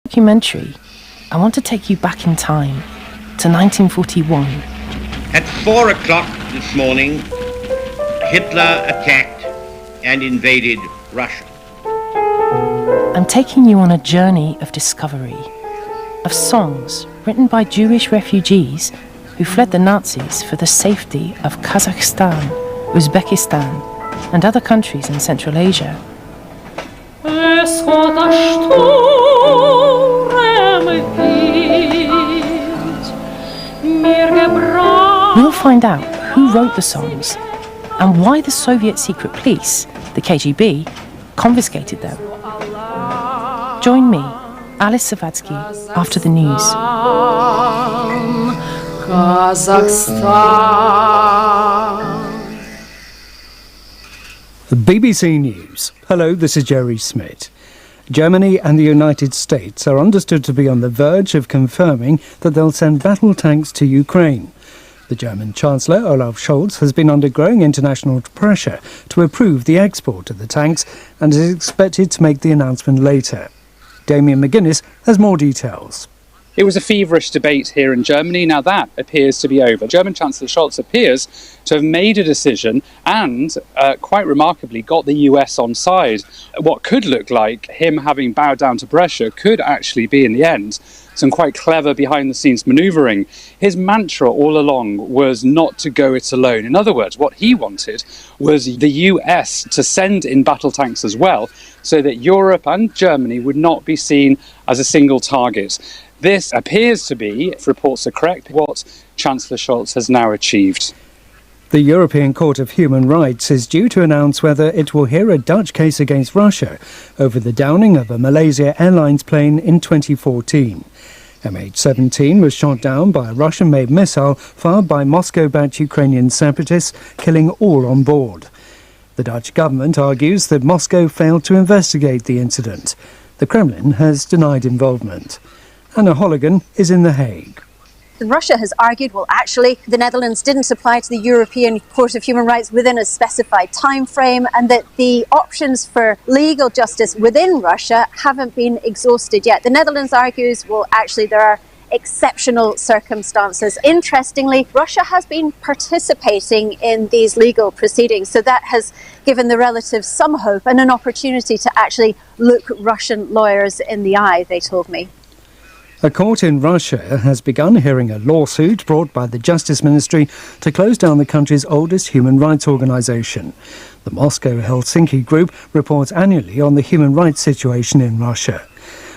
Documentary, I want to take you back in time to 1941. At 4 o'clock this morning, Hitler attacked and invaded Russia. I'm taking you on a journey of discovery, of songs written by Jewish refugees who fled the Nazis for the safety of Kazakhstan, Uzbekistan, and other countries in Central Asia. We'll find out who wrote the songs and why the Soviet secret police, the KGB, confiscated them. Join me, Alice Savadsky, after the news. The BBC News. Hello, this is Jerry Smith. Germany and the United States are understood to be on the verge of confirming that they'll send battle tanks to Ukraine. The German Chancellor, Olaf Scholz, has been under growing international pressure to approve the export of the tanks and is expected to make the announcement later. Damien McGuinness has more details. It was a feverish debate here in Germany. Now that appears to be over. German Chancellor Scholz appears to have made a decision and, quite remarkably, got the US on side. What could look like him having bowed down to pressure could actually be, in the end, some quite clever behind-the-scenes manoeuvring. His mantra all along was not to go it alone. In other words, what he wanted was the US to send in battle tanks as well, so that Europe and Germany would not be seen as a single target. This appears to be, if reports are correct, what Chancellor Scholz has now achieved. The European Court of Human Rights is due to announce whether it will hear a Dutch case against Russia over the downing of a Malaysia Airlines plane in 2014. MH17 was shot down by a Russian-made missile fired by Moscow-backed Ukrainian separatists, killing all on board. The Dutch government argues that Moscow failed to investigate the incident. The Kremlin has denied involvement. Anna Holligan is in The Hague. Russia has argued, well, actually, the Netherlands didn't apply to the European Court of Human Rights within a specified time frame, and that the options for legal justice within Russia haven't been exhausted yet. The Netherlands argues, well, actually, there are exceptional circumstances. Interestingly, Russia has been participating in these legal proceedings, so that has given the relatives some hope and an opportunity to actually look Russian lawyers in the eye, they told me. A court in Russia has begun hearing a lawsuit brought by the Justice Ministry to close down the country's oldest human rights organisation. The Moscow-Helsinki group reports annually on the human rights situation in Russia.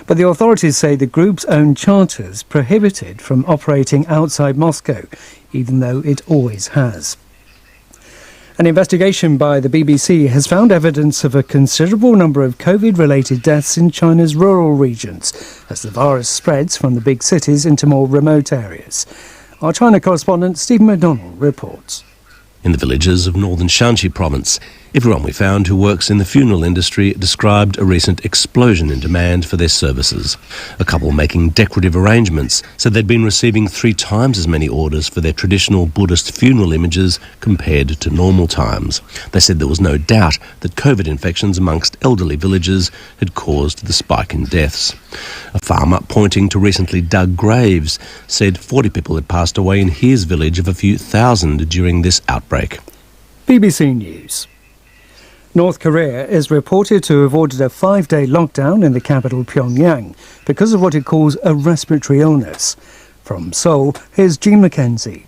But the authorities say the group's own charters prohibit it from operating outside Moscow, even though it always has. An investigation by the BBC has found evidence of a considerable number of COVID-related deaths in China's rural regions as the virus spreads from the big cities into more remote areas. Our China correspondent Stephen McDonald reports. In the villages of northern Shanxi province, everyone we found who works in the funeral industry described a recent explosion in demand for their services. A couple making decorative arrangements said they'd been receiving 3 times as many orders for their traditional Buddhist funeral images compared to normal times. They said there was no doubt that COVID infections amongst elderly villagers had caused the spike in deaths. A farmer pointing to recently dug graves said 40 people had passed away in his village of a few thousand during this outbreak. BBC News. North Korea is reported to have ordered a 5-day lockdown in the capital Pyongyang because of what it calls a respiratory illness. From Seoul, here's Jean Mackenzie.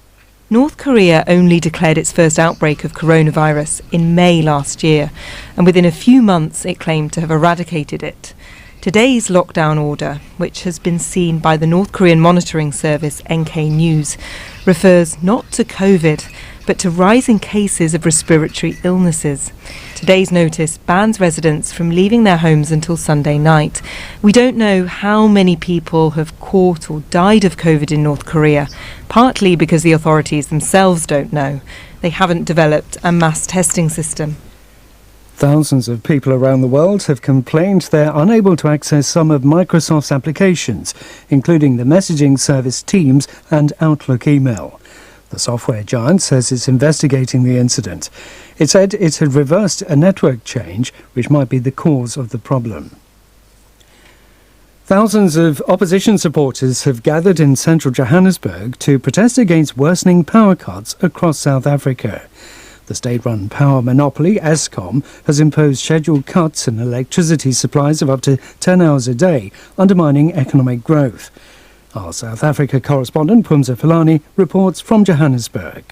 North Korea only declared its first outbreak of coronavirus in May last year, and within a few months it claimed to have eradicated it. Today's lockdown order, which has been seen by the North Korean monitoring service NK News, refers not to COVID, but to rising cases of respiratory illnesses. Today's notice bans residents from leaving their homes until Sunday night. We don't know how many people have caught or died of COVID in North Korea, partly because the authorities themselves don't know. They haven't developed a mass testing system. Thousands of people around the world have complained they're unable to access some of Microsoft's applications, including the messaging service Teams and Outlook email. The software giant says it's investigating the incident. It said it had reversed a network change, which might be the cause of the problem. Thousands of opposition supporters have gathered in central Johannesburg to protest against worsening power cuts across South Africa. The state-run power monopoly, Eskom, has imposed scheduled cuts in electricity supplies of up to 10 hours a day, undermining economic growth. Our South Africa correspondent, Pumza Filani, reports from Johannesburg.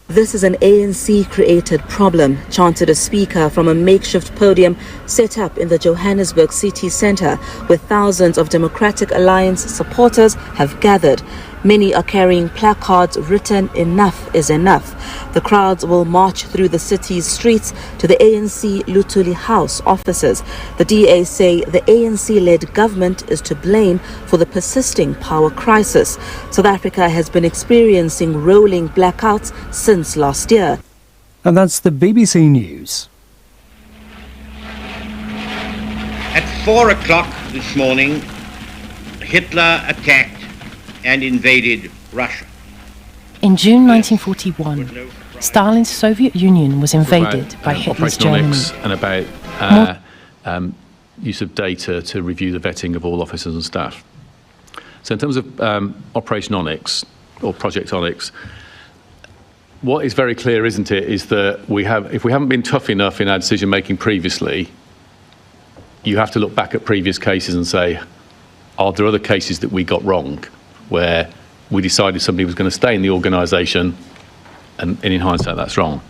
This is an ANC-created problem, chanted a speaker from a makeshift podium set up in the Johannesburg city centre, where thousands of Democratic Alliance supporters have gathered. Many are carrying placards written, "Enough is enough." The crowds will march through the city's streets to the ANC Lutuli House offices. The DA say the ANC-led government is to blame for the persisting power crisis. South Africa has been experiencing rolling blackouts since last year. And that's the BBC News. At 4 o'clock this morning, Hitler attacked and invaded Russia. In June 1941, Stalin's Soviet Union was invaded by Hitler's Germany. And about use of data to review the vetting of all officers and staff. So in terms of Operation Onyx, or Project Onyx, what is very clear, isn't it, is that if we haven't been tough enough in our decision-making previously, you have to look back at previous cases and say, are there other cases that we got wrong, where we decided somebody was going to stay in the organisation, and in hindsight, that's wrong.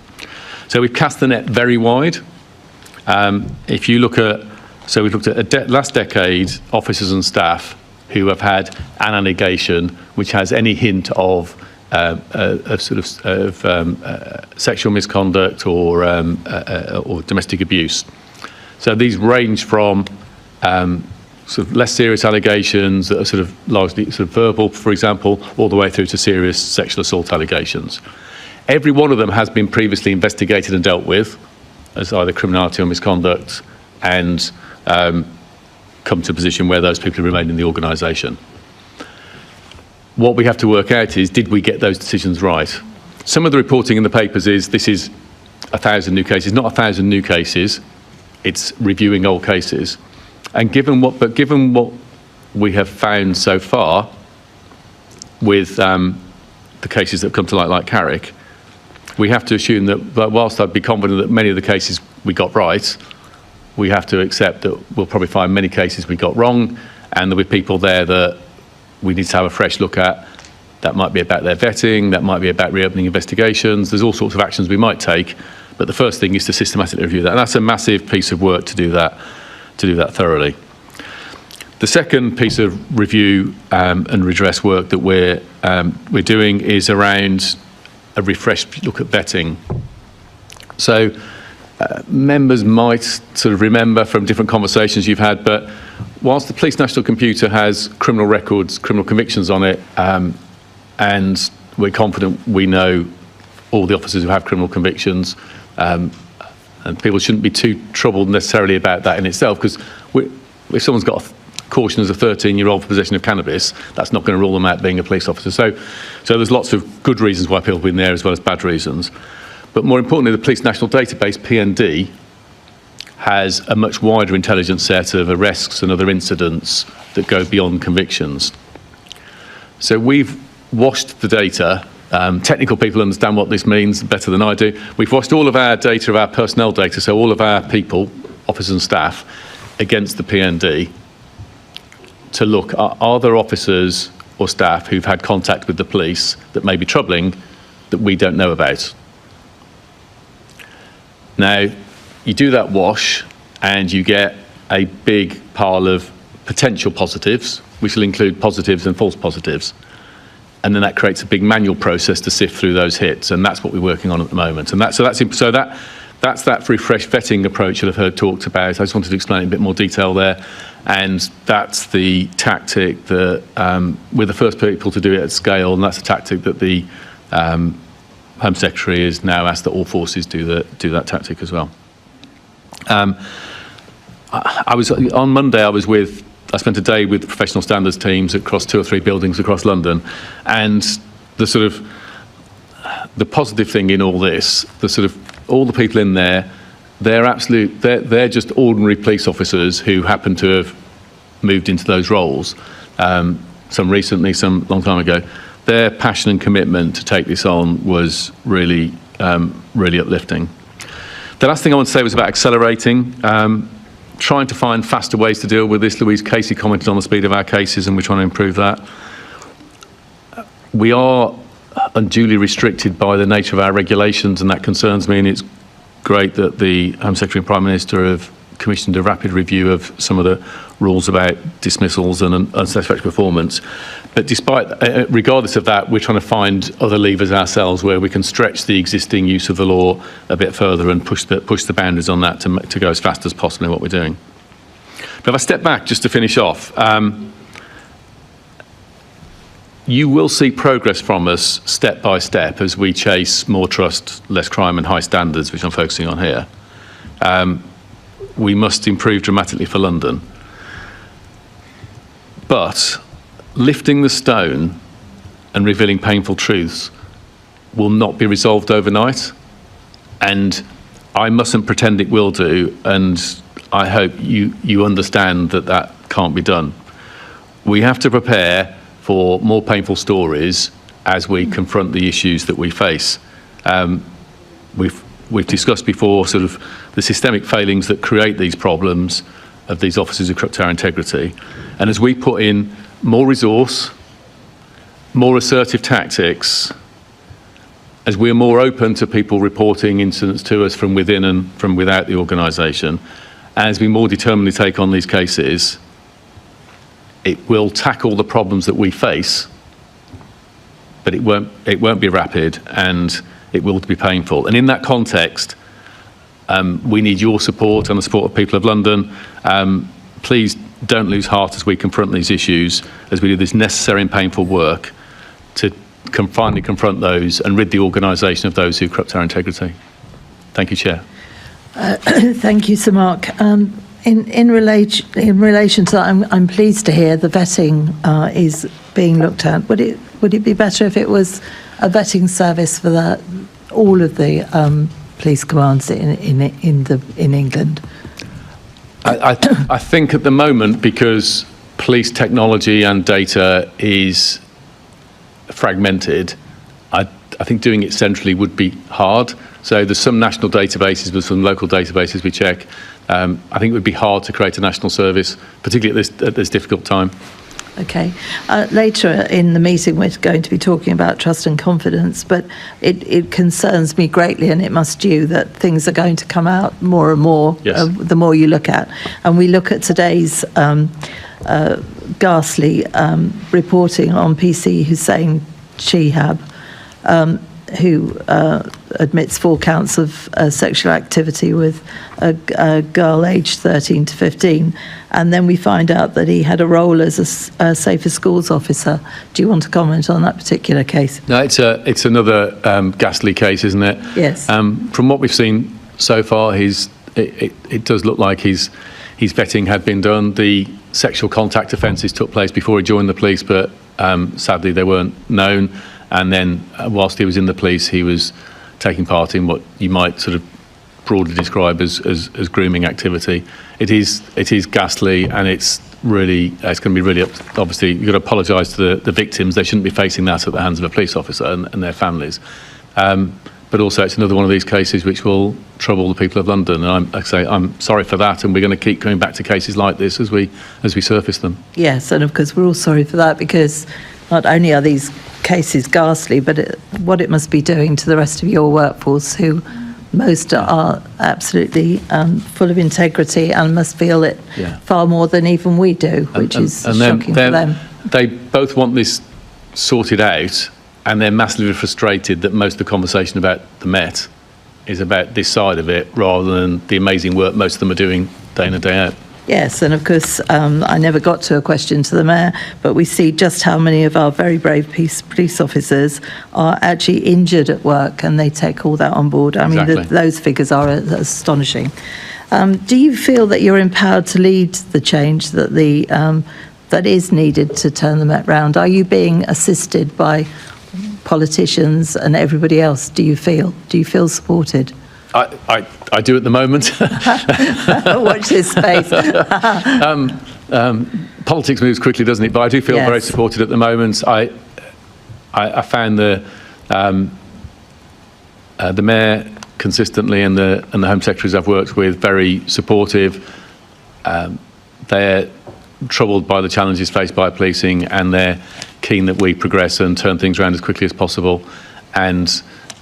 So we've cast the net very wide. If you look at, so we've looked at last decade officers and staff who have had an allegation which has any hint of sexual misconduct or domestic abuse. So these range from sort of less serious allegations that are sort of largely sort of verbal, for example, all the way through to serious sexual assault allegations. Every one of them has been previously investigated and dealt with as either criminality or misconduct, and come to a position where those people remain in the organisation. What we have to work out is, did we get those decisions right? Some of the reporting in the papers is this is 1,000 new cases, not 1,000 new cases. It's reviewing old cases. And given what we have found so far with the cases that have come to light, like Carrick, we have to assume that whilst I'd be confident that many of the cases we got right, we have to accept that we'll probably find many cases we got wrong, and there'll be people there that we need to have a fresh look at. That might be about their vetting, that might be about reopening investigations. There's all sorts of actions we might take, but the first thing is to systematically review that, and that's a massive piece of work to do that thoroughly. The second piece of review and redress work that we're doing is around a refreshed look at vetting. So members might sort of remember from different conversations you've had, but whilst the Police National Computer has criminal records, criminal convictions on it, and we're confident we know all the officers who have criminal convictions, and people shouldn't be too troubled necessarily about that in itself, because if someone's got a caution as a 13-year-old for possession of cannabis, that's not going to rule them out being a police officer. So there's lots of good reasons why people have been there, as well as bad reasons. But more importantly, the Police National Database, PND, has a much wider intelligence set of arrests and other incidents that go beyond convictions. So we've washed the data. Technical people understand what this means better than I do. We've washed all of our data, of our personnel data, so all of our people, officers and staff, against the PND to look, are there officers or staff who've had contact with the police that may be troubling that we don't know about? Now, you do that wash and you get a big pile of potential positives, which will include positives and false positives. And then that creates a big manual process to sift through those hits, and that's what we're working on at the moment. And that's that refreshed vetting approach that I've heard talked about. I just wanted to explain it in a bit more detail there, and that's the tactic that we're the first people to do it at scale, and that's a tactic that the Home Secretary has now asked that all forces do that tactic as well. I was on Monday. I spent a day with professional standards teams across 2 or 3 buildings across London, and the positive thing in all this, all the people in there, they're just ordinary police officers who happen to have moved into those roles, some recently, some long time ago, their passion and commitment to take this on was really, really uplifting. The last thing I want to say was about accelerating, trying to find faster ways to deal with this. Louise Casey commented on the speed of our cases, and we're trying to improve that. We are unduly restricted by the nature of our regulations, and that concerns me, and it's great that the Home Secretary and Prime Minister have commissioned a rapid review of some of the rules about dismissals and unsatisfactory performance. But regardless of that, we're trying to find other levers ourselves where we can stretch the existing use of the law a bit further and push the boundaries on that to go as fast as possible in what we're doing. But if I step back just to finish off, you will see progress from us step by step as we chase more trust, less crime and high standards, which I'm focusing on here. We must improve dramatically for London. But lifting the stone and revealing painful truths will not be resolved overnight. And I mustn't pretend it will do. And I hope you understand that that can't be done. We have to prepare for more painful stories as we confront the issues that we face. We've discussed before sort of the systemic failings that create these problems of these officers who corrupt our integrity. And as we put in more resource, more assertive tactics, as we're more open to people reporting incidents to us from within and from without the organisation, as we more determinedly take on these cases, it will tackle the problems that we face, but it won't be rapid, and it will be painful. And in that context, we need your support and the support of people of London. Please don't lose heart as we confront these issues, as we do this necessary and painful work to finally confront those and rid the organisation of those who corrupt our integrity. Thank you, Chair. Thank you, Sir Mark. In relation to that, I'm pleased to hear the vetting is being looked at. Would it be better if it was a vetting service for all of the police commands in England? I think at the moment, because police technology and data is fragmented, I think doing it centrally would be hard. So there's some national databases, there's some local databases we check. I think it would be hard to create a national service, particularly at this difficult time. Okay. Later in the meeting, we're going to be talking about trust and confidence, but it concerns me greatly, and it must you, that things are going to come out more and more, yes, the more you look at. And we look at today's ghastly reporting on PC Hussein Shihab, who admits 4 counts of sexual activity with a girl aged 13 to 15. And then we find out that he had a role as a safer schools officer. Do you want to comment on that particular case? No, it's another ghastly case, isn't it? Yes. From what we've seen so far, it does look like his vetting had been done. The sexual contact offences took place before he joined the police, but sadly they weren't known. And then whilst he was in the police, he was taking part in what you might sort of broadly describe as grooming activity. It is ghastly, and it's going to be really, obviously, you've got to apologise to the victims. They shouldn't be facing that at the hands of a police officer and their families. But also it's another one of these cases which will trouble the people of London. And I'm sorry for that, and we're going to keep going back to cases like this as we surface them. Yes, and of course we're all sorry for that, because not only are these cases ghastly, but what it must be doing to the rest of your workforce, who most are absolutely full of integrity and must feel it far more than even we do, which is shocking for them. They both want this sorted out, and they're massively frustrated that most of the conversation about the Met is about this side of it rather than the amazing work most of them are doing day in and day out. Yes, and of course, I never got to a question to the Mayor, but we see just how many of our very brave police officers are actually injured at work, and they take all that on board. I mean, those figures are astonishing. Do you feel that you're empowered to lead the change that that is needed to turn the Met round? Are you being assisted by politicians and everybody else? Do you feel supported? I do at the moment. Watch this space. politics moves quickly, doesn't it? But I do feel very supported at the moment. I found the Mayor consistently and the Home Secretaries I've worked with very supportive. They're troubled by the challenges faced by policing, and they're keen that we progress and turn things around as quickly as possible. And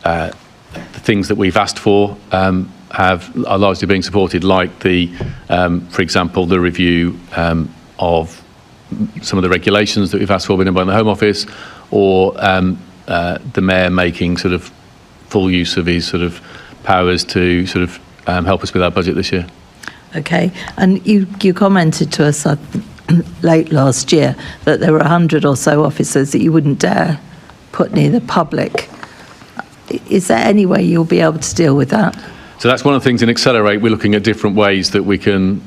the things that we've asked for are largely being supported, like for example, the review of some of the regulations that we've asked for within by the Home Office, or the Mayor making sort of full use of his sort of powers to sort of help us with our budget this year. Okay, and you commented to us late last year that there were 100 or so officers that you wouldn't dare put near the public. Is there any way you'll be able to deal with that? So that's one of the things in Accelerate. We're looking at different ways that we can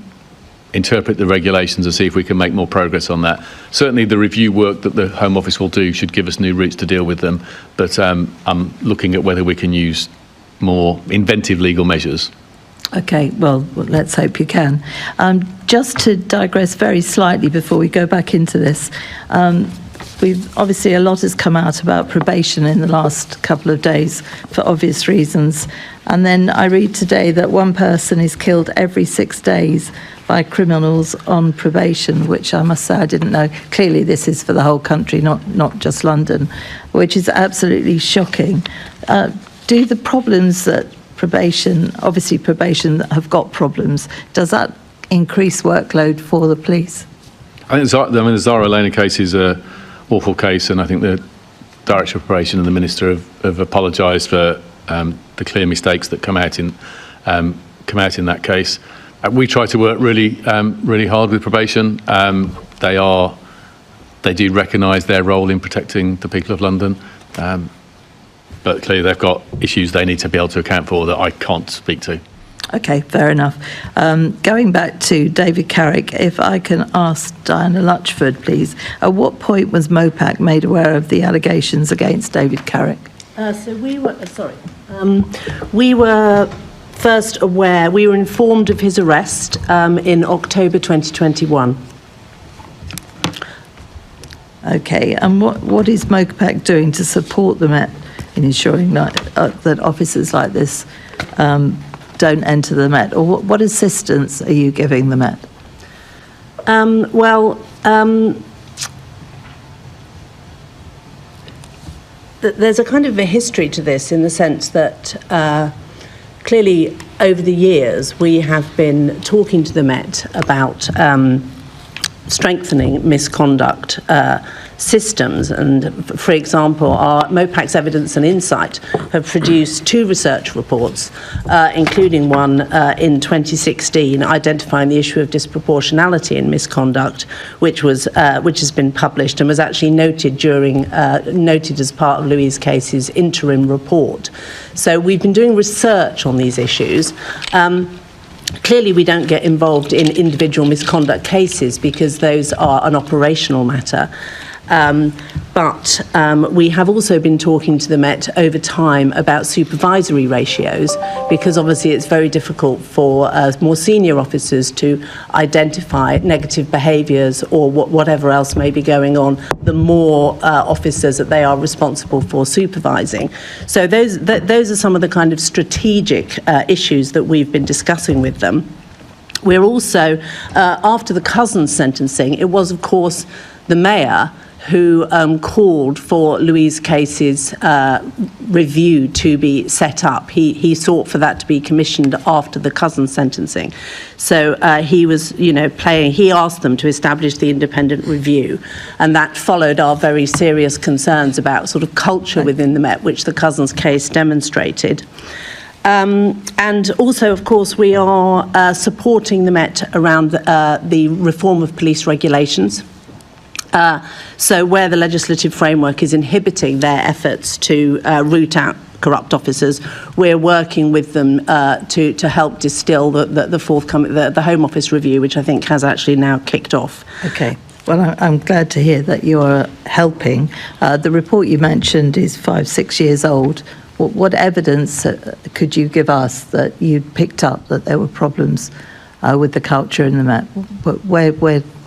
interpret the regulations and see if we can make more progress on that. Certainly the review work that the Home Office will do should give us new routes to deal with them, but I'm looking at whether we can use more inventive legal measures. Okay, well, let's hope you can. Just to digress very slightly before we go back into this, obviously a lot has come out about probation in the last couple of days for obvious reasons. And then I read today that one person is killed every 6 days by criminals on probation, which I must say I didn't know. Clearly this is for the whole country, not just London, which is absolutely shocking. Do the problems that probation have got problems, does that increase workload for the police? I think the Zara Elena case is an awful case, and I think the Director of Probation and the Minister have apologised for the clear mistakes that come out in that case. We try to work really hard with probation. They do recognise their role in protecting the people of London. But clearly they've got issues they need to be able to account for that I can't speak to. Okay, fair enough. Going back to David Carrick, if I can ask Diana Lutchford, please, at what point was MOPAC made aware of the allegations against David Carrick? We were first aware, we were informed of his arrest in October 2021. Okay, and what is MOPAC doing to support the Met in ensuring that officers like this don't enter the Met? Or what assistance are you giving the Met? There's a kind of a history to this in the sense that clearly over the years we have been talking to the Met about strengthening misconduct systems, and for example our MOPAC's Evidence and Insight have produced 2 research reports, including one in 2016 identifying the issue of disproportionality in misconduct, which has been published and was actually noted as part of Louise Casey's interim report. So we've been doing research on these issues. Clearly, we don't get involved in individual misconduct cases because those are an operational matter. But we have also been talking to the Met over time about supervisory ratios, because obviously it's very difficult for more senior officers to identify negative behaviours or whatever else may be going on, the more officers that they are responsible for supervising. So those are some of the kind of strategic issues that we've been discussing with them. We're also, after the Cousins sentencing, it was of course the Mayor who called for Louise Casey's review to be set up. He sought for that to be commissioned after the Cousins sentencing. So he was, he asked them to establish the independent review, and that followed our very serious concerns about sort of culture within the Met, which the Cousins case demonstrated. And also, of course, we are supporting the Met around the reform of police regulations. So where the legislative framework is inhibiting their efforts to root out corrupt officers, we're working with them to help distill the forthcoming the Home Office review, which I think has actually now kicked off. Okay. Well, I'm glad to hear that you're helping. The report you mentioned is 5-6 years old. What evidence could you give us that you'd picked up that there were problems with the culture in the Met?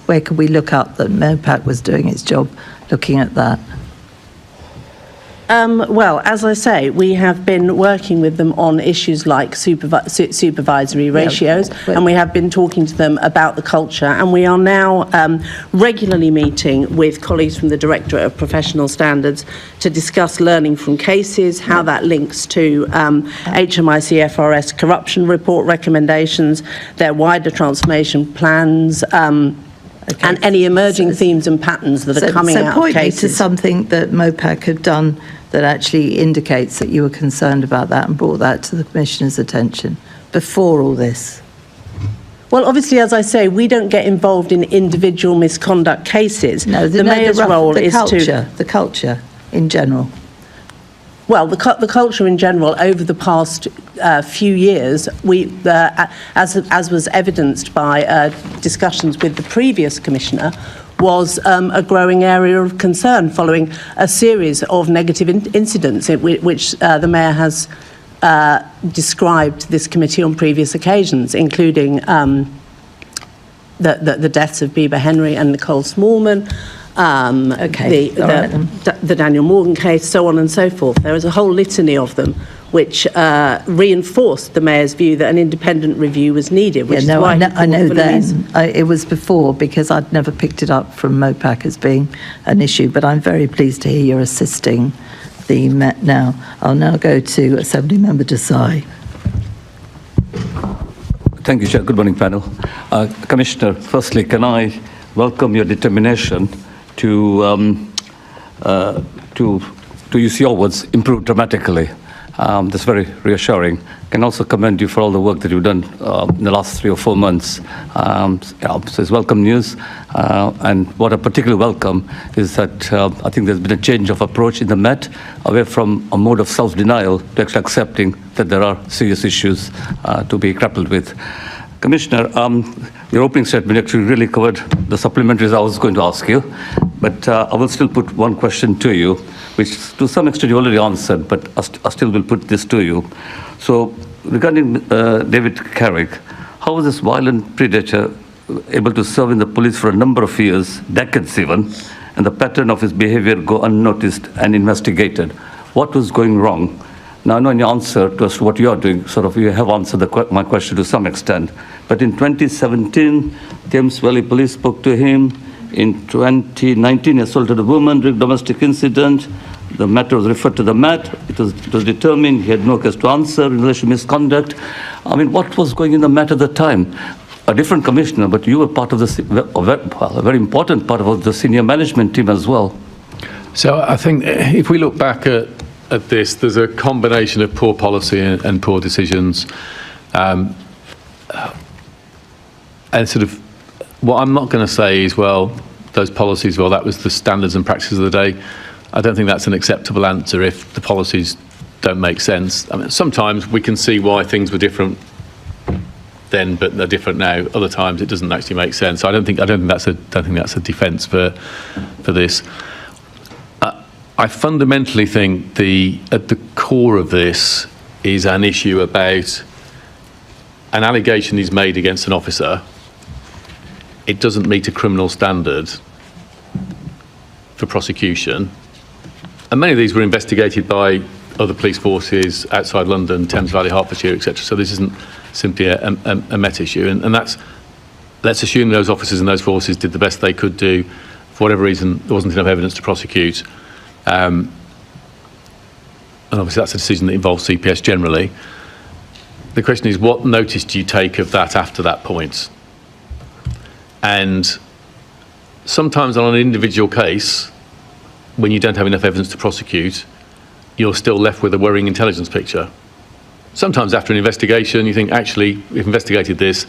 where could we look up that MOPAC was doing its job looking at that? Well, as I say, we have been working with them on issues like supervisory ratios, and we have been talking to them about the culture, and we are now regularly meeting with colleagues from the Directorate of Professional Standards to discuss learning from cases, how that links to HMIC FRS corruption report recommendations, their wider transformation plans, and any emerging themes and patterns that are coming out of cases. So point me to something that MOPAC have done that actually indicates that you were concerned about that and brought that to the Commissioner's attention before all this. Well, obviously, as I say, we don't get involved in individual misconduct cases. No, the Mayor's role is the culture in general. Well, the culture in general over the past few years, as was evidenced by discussions with the previous Commissioner, was a growing area of concern following a series of negative incidents which the Mayor has described this committee on previous occasions, including the deaths of Bieber Henry and Nicole Smallman, the Daniel Morgan case, so on and so forth. There is a whole litany of them which reinforced the Mayor's view that an independent review was needed. Which I know then. It was before, because I'd never picked it up from MOPAC as being an issue, but I'm very pleased to hear you're assisting the Met now. I'll now go to Assembly Member Desai. Thank you, Chair. Good morning, panel. Commissioner, firstly, can I welcome your determination to use your words, improve dramatically. That's very reassuring. Can also commend you for all the work that you've done in the last 3 or 4 months. So it's welcome news. And what I particularly welcome is that I think there's been a change of approach in the Met, away from a mode of self-denial to actually accepting that there are serious issues to be grappled with. Commissioner, your opening statement actually really covered the supplementaries I was going to ask you, but I will still put one question to you, which to some extent you already answered, but I still will put this to you. So regarding David Carrick, how was this violent predator able to serve in the police for a number of years, decades even, and the pattern of his behavior go unnoticed and investigated? What was going wrong? Now, I know in your answer to us what you are doing, sort of you have answered my question to some extent. But in 2017, Thames Valley Police spoke to him. In 2019, he assaulted a woman during domestic incident. The matter was referred to the Met. It was determined he had no case to answer in relation to misconduct. I mean, what was going in the Met at the time? A different commissioner, but you were part of a very important part of the senior management team as well. So I think if we look back at this, there's a combination of poor policy and poor decisions. And sort of what I'm not going to say is, well, those policies, well, that was the standards and practices of the day. I don't think that's an acceptable answer if the policies don't make sense. I mean, sometimes we can see why things were different then, but they're different now. Other times it doesn't actually make sense. So I don't think that's a defence for this. I fundamentally think at the core of this is an issue about an allegation is made against an officer. It doesn't meet a criminal standard for prosecution. And many of these were investigated by other police forces outside London, Thames Valley, Hertfordshire, etc. So this isn't simply a Met issue. And that's, let's assume those officers and those forces did the best they could do. For whatever reason, there wasn't enough evidence to prosecute. And obviously that's a decision that involves CPS generally. The question is, what notice do you take of that after that point? And sometimes on an individual case, when you don't have enough evidence to prosecute, you're still left with a worrying intelligence picture. Sometimes after an investigation, you think, actually, we've investigated this,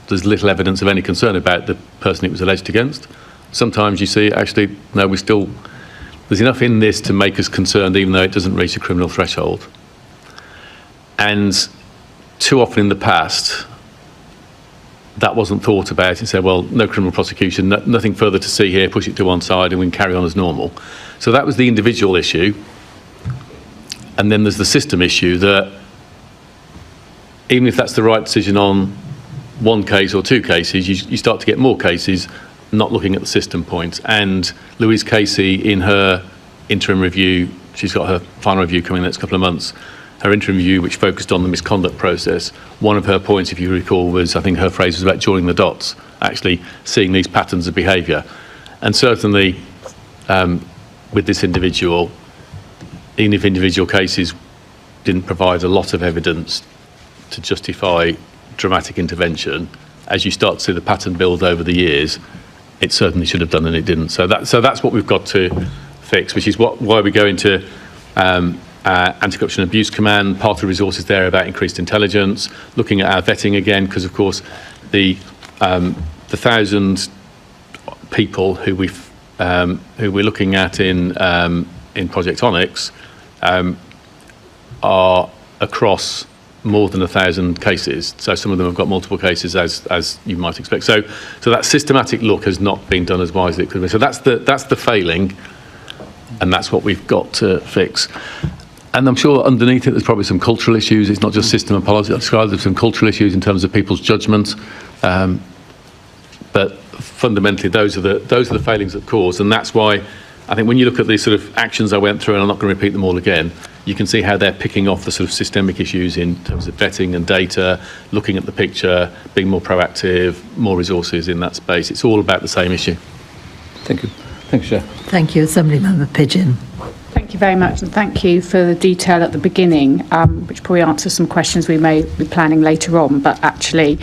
there's little evidence of any concern about the person it was alleged against. Sometimes you see, actually, no, there's enough in this to make us concerned, even though it doesn't reach a criminal threshold. And too often in the past, that wasn't thought about and said, well, no criminal prosecution, nothing further to see here, push it to one side and we can carry on as normal. So that was the individual issue. And then there's the system issue that even if that's the right decision on one case or two cases, you start to get more cases not looking at the system points. And Louise Casey, in her interim review, she's got her final review coming in the next couple of months, her interim review, which focused on the misconduct process, one of her points, if you recall, was, I think her phrase was about joining the dots, actually seeing these patterns of behaviour. And certainly with this individual, even if individual cases didn't provide a lot of evidence to justify dramatic intervention, as you start to see the pattern build over the years, it certainly should have done and it didn't. So that's what we've got to fix, which is why we go into Anti-Corruption and Abuse Command. Part of the resources there about increased intelligence, looking at our vetting again, because of course the 1,000 people who we're looking at in Project Onyx are across more than 1,000 cases. So some of them have got multiple cases, as you might expect. So that systematic look has not been done as wisely as it could be. So that's the failing, and that's what we've got to fix. And I'm sure underneath it there's probably some cultural issues. It's not just system and policy. I described there's some cultural issues in terms of people's judgment. But fundamentally, those are the failings that cause, and that's why I think when you look at these sort of actions I went through, and I'm not going to repeat them all again, you can see how they're picking off the sort of systemic issues in terms of vetting and data, looking at the picture, being more proactive, more resources in that space. It's all about the same issue. Thank you. Thank you, Chair. Thank you, Assemblymember Pigeon. Thank you very much, and thank you for the detail at the beginning, which probably answers some questions we may be planning later on, but actually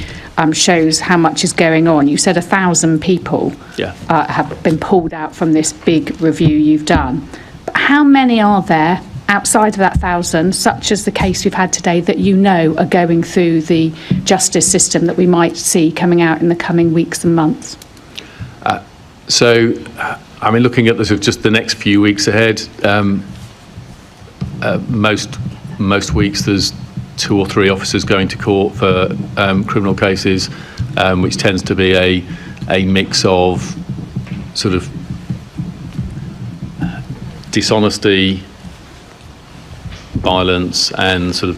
shows how much is going on. You said 1,000 people have been pulled out from this big review you've done. But how many are there outside of that 1,000, such as the case we've had today, that you know are going through the justice system that we might see coming out in the coming weeks and months? I mean, looking at the sort of just the next few weeks ahead, most weeks there's 2 or 3 officers going to court for criminal cases, which tends to be a mix of sort of dishonesty, violence, and sort of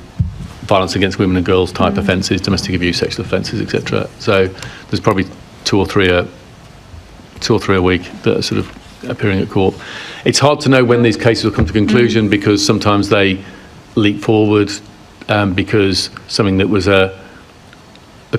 violence against women and girls type offences, domestic abuse, sexual offences, etc. So there's probably 2 or 3 a week that are sort of appearing at court. It's hard to know when these cases will come to conclusion because sometimes they leap forward because something that was a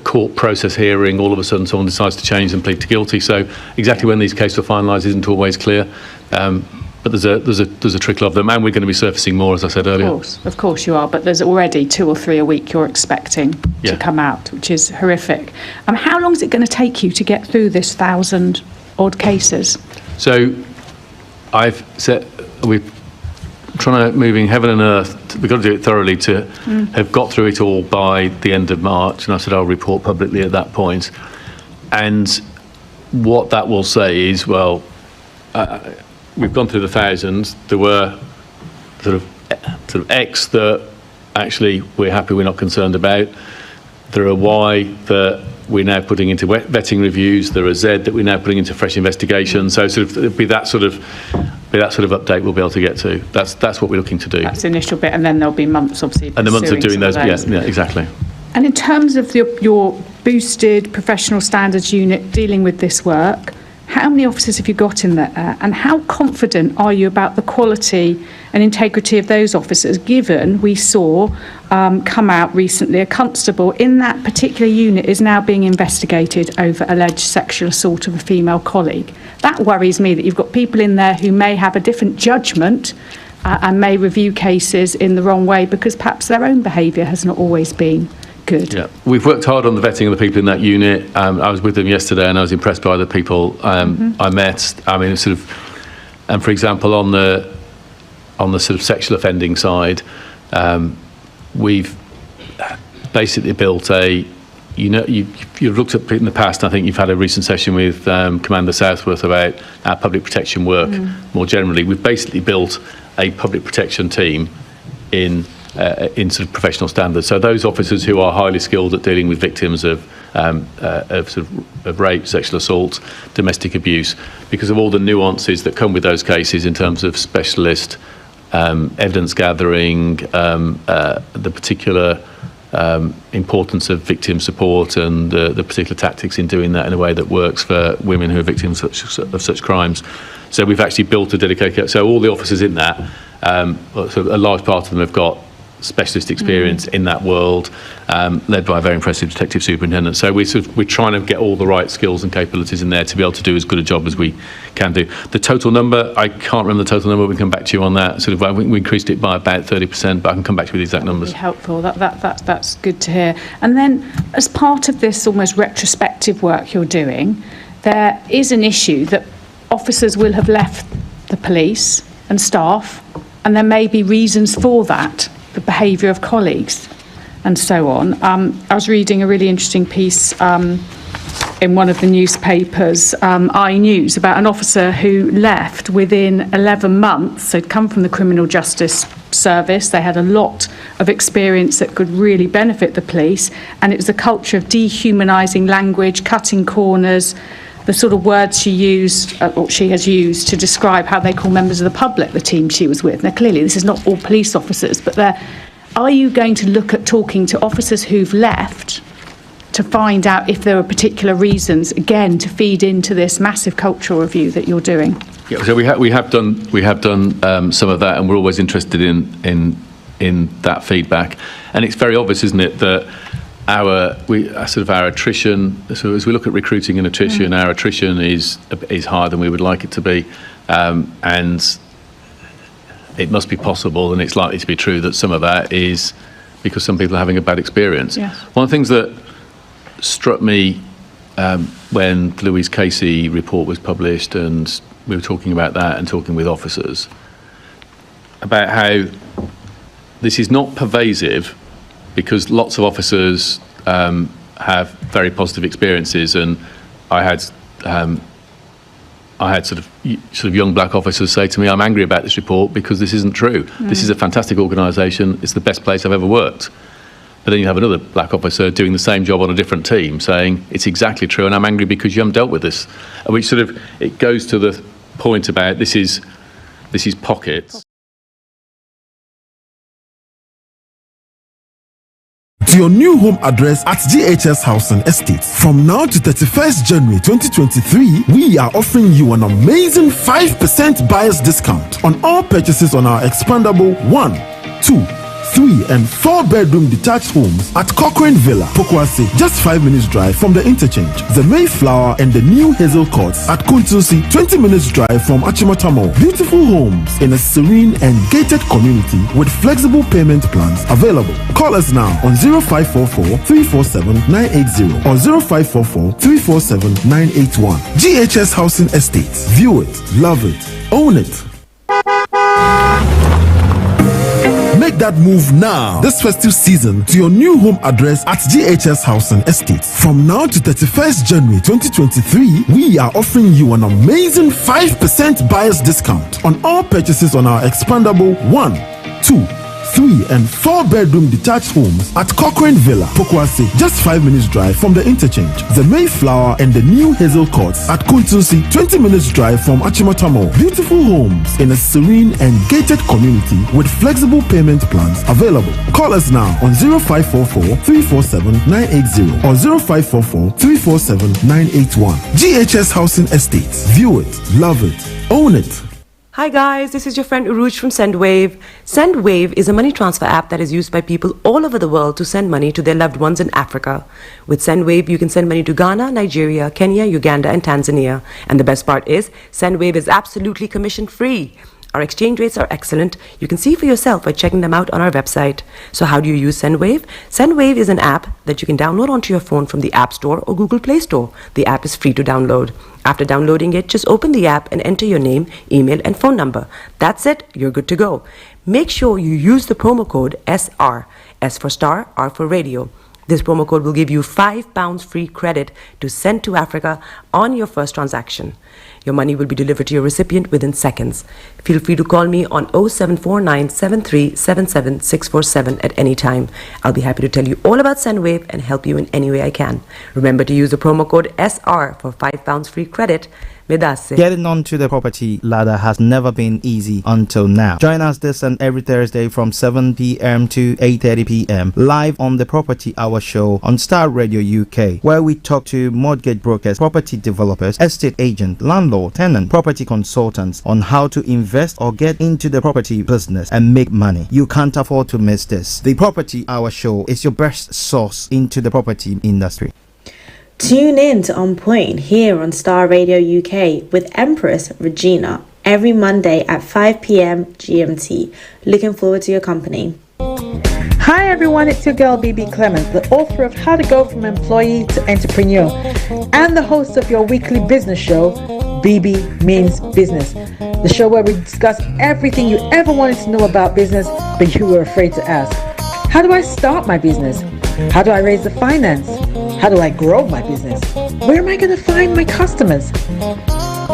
court process hearing, all of a sudden someone decides to change and plead to guilty. So exactly when these cases are finalised isn't always clear. But there's a trickle of them, and we're going to be surfacing more, as I said earlier. Of course you are, but there's already 2 or 3 a week you're expecting to come out, which is horrific. How long is it going to take you to get through this 1,000 odd cases? So I've said we're trying to moving heaven and earth. We've got to do it thoroughly to have got through it all by the end of March, and I said I'll report publicly at that point. And what that will say is, well, we've gone through the 1,000s. There were sort of X that actually we're happy, we're not concerned about. There are Y that we're now putting into vetting reviews. There are Z that we're now putting into fresh investigations. So sort of it'll be that sort of update we'll be able to get to. That's what we're looking to do. That's the initial bit, and then there'll be months, obviously. And the months of doing those. Yeah, exactly. And in terms of your boosted professional standards unit dealing with this work, how many officers have you got in there, and how confident are you about the quality and integrity of those officers, given we saw come out recently a constable in that particular unit is now being investigated over alleged sexual assault of a female colleague? That worries me, that you've got people in there who may have a different judgment and may review cases in the wrong way because perhaps their own behaviour has not always been good. Yeah, we've worked hard on the vetting of the people in that unit. I was with them yesterday, and I was impressed by the people I met. I mean, sort of, and for example, on the sort of sexual offending side, we've basically built you've looked at in the past. I think you've had a recent session with Commander Southworth about our public protection work more generally. We've basically built a public protection team in sort of professional standards. So those officers who are highly skilled at dealing with victims of rape, sexual assault, domestic abuse, because of all the nuances that come with those cases in terms of specialist evidence gathering, the particular importance of victim support and the particular tactics in doing that in a way that works for women who are victims of such crimes. So we've actually built a dedicated, so all the officers in that, so a large part of them have got specialist experience in that world, led by a very impressive detective superintendent. So we're trying to get all the right skills and capabilities in there to be able to do as good a job as we can do. The total number, I can't remember the total number. We can come back to you on that. We increased it by about 30%, but I can come back to you with the exact numbers. Really helpful. That's good to hear. And then, as part of this almost retrospective work you're doing, there is an issue that officers will have left the police and staff, and there may be reasons for that. The behaviour of colleagues and so on. I was reading a really interesting piece in one of the newspapers, iNews, about an officer who left within 11 months. So he'd come from the criminal justice service. They had a lot of experience that could really benefit the police, and it was a culture of dehumanising language, cutting corners, the sort of words she used, or she has used, to describe how they call members of the public, the team she was with. Now, clearly, this is not all police officers, but are you going to look at talking to officers who've left to find out if there are particular reasons, again, to feed into this massive cultural review that you're doing? Yeah, so we have done some of that, and we're always interested in that feedback. And it's very obvious, isn't it, that our attrition. So as we look at recruiting and attrition, our attrition is higher than we would like it to be, and it must be possible, and it's likely to be true that some of that is because some people are having a bad experience. Yes. One of the things that struck me when the Louise Casey report was published, and we were talking about that and talking with officers about how this is not pervasive, because lots of officers have very positive experiences, and I had sort of young black officers say to me, "I'm angry about this report because this isn't true. This is a fantastic organisation. It's the best place I've ever worked." But then you have another black officer doing the same job on a different team saying, "It's exactly true, and I'm angry because you haven't dealt with this," which it goes to the point about this is pockets. To your new home address at GHS Housing Estate. From now to 31st January 2023, we are offering you an amazing 5% buyer's discount on all purchases on our expandable 1, 2, 3 and 4 bedroom detached homes at Cochrane Villa, Pokwase, just 5 minutes drive from the interchange. The Mayflower and the new Hazel Courts at Kuntusi, 20 minutes drive from Achimatamo. Beautiful homes in a serene and gated community with flexible payment plans available. Call us now on 0544 347 980 or 0544 347 981. GHS Housing Estates. View it, love it, own it. Make that move now, this festive season, to your new home address at GHS Housing Estate. From now to 31st January 2023, we are offering you an amazing 5% buyer's discount on all purchases on our expandable 1, 2, 3 and 4 bedroom detached homes at Cochrane Villa, Pokwase, just 5 minutes drive from the interchange. The Mayflower and the new Hazel Courts at Kuntusi, 20 minutes drive from Achimatamo. Beautiful homes in a serene and gated community with flexible payment plans available. Call us now on 0544 347 980 or 0544 347 981. GHS Housing Estates. View it, love it, own it. Hi guys, this is your friend Uruj from SendWave. SendWave is a money transfer app that is used by people all over the world to send money to their loved ones in Africa. With SendWave, you can send money to Ghana, Nigeria, Kenya, Uganda, and Tanzania. And the best part is, SendWave is absolutely commission-free. Our exchange rates are excellent. You can see for yourself by checking them out on our website. So how do you use SendWave? SendWave is an app that you can download onto your phone from the App Store or Google Play Store. The app is free to download. After downloading it, just open the app and enter your name, email, and phone number. That's it. You're good to go. Make sure you use the promo code SR. S for Star, R for Radio. This promo code will give you £5 free credit to send to Africa on your first transaction. Your money will be delivered to your recipient within seconds. Feel free to call me on 0749 7377 647 at any time. I'll be happy to tell you all about SendWave and help you in any way I can. Remember to use the promo code SR for £5 free credit. Getting onto the property ladder has never been easy until now. Join us this and every Thursday from 7 p.m. to 8:30 p.m. live on the Property Hour show on Starr Radio UK, where we talk to mortgage brokers, property developers, estate agents, landlord, tenant, property consultants on how to invest or get into the property business and make money. You can't afford to miss this. The Property Hour show is your best source into the property industry. Tune in to On Point here on Starr Radio UK with Empress Regina every Monday at 5 p.m. GMT. Looking forward to your company. Hi everyone, it's your girl BB Clement, the author of How to Go From Employee to Entrepreneur and the host of your weekly business show, BB Means Business, the show where we discuss everything you ever wanted to know about business but you were afraid to ask. How do I start my business? How do I raise the finance? How do I grow my business? Where am I going to find my customers?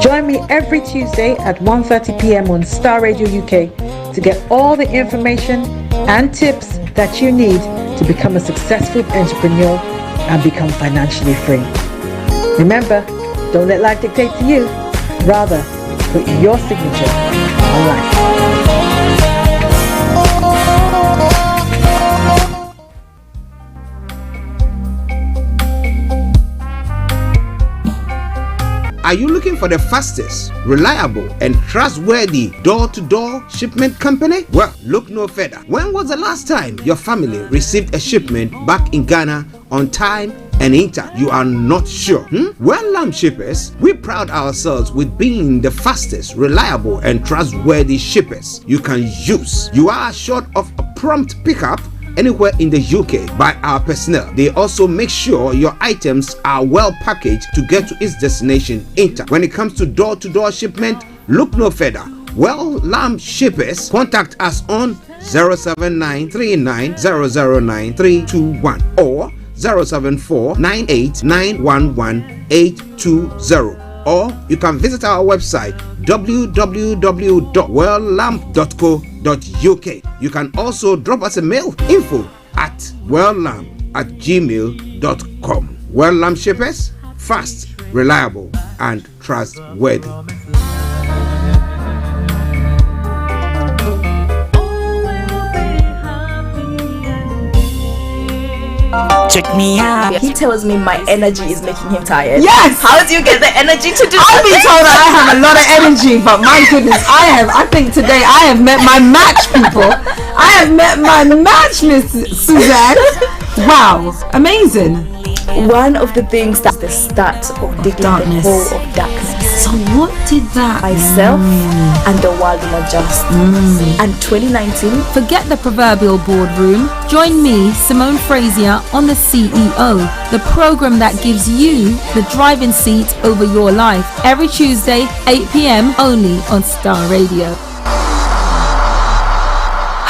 Join me every Tuesday at 1:30 p.m. on Starr Radio UK to get all the information and tips that you need to become a successful entrepreneur and become financially free. Remember, don't let life dictate to you. Rather, put your signature on life. Are you looking for the fastest, reliable, and trustworthy door-to-door shipment company? Well, look no further. When was the last time your family received a shipment back in Ghana on time and intact? You are not sure? Well, Lamb Shippers, we pride ourselves with being the fastest, reliable, and trustworthy shippers you can use. You are assured of a prompt pickup anywhere in the UK by our personnel. They also make sure your items are well packaged to get to its destination intact. When it comes to door-to-door shipment, look no further. Well, Lamb Shippers, contact us on 07939009321 or 07498911820. Or you can visit our website www.welllamp.co.uk. You can also drop us a mail, info@welllamp@gmail.com. Well Lamp Shippers, fast, reliable, and trustworthy. Check me out. He tells me my energy is making him tired. Yes! How do you get the energy to do I've been told that I have a lot of energy, but my goodness, I think today I have met my match, people. I have met my match, Miss Suzanne. Wow, amazing. One of the things that's the start of the darkness. The whole of darkness. So what did that myself and the world will adjust. And 2019. Forget the proverbial boardroom. Join me, Simone Frazier, on The CEO, the program that gives you the driving seat over your life. Every Tuesday, 8 p.m. only on Starr Radio.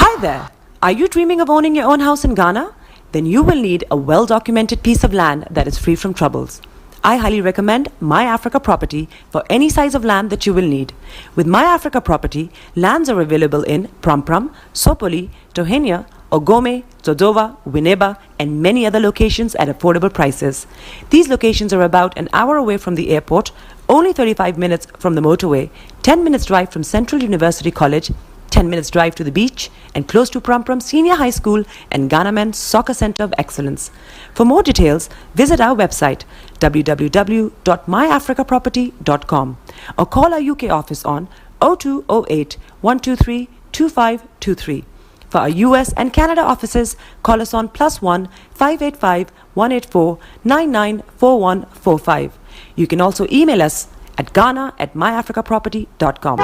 Hi there. Are you dreaming of owning your own house in Ghana? Then you will need a well-documented piece of land that is free from troubles. I highly recommend My Africa Property for any size of land that you will need. With My Africa Property, lands are available in Prampram, Sopoli, Tohenia, Ogome, Dodova, Winneba, and many other locations at affordable prices. These locations are about an hour away from the airport, only 35 minutes from the motorway, 10 minutes drive from Central University College, 10 minutes drive to the beach, and close to Prampram Senior High School and Ghana Men's Soccer Center of Excellence. For more details, visit our website www.myafricaproperty.com or call our UK office on 0208 123 2523. For our US and Canada offices, call us on +1 585 184 994145. You can also email us at ghana@myafricaproperty.com.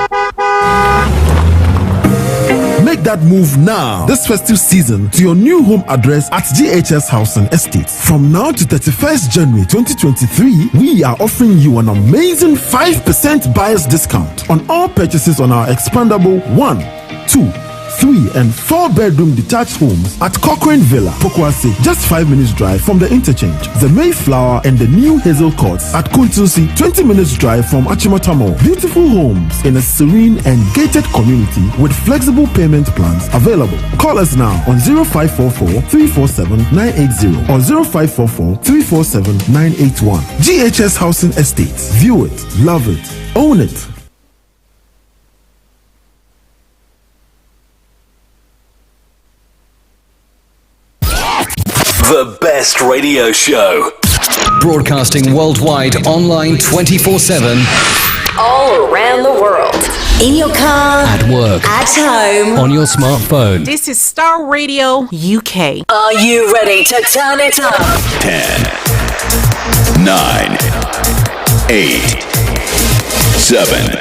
Make that move now, this festive season, to your new home address at GHS Housing Estate. From now to 31st January 2023, we are offering you an amazing 5% buyer's discount on all purchases on our expandable 1, 2, 3 and 4 bedroom detached homes at Cochrane Villa, Pokwase, just 5 minutes drive from the interchange. The Mayflower and the new Hazel Courts at Kuntusi, 20 minutes drive from Achimatamo. Beautiful homes in a serene and gated community with flexible payment plans available. Call us now on 0544 347 980 or 0544 347 981. GHS Housing Estates. View it, love it, own it. The best radio show. Broadcasting worldwide, online 24/7. All around the world. In your car. At work. At home. On your smartphone. This is Starr Radio UK. Are you ready to turn it up? 10, 9, 8, 7,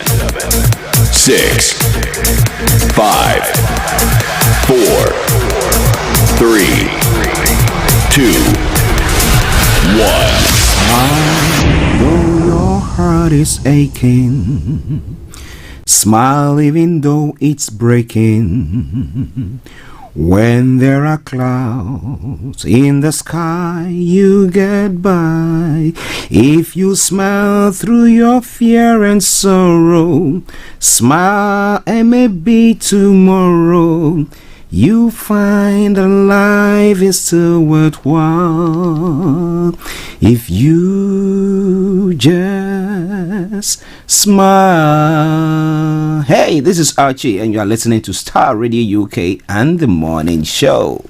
6, 5, 4, 3, 2, 1. Though your heart is aching, smile even though it's breaking. When there are clouds in the sky, you get by. If you smile through your fear and sorrow, smile and maybe tomorrow you find that life is still worthwhile if you just smile. Hey, this is Archie, and you are listening to Starr Radio UK and the Morning Show.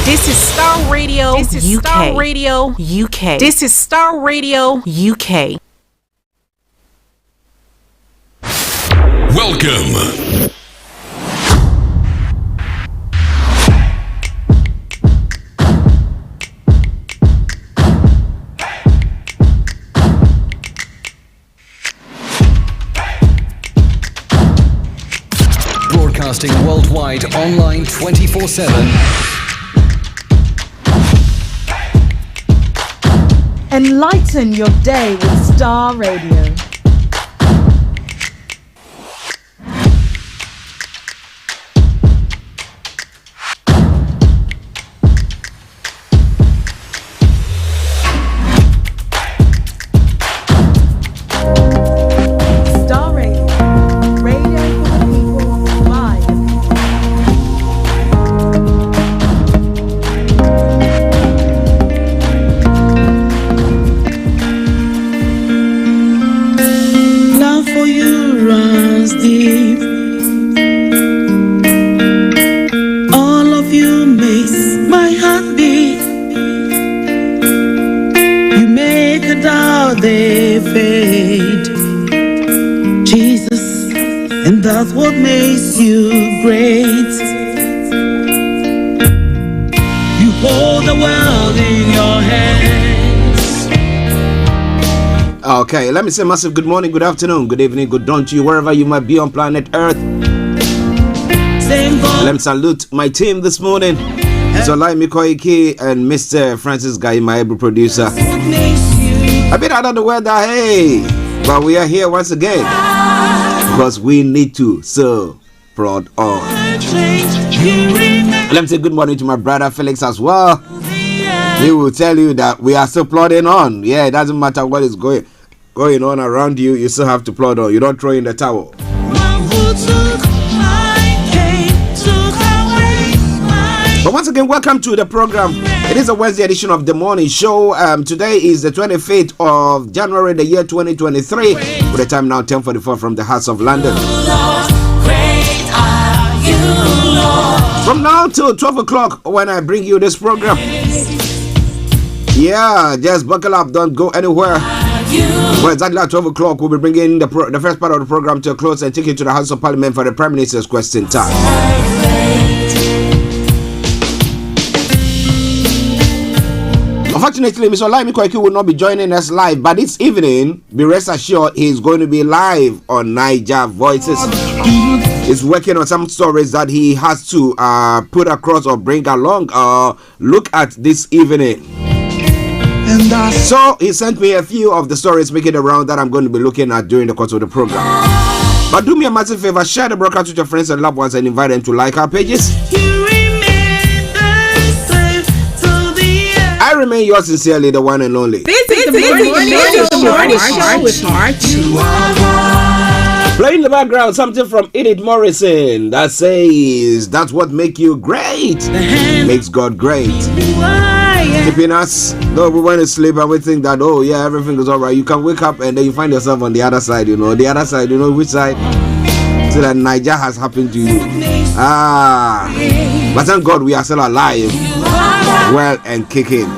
This is Starr Radio UK. Starr Radio UK. This is Starr Radio UK. Welcome. Broadcasting worldwide, online 24/7. Enlighten your day with Starr Radio. Starr Radio. Radio for the people, by the Love for you runs deep. All of you makes my heart beat. You make a doubt they fade, Jesus, and that's what makes you great. You hold the world in your hands. Okay, let me say massive good morning, good afternoon, good evening, good dawn to you, wherever you might be on planet Earth. Let me salute my team this morning. It's Olayomi Koiki and Mr. Francis Guy, my able producer. A bit out of the weather, hey, but we are here once again because we need to, so prod on. Let me say good morning to my brother Felix as well. He will tell you that we are still plodding on. Yeah, it doesn't matter what is going on around you, you still have to plod on. You don't throw in the towel. But once again, welcome to the program. It is a Wednesday edition of the morning show. Today is the 25th of January, the year 2023. With the time now 10:44 from the House of London. From now till 12 o'clock when I bring you this program. Yeah, just buckle up, don't go anywhere. Well, exactly at 12 o'clock, we'll be bringing the first part of the program to a close and take you to the House of Parliament for the Prime Minister's question time. Unfortunately, Mr. Olayomi Kweki will not be joining us live, but this evening, be rest assured, he's going to be live on Niger Voices. He's working on some stories that he has to put across or bring along look at this evening. So he sent me a few of the stories making around that I'm going to be looking at during the course of the program. But do me a massive favor, share the broadcast with your friends and loved ones and invite them to like our pages. I remain yours sincerely, the one and only. This is the morning show with Archie. Playing in the background, something from Edith Morrison that says, that's what makes you great, makes God great. Keeping us, though we went to sleep and we think that, oh yeah, everything is alright. You can wake up and then you find yourself on the other side, the other side, which side? So that Niger has happened to you. But thank God we are still alive, well and kicking.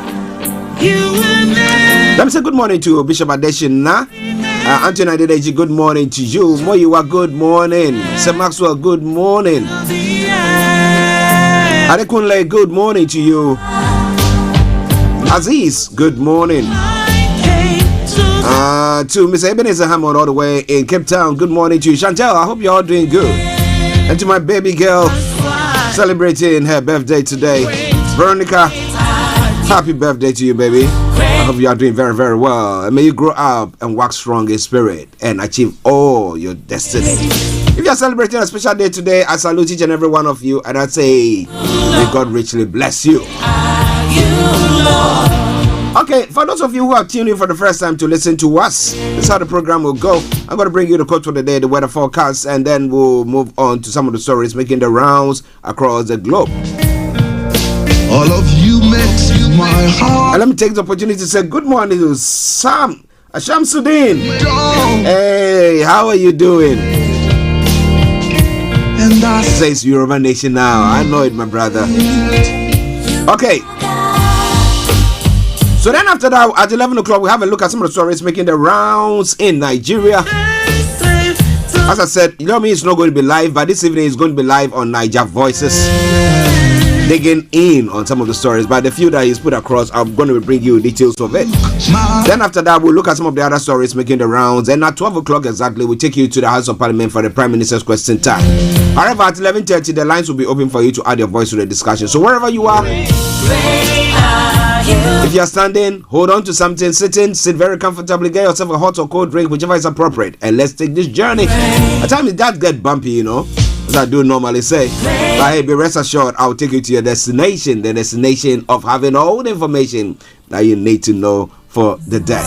Let me say good morning to Bishop Adeshina. Anthony Adedeji, good morning to you. Moyiwa, good morning. Sir Maxwell, good morning. Adekunle, good morning to you. Aziz, good morning. To Mr. Ebenezer Hammond all the way in Cape Town, good morning to you. Chantel, I hope you're all doing good. And to my baby girl celebrating her birthday today, Veronica, happy birthday to you, baby. I hope you are doing very, very well. And may you grow up and work strong in spirit and achieve all your destiny. If you are celebrating a special day today, I salute each and every one of you and I say, may God richly bless you. Okay, for those of you who are tuning in for the first time to listen to us, this is how the program will go. I'm going to bring you the quote for the day, the weather forecast, and then we'll move on to some of the stories making the rounds across the globe. All of you makes my heart. And let me take the opportunity to say good morning to Sam Shamsuddin. Hey, how are you doing? And that says Yoruba Nation now. I know it, my brother. Okay. So then after that, at 11 o'clock, we have a look at some of the stories making the rounds in Nigeria. As I said, Olayomi is not going to be live, but this evening is going to be live on Niger Voices. Digging in on some of the stories, but the few that he's put across, I'm going to bring you details of it. Then after that, we'll look at some of the other stories making the rounds. And at 12 o'clock exactly, we'll take you to the House of Parliament for the Prime Minister's question time. However, at 11:30, the lines will be open for you to add your voice to the discussion. So wherever you are, if you're standing, hold on to something, sitting, sit very comfortably, get yourself a hot or cold drink, whichever is appropriate, and let's take this journey. At times it does get bumpy, as I do normally say. But hey, be rest assured, I'll take you to your destination, the destination of having all the information that you need to know for the day.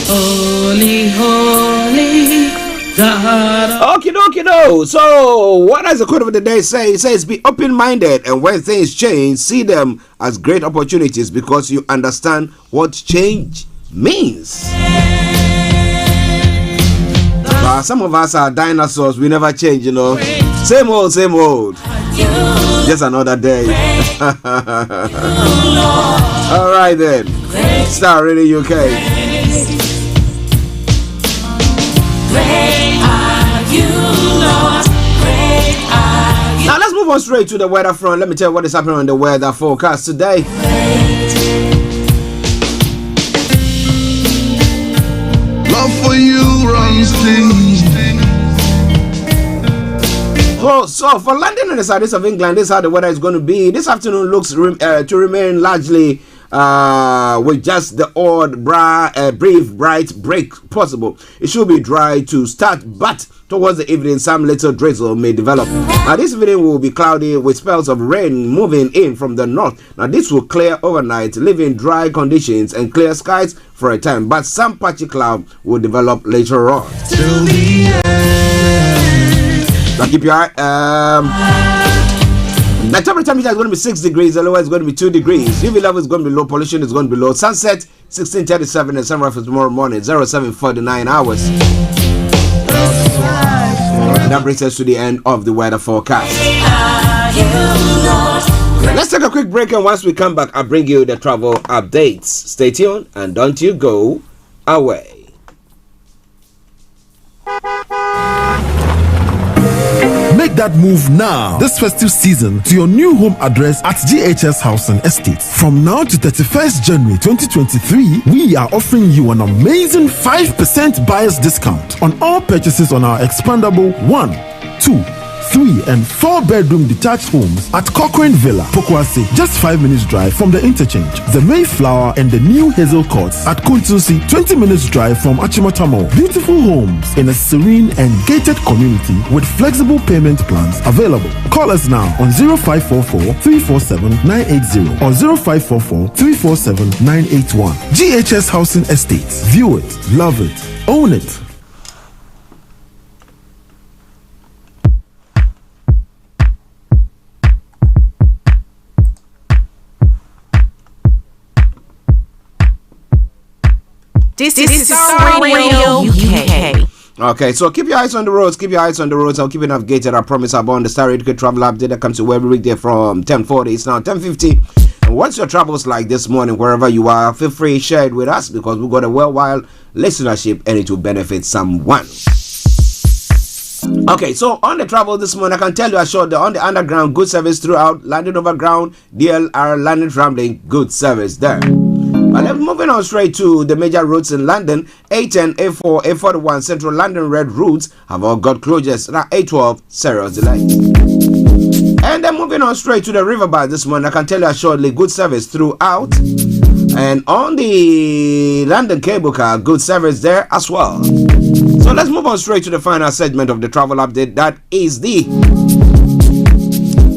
Holy, holy God. Okie dokie do. So, what does the quote of the day say? It says, be open-minded, and when things change, see them as great opportunities because you understand what change means. Some of us are dinosaurs, we never change, Same old, same old. Just another day. Alright then. Starr Radio UK. Now let's move on straight to the weather front. Let me tell you what is happening on the weather forecast today. Love for you runs deep. Oh, so for London and the southeast of England, this is how the weather is going to be. This afternoon looks to remain largely with just the odd brief bright break possible. It should be dry to start, but towards the evening, some little drizzle may develop. Now, this evening will be cloudy with spells of rain moving in from the north. Now, this will clear overnight, leaving dry conditions and clear skies for a time, but some patchy cloud will develop later on. Now, keep your eye. The temperature is going to be 6 degrees, the lower is going to be 2 degrees. UV level is going to be low, pollution is going to be low. Sunset 16:37 and sunrise for tomorrow morning 07:49 hours. That brings us to the end of the weather forecast. Let's take a quick break, and once we come back, I'll bring you the travel updates. Stay tuned and don't you go away. Make that move now this festive season to your new home address at GHS Housing Estate. From now to 31st January 2023, we are offering you an amazing 5% buyer's discount on all purchases on our expandable 1, 2, 3 and 4 bedroom detached homes at Cochrane Villa, Pokwase, just 5 minutes drive from the interchange. The Mayflower and the new Hazel Courts at Kuntusi, 20 minutes drive from Achimatamo. Beautiful homes in a serene and gated community with flexible payment plans available. Call us now on 0544 347 980 or 0544 347 981. GHS Housing Estates. View it, love it, own it. This is Starr Radio UK. Okay, so keep your eyes on the roads. Keep your eyes on the roads. I'll keep it navigated. I promise. I'm on the Starr Radio Travel Update that comes to every weekday from 10:40. It's now 10:50. And what's your travels like this morning, wherever you are? Feel free to share it with us because we've got a worldwide listenership and it will benefit someone. Okay, so on the travel this morning, I can tell you I showed on the underground good service throughout, landing overground, DLR, landing rambling, good service there. But let's moving on straight to the major roads in London. A10, A4, A41 Central London Red routes have all got closures. Now A12 serious delays. And then moving on straight to the riverbank this morning, I can tell you shortly good service throughout. And on the London cable car, good service there as well. So let's move on straight to the final segment of the travel update. That is the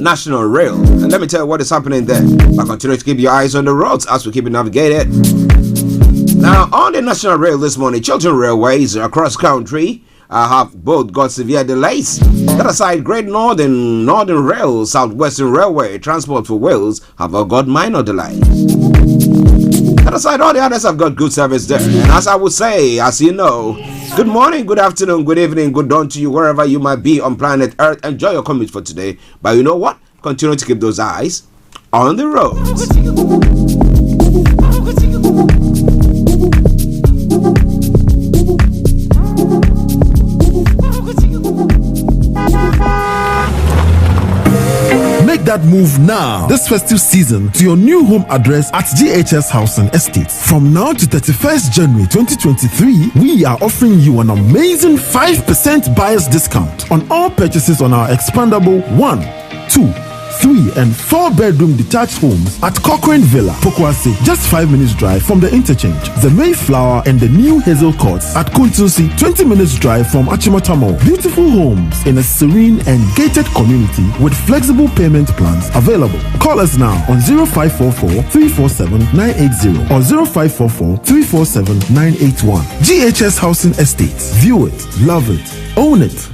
National Rail. And let me tell you what is happening there. But continue to keep your eyes on the roads as we keep it navigated. Now, on the National Rail this morning, Chiltern Railways across country have both got severe delays. That aside, Great Northern Rail, Southwestern Railway, Transport for Wales have all got minor delays. That aside, all the others have got good service there. And as I would say, as you know, good morning, good afternoon, good evening, good dawn to you wherever you might be on planet Earth. Enjoy your commute for today. But you know what? Continue to keep those eyes on the roads. Make that move now this festive season to your new home address at GHS Housing Estate. From now to 31st January 2023, we are offering you an amazing 5% buyer's discount on all purchases on our expandable 1, 2, 3 and 4 bedroom detached homes at Cochrane Villa, Pokwase, just 5 minutes drive from the interchange. The Mayflower and the new Hazel Courts at Kuntusi, 20 minutes drive from Achimatamo. Beautiful homes in a serene and gated community with flexible payment plans available. Call us now on 0544 347 980 or 0544 347 981. GHS Housing Estates. View it, love it, own it.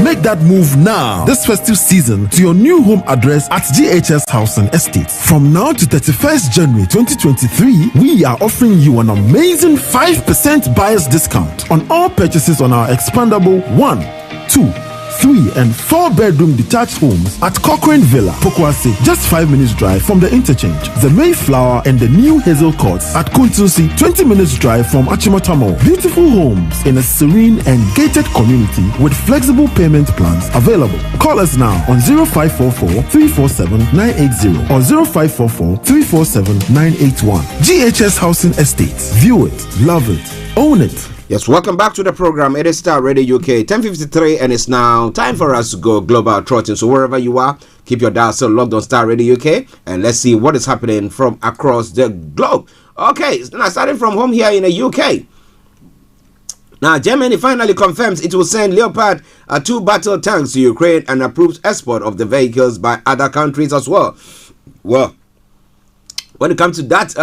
Make that move now this festive season to your new home address at GHS Housing Estate. From now to 31st January 2023, we are offering you an amazing 5% buyer's discount on all purchases on our expandable 1, 2, 3 and 4 bedroom detached homes at Cochrane Villa, Pokwase, just 5 minutes drive from the interchange. The Mayflower and the new Hazel Courts at Kuntusi, 20 minutes drive from Achimatamo. Beautiful homes in a serene and gated community with flexible payment plans available. Call us now on 0544 347 980 or 0544 347 981. GHS Housing Estates. View it, love it, own it. Yes, welcome back to the program. It is Starr Radio UK, 10:53, and it's now time for us to go global trotting. So wherever you are, keep your dial still logged on Starr Radio UK, and let's see what is happening from across the globe. Okay, now starting from home here in the UK. Now, Germany finally confirms it will send Leopard 2 battle tanks to Ukraine and approves export of the vehicles by other countries as well. Well, when it comes to that,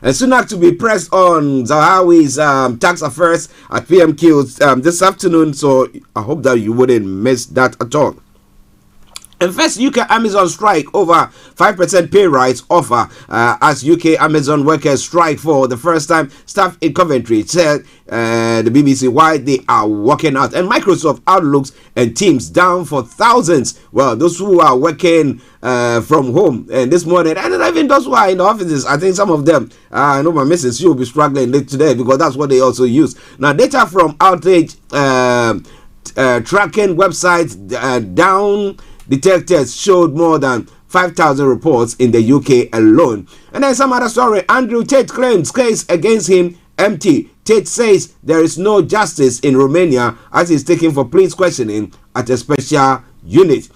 and soon have to be pressed on Zahawi's tax affairs at PMQ this afternoon, so I hope that you wouldn't miss that at all. And first, UK Amazon strike over 5% pay rise offer as UK Amazon workers strike for the first time. Staff in Coventry said the BBC why they are working out. And Microsoft Outlooks and Teams down for thousands. Well, those who are working from home and this morning, and even those who are in the offices, I think some of them, I know my missus, she will be struggling late today because that's what they also use. Now, data from outage tracking websites down detectors showed more than 5,000 reports in the UK alone. And then some other story. Andrew Tate claims case against him empty. Tate says there is no justice in Romania as he's taken for police questioning at a special unit.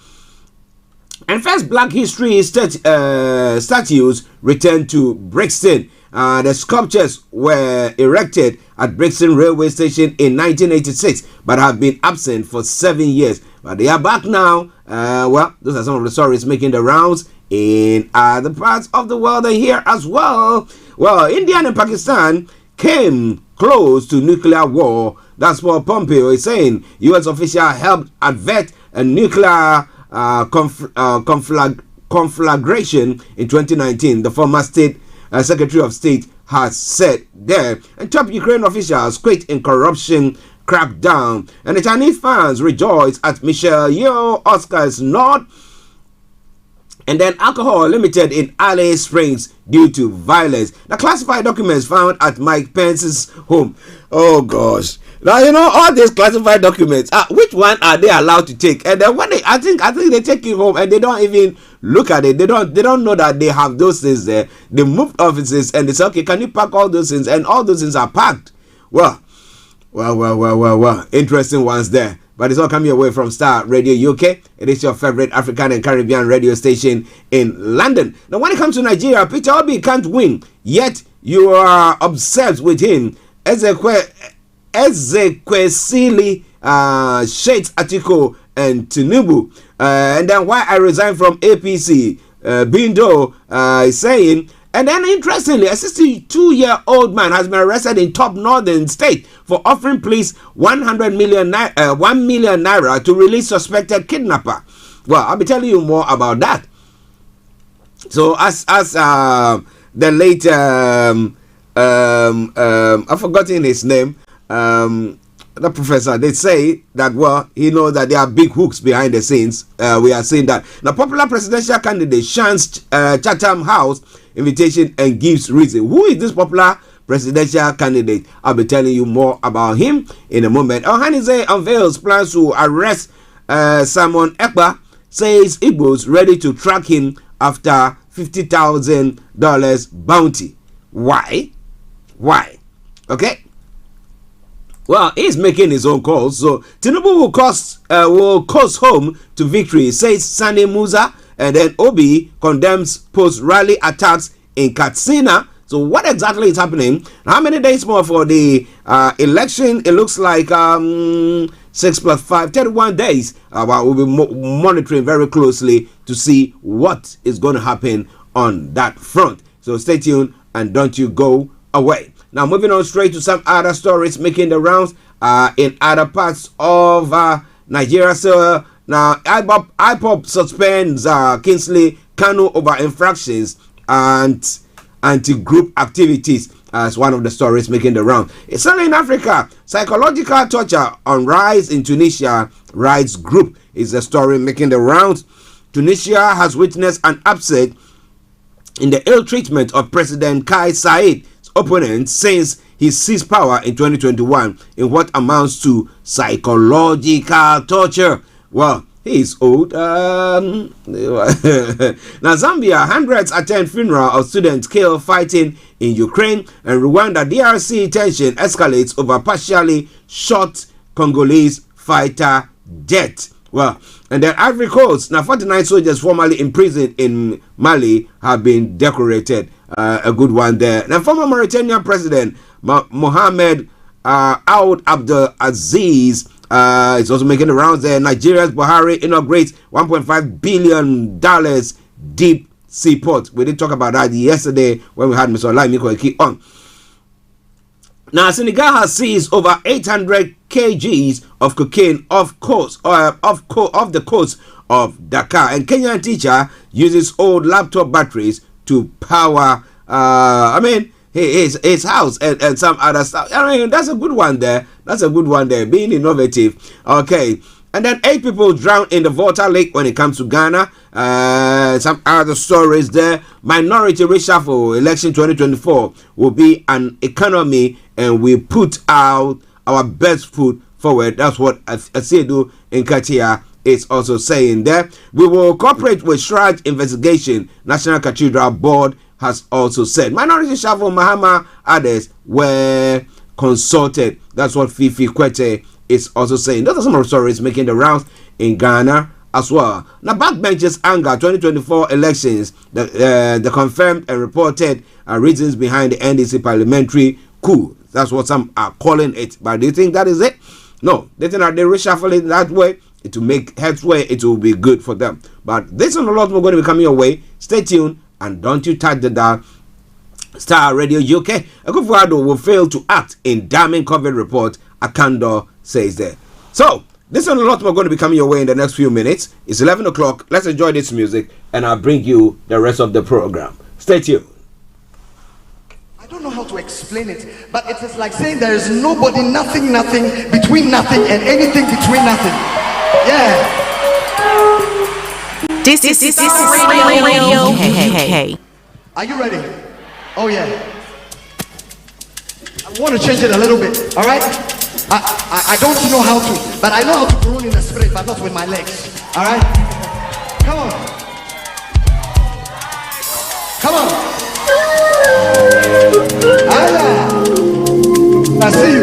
And first, Black History statues returned to Brixton. The sculptures were erected at Brixton Railway Station in 1986 but have been absent for 7 years. But they are back now. Well, those are some of the stories making the rounds in other parts of the world and here as well. Well, India and Pakistan came close to nuclear war. That's what Pompeo is saying. U.S. official helped avert a nuclear conflagration in 2019. The former state Secretary of State has said there. And top Ukraine officials quit in corruption crackdown. And the Chinese fans rejoice at Michelle Yeoh Oscars nod. And then alcohol limited in Alice Springs due to violence. The classified documents found at Mike Pence's home. Oh gosh. Now you know all these classified documents. Which one are they allowed to take? And then when I think they take it home and they don't even look at it. They don't know that they have those things there. They moved offices and they say, okay, can you pack all those things? And all those things are packed. Well. Interesting ones there. But it's all coming away from Starr Radio UK. It is your favorite African and Caribbean radio station in London. Now, when it comes to Nigeria, Peter Obi can't win. Yet, you are obsessed with him. Ezekwesili, Shades Atiku, and Tinubu. And then why I resigned from APC, Bindo is saying. And then interestingly, a 62-year-old man has been arrested in top northern state for offering police 1 million naira to release suspected kidnapper. Well, I'll be telling you more about that. So as the late I've forgotten his name, the professor, they say that, well, he knows that there are big hooks behind the scenes. We are seeing that. Now, popular presidential candidate shuns Chatham House invitation and gives reason. Who is this popular presidential candidate? I'll be telling you more about him in a moment. Ohanize unveils plans to arrest Simon Ekpa, says Igbos ready to track him after $50,000 bounty. Why? Okay. Well, he's making his own calls. So Tinubu will coast home to victory, says Sani Musa. And then Obi condemns post-rally attacks in Katsina. So what exactly is happening? How many days more for the election? It looks like 6 plus 5, 31 days. We'll be monitoring very closely to see what is going to happen on that front. So stay tuned and don't you go away. Now moving on straight to some other stories making the rounds in other parts of Nigeria. So now IPOP suspends Kingsley Kanu over infractions and anti-group activities as one of the stories making the round. It's only in Africa. Psychological torture on rise in Tunisia. Rights group is the story making the rounds. Tunisia has witnessed an upset in the ill treatment of President Kais Saied's opponent since he seized power in 2021 in what amounts to psychological torture. Well, he is old. Now, Zambia, hundreds attend funeral of students killed fighting in Ukraine, and Rwanda DRC tension escalates over partially shot Congolese fighter jet. Well, and then Ivory Coast, now 49 soldiers formerly imprisoned in Mali have been decorated. A good one there. Now, former Mauritanian President Mohamed Ould Abdel Aziz is also making the rounds there. Nigeria's Buhari inaugurates $1.5 billion deep sea port. We did talk about that yesterday when we had Mr. Olayomi on. Now, Senegal has seized over 800 kgs of cocaine off the coast of Dakar. And Kenyan teacher uses old laptop batteries to power his house and some other stuff. I mean, that's a good one there. Being innovative. Okay. And then 8 people drowned in the Volta Lake when it comes to Ghana. Some other stories there. Minority reshuffle election 2024 will be an economy, and we put out our best foot forward. That's what Asedu Nkatia is also saying there. We will cooperate with Shraj investigation, National Cathedral Board has also said. Minority Shuffle, Mahama, others were consulted. That's what Fifi Kwete is also saying. Those are some of the stories making the rounds in Ghana as well. Now, backbenchers anger 2024 elections. The confirmed and reported reasons behind the NDC parliamentary coup. That's what some are calling it. But do you think that is it? No. They think that they reshuffle it that way. It will make headway. It will be good for them. But this and a lot more going to be coming your way. Stay tuned and don't you touch the dial. Starr Radio UK. Akufo-Addo will fail to act in damning COVID report, Akando says there. So, this and a lot more going to be coming your way in the next few minutes. It's 11 o'clock. Let's enjoy this music and I'll bring you the rest of the program. Stay tuned. I don't know how to explain it, but it is like saying there is nobody, nothing, between nothing and anything between nothing. Yeah. This is Radio UK. Are you ready? Oh yeah. I want to change it a little bit, all right? I don't know how to, but I know how to groan in the spirit, but not with my legs, all right? Come on. Come on. I see you.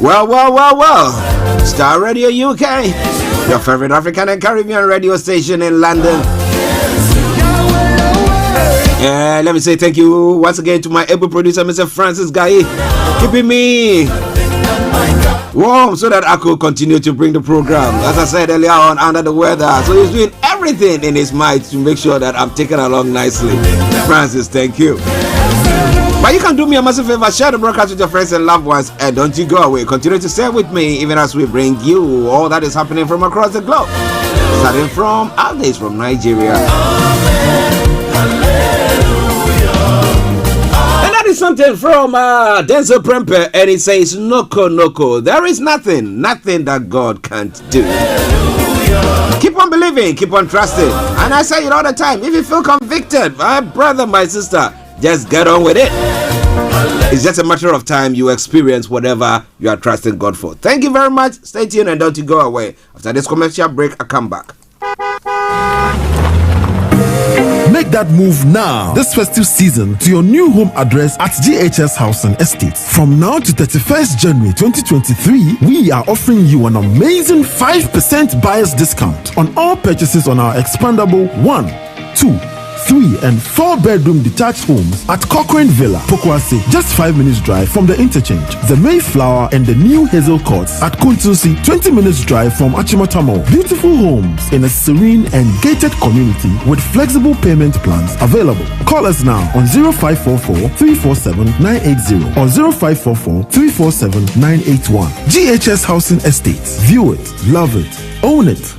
Well. Star Radio UK, your favorite African and Caribbean radio station in London. Let me say thank you once again to my able producer, Mr. Francis Guy, keeping me warm so that I could continue to bring the program. As I said earlier on, under the weather, so he's doing everything in his might to make sure that I'm taken along nicely. Francis, thank you. But you can do me a massive favor, share the broadcast with your friends and loved ones, and don't you go away. Continue to stay with me even as we bring you all that is happening from across the globe, starting from our days from Nigeria. And that is something from Denzel Prempe, and it says, Noko, there is nothing that God can't do. Keep on believing, keep on trusting. And I say it all the time, if you feel convicted, my brother, my sister, just get on with it. It's just a matter of time you experience whatever you are trusting God for. Thank you very much. Stay tuned and don't you go away. After this commercial break, I come back. Make that move now, this festive season, to your new home address at GHS Housing Estate. From now to 31st January 2023, we are offering you an amazing 5% buyer's discount on all purchases on our expandable 1, 2, 3 and 4 bedroom detached homes at Cochrane Villa, Pokwase, just 5 minutes drive from the interchange. The Mayflower and the new Hazel Courts at Kuntusi, 20 minutes drive from Achimatamo. Beautiful homes in a serene and gated community with flexible payment plans available. Call us now on 0544 347 980 or 0544 347 981. GHS Housing Estates. View it, love it, own it.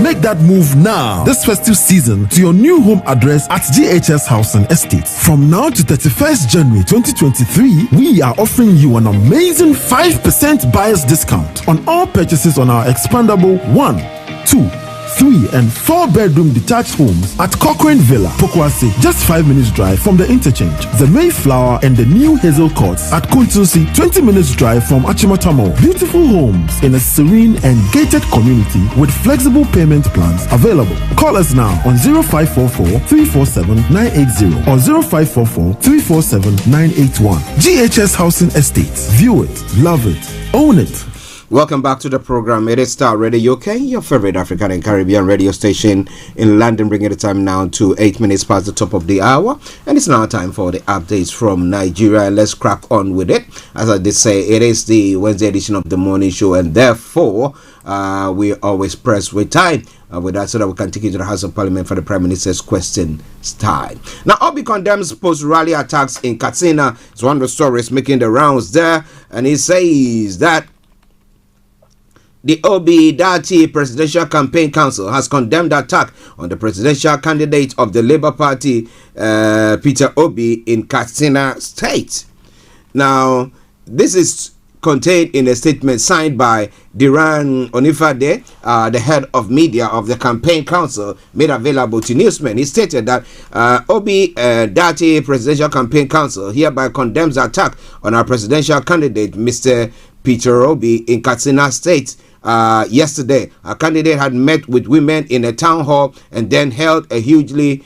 Make that move now, this festive season, to your new home address at GHS Housing Estate. From now to 31st January 2023, we are offering you an amazing 5% buyer's discount on all purchases on our expandable 1, 2, 3 and 4 bedroom detached homes at Cochrane Villa, Pokwase, just 5 minutes drive from the interchange. The Mayflower and the new Hazel Courts at Kuntusi, 20 minutes drive from Achimatamo. Beautiful homes in a serene and gated community with flexible payment plans available. Call us now on 0544 347 980 or 0544 347 981. GHS Housing Estates. View it, love it, own it. Welcome back to the program. It is Starr Radio UK, your favorite African and Caribbean radio station in London, bringing the time now to 8 minutes past the top of the hour. And it's now time for the updates from Nigeria. Let's crack on with it. As I did say, it is the Wednesday edition of the morning show, and therefore we always press with time with that so that we can take it to the House of Parliament for the Prime Minister's question time. Now, Obi condemns post-rally attacks in Katsina. It's one of the stories making the rounds there, and he says that the Obi Dati Presidential Campaign Council has condemned the attack on the presidential candidate of the Labour Party, Peter Obi, in Katsina State. Now, this is contained in a statement signed by Diran Onifade, the head of media of the campaign council, made available to newsmen. He stated that Obi Dati Presidential Campaign Council hereby condemns the attack on our presidential candidate, Mr. Peter Obi, in Katsina State. Yesterday, a candidate had met with women in a town hall and then held a hugely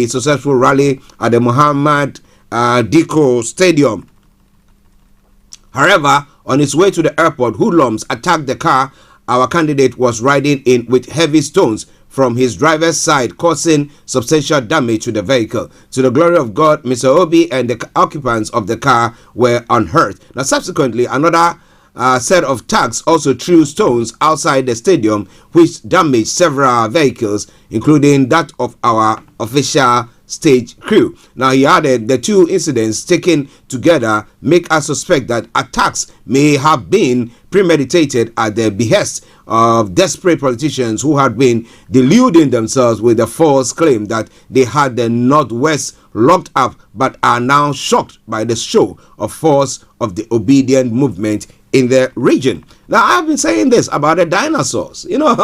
successful rally at the Muhammad Diko Stadium. However, on his way to the airport, hoodlums attacked the car our candidate was riding in with heavy stones from his driver's side, causing substantial damage to the vehicle. To the glory of God, Mr. Obi and the occupants of the car were unhurt. Now, subsequently, another set of thugs also threw stones outside the stadium, which damaged several vehicles, including that of our official stage crew. Now, he added the two incidents taken together make us suspect that attacks may have been premeditated at the behest of desperate politicians who had been deluding themselves with the false claim that they had the Northwest locked up, but are now shocked by the show of force of the obedient movement in the region. Now, I've been saying this about the dinosaurs. You know,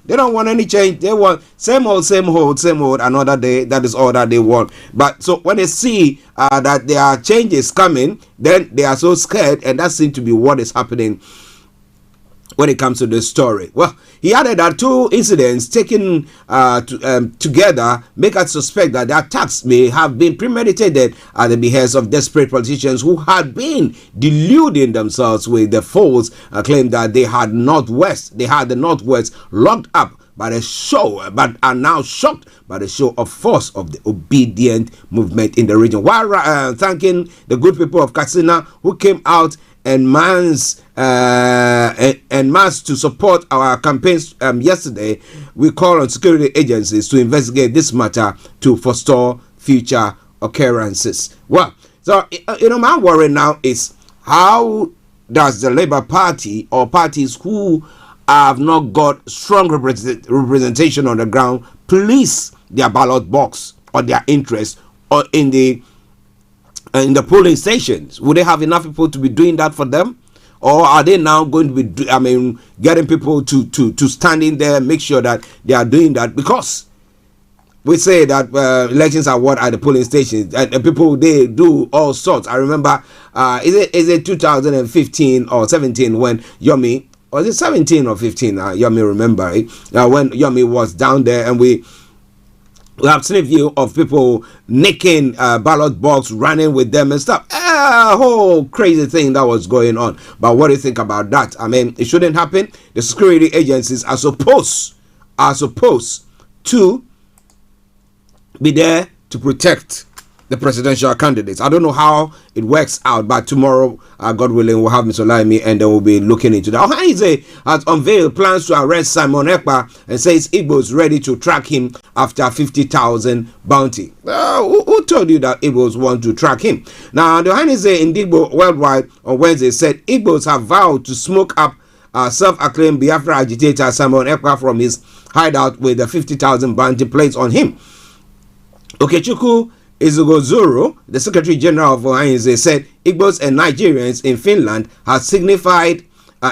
they don't want any change. They want same old, another day. That is all that they want. But so when they see that there are changes coming, then they are so scared, and that seems to be what is happening when it comes to this story. Well, he added that two incidents taken together make us suspect that the attacks may have been premeditated at the behest of desperate politicians who had been deluding themselves with the false claim that they had the Northwest locked up by the show, but are now shocked by the show of force of the obedient movement in the region. While thanking the good people of Katsina who came out en masse to support our campaigns yesterday, we call on security agencies to investigate this matter to forestall future occurrences. Well, so my worry now is, how does the Labour Party or parties who have not got strong representation on the ground police their ballot box or their interest or in the polling stations? Would they have enough people to be doing that for them, or are they now going to be getting people to stand in there and make sure that they are doing that? Because we say that elections are won at the polling stations, and people, they do all sorts. I remember is it 2015 or 17 when Yomi, was it 17 or 15? Yomi remember it, when Yomi was down there, and we have seen a view of people nicking ballot box, running with them and stuff. A whole crazy thing that was going on. But what do you think about that? I mean, it shouldn't happen. The security agencies are supposed to be there to protect the presidential candidates. I don't know how it works out, but tomorrow, God willing, we'll have Mr. Olayomi and then we'll be looking into that. Ohanize has unveiled plans to arrest Simon Ekpa and says Igbo is ready to track him after 50,000 bounty. Who told you that Igbos want to track him? Now, the Ohanize in Igbo Worldwide on Wednesday said Igbos have vowed to smoke up self-acclaimed Biafra agitator Simon Ekpa from his hideout with the 50,000 bounty placed on him. Okechukwu Izugozuru, the Secretary General of Ohanize, said Igbos and Nigerians in Finland have signified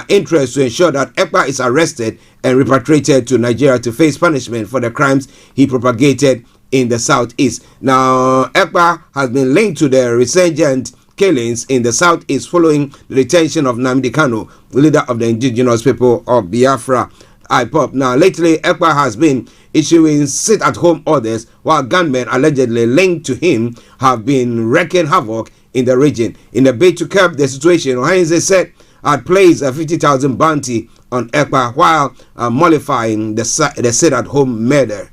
interest to ensure that Ekpa is arrested and repatriated to Nigeria to face punishment for the crimes he propagated in the southeast. Now, Ekpa has been linked to the resurgent killings in the southeast following the detention of Nnamdi Kanu, leader of the indigenous people of Biafra, IPOB. Now, lately, Ekpa has been issuing sit-at-home orders, while gunmen allegedly linked to him have been wreaking havoc in the region. In a bid to curb the situation, Ohanize said had placed a 50,000 bounty on Ekpa while mollifying the sit-at-home murder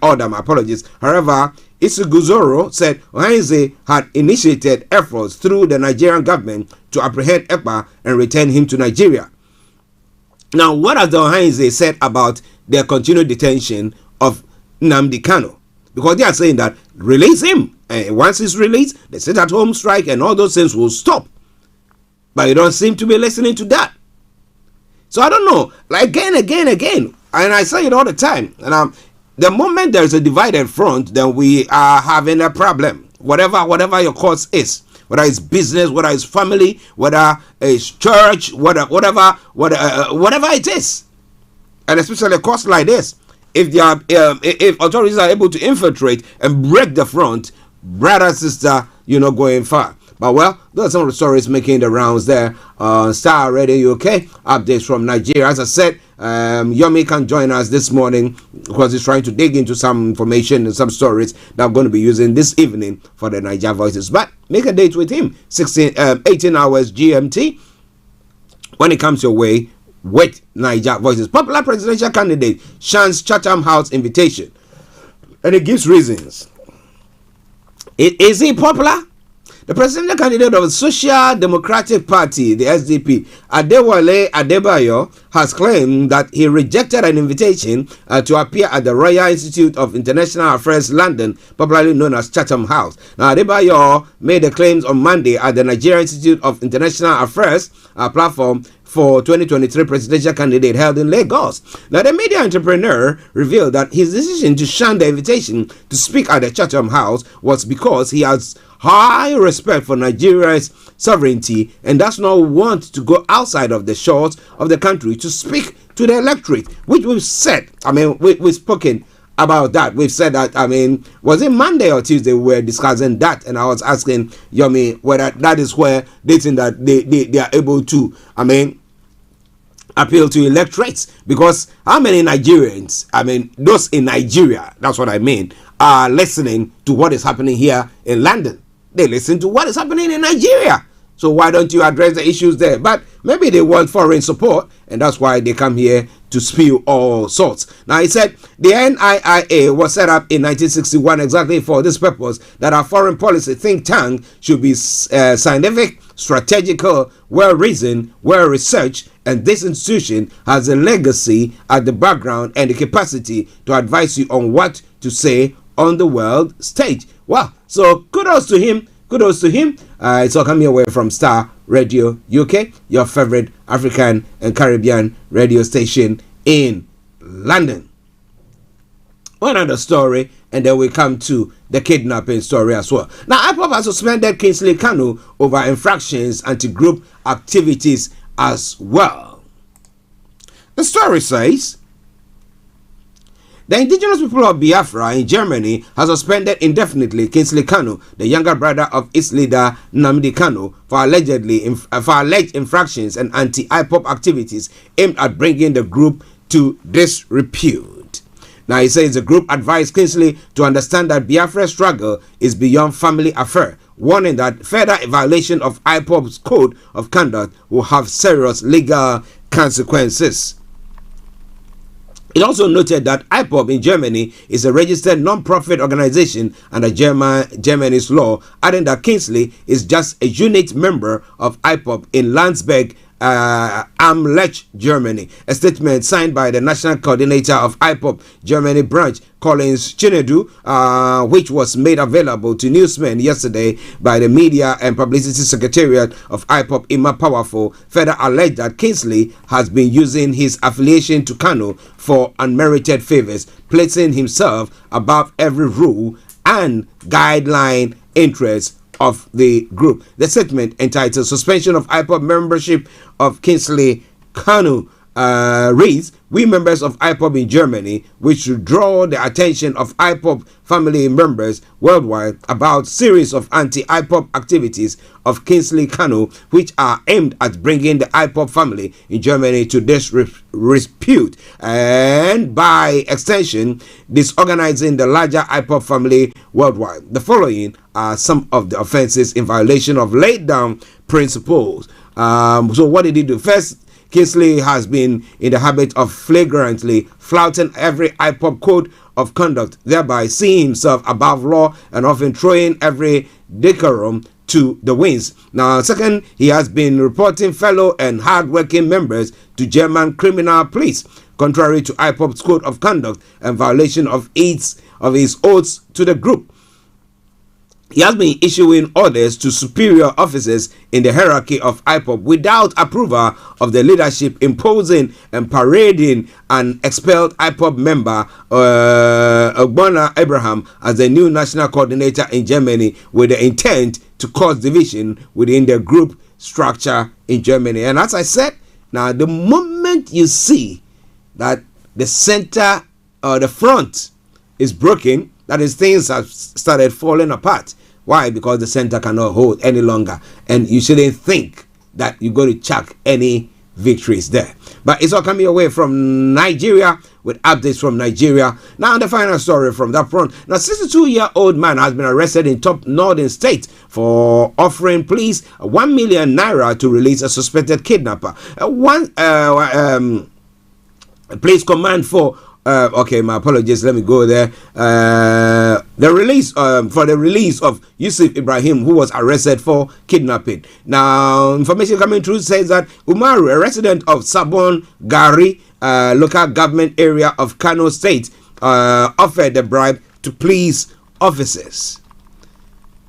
order. My apologies. However, Isuguzoro said Ohanize had initiated efforts through the Nigerian government to apprehend Ekpa and return him to Nigeria. Now, what has the Ohanize said about their continued detention of Nnamdi Kanu? Because they are saying that release him, and once he's released, the sit-at-home strike and all those things will stop. But you don't seem to be listening to that. So I don't know. Like again, and I say it all the time. And the moment there's a divided front, then we are having a problem. Whatever your cause is. Whether it's business, whether it's family, whether it's church, whatever it is, and especially a cause like this, if authorities are able to infiltrate and break the front, brother, sister, you're not going far. But well, those are some of the stories making the rounds there on Starr Radio UK. Updates from Nigeria. As I said, Yomi can join us this morning because he's trying to dig into some information and some stories that I'm going to be using this evening for the Niger Voices. But make a date with him, 18 hours GMT, when it comes your way with Niger Voices. Popular presidential candidate shans Chatham House invitation, and it gives reasons. Is he popular? The presidential candidate of the Social Democratic Party, the SDP, Adewale Adebayo, has claimed that he rejected an invitation to appear at the Royal Institute of International Affairs, London, popularly known as Chatham House. Now, Adebayo made the claims on Monday at the Nigerian Institute of International Affairs platform for 2023 presidential candidate held in Lagos. Now, the media entrepreneur revealed that his decision to shun the invitation to speak at the Chatham House was because he has high respect for Nigeria's sovereignty and does not want to go outside of the shores of the country to speak to the electorate, which we've said. I mean, we've spoken about that. We've said that, I mean, was it Monday or Tuesday we were discussing that, and I was asking Yomi whether that is where they think that they are able to, I mean, appeal to electorates, because how many Nigerians, I mean those in Nigeria, that's what I mean, are listening to what is happening here in London? They listen to what is happening in Nigeria. So why don't you address the issues there? But maybe they want foreign support, and that's why they come here to spew all sorts. Now, he said the NIIA was set up in 1961 exactly for this purpose, that our foreign policy think tank should be scientific, strategical, well-reasoned, well-researched, and this institution has a legacy at the background and the capacity to advise you on what to say on the world stage. Wow, so kudos to him. Kudos to him. It's all coming away from Starr Radio UK, your favorite African and Caribbean radio station in London. One other story, and then we come to the kidnapping story as well. Now, IPOB has suspended Kingsley Kanu over infractions anti-group activities as well. The story says, the indigenous people of Biafra in Germany has suspended indefinitely Kingsley Kanu, the younger brother of its leader Nnamdi Kanu, for alleged infractions and anti-IPOB activities aimed at bringing the group to disrepute. Now, he says the group advised Kingsley to understand that Biafra's struggle is beyond family affair, warning that further violation of IPOB's code of conduct will have serious legal consequences. It also noted that IPOB in Germany is a registered non-profit organization under Germany's law, adding that Kingsley is just a unit member of IPOB in Landsberg am Lech, Germany. A statement signed by the national coordinator of IPOB Germany branch, Collins Chinedu, which was made available to newsmen yesterday by the Media and Publicity Secretariat of IPOB, Ima Powerful, further alleged that Kingsley has been using his affiliation to Kanu for unmerited favors, placing himself above every rule and guideline interest of the group. The statement, entitled Suspension of IPOB Membership of Kingsley Kanu, reads, "We members of IPOB in Germany wish to draw the attention of IPOB family members worldwide about series of anti-IPOB activities of Kingsley Kanu, which are aimed at bringing the IPOB family in Germany to disrepute and, by extension, disorganizing the larger IPOB family worldwide. The following are some of the offenses in violation of laid down principles." So what did he do? First, Kingsley has been in the habit of flagrantly flouting every IPOB code of conduct, thereby seeing himself above law and often throwing every decorum to the winds. Now, second, he has been reporting fellow and hard-working members to German criminal police, contrary to IPOB's code of conduct and violation of his oaths to the group. He has been issuing orders to superior officers in the hierarchy of IPOB without approval of the leadership, imposing and parading an expelled IPOB member, Ogbonna Abraham, as the new national coordinator in Germany, with the intent to cause division within the group structure in Germany. And as I said, now the moment you see that the center or the front is broken, that is, things have started falling apart. Why? Because the center cannot hold any longer, and you shouldn't think that you're going to chuck any victories there. But it's all coming away from Nigeria with updates from Nigeria. Now, the final story from that front. Now, 62-year-old man has been arrested in top northern state for offering police 1 million naira to release a suspected kidnapper. Police command for okay, my apologies. Let me go there. The release for the release of Yusuf Ibrahim, who was arrested for kidnapping. Now, information coming through says that Umaru, a resident of Sabon Gari, local government area of Kano State, offered the bribe to police officers.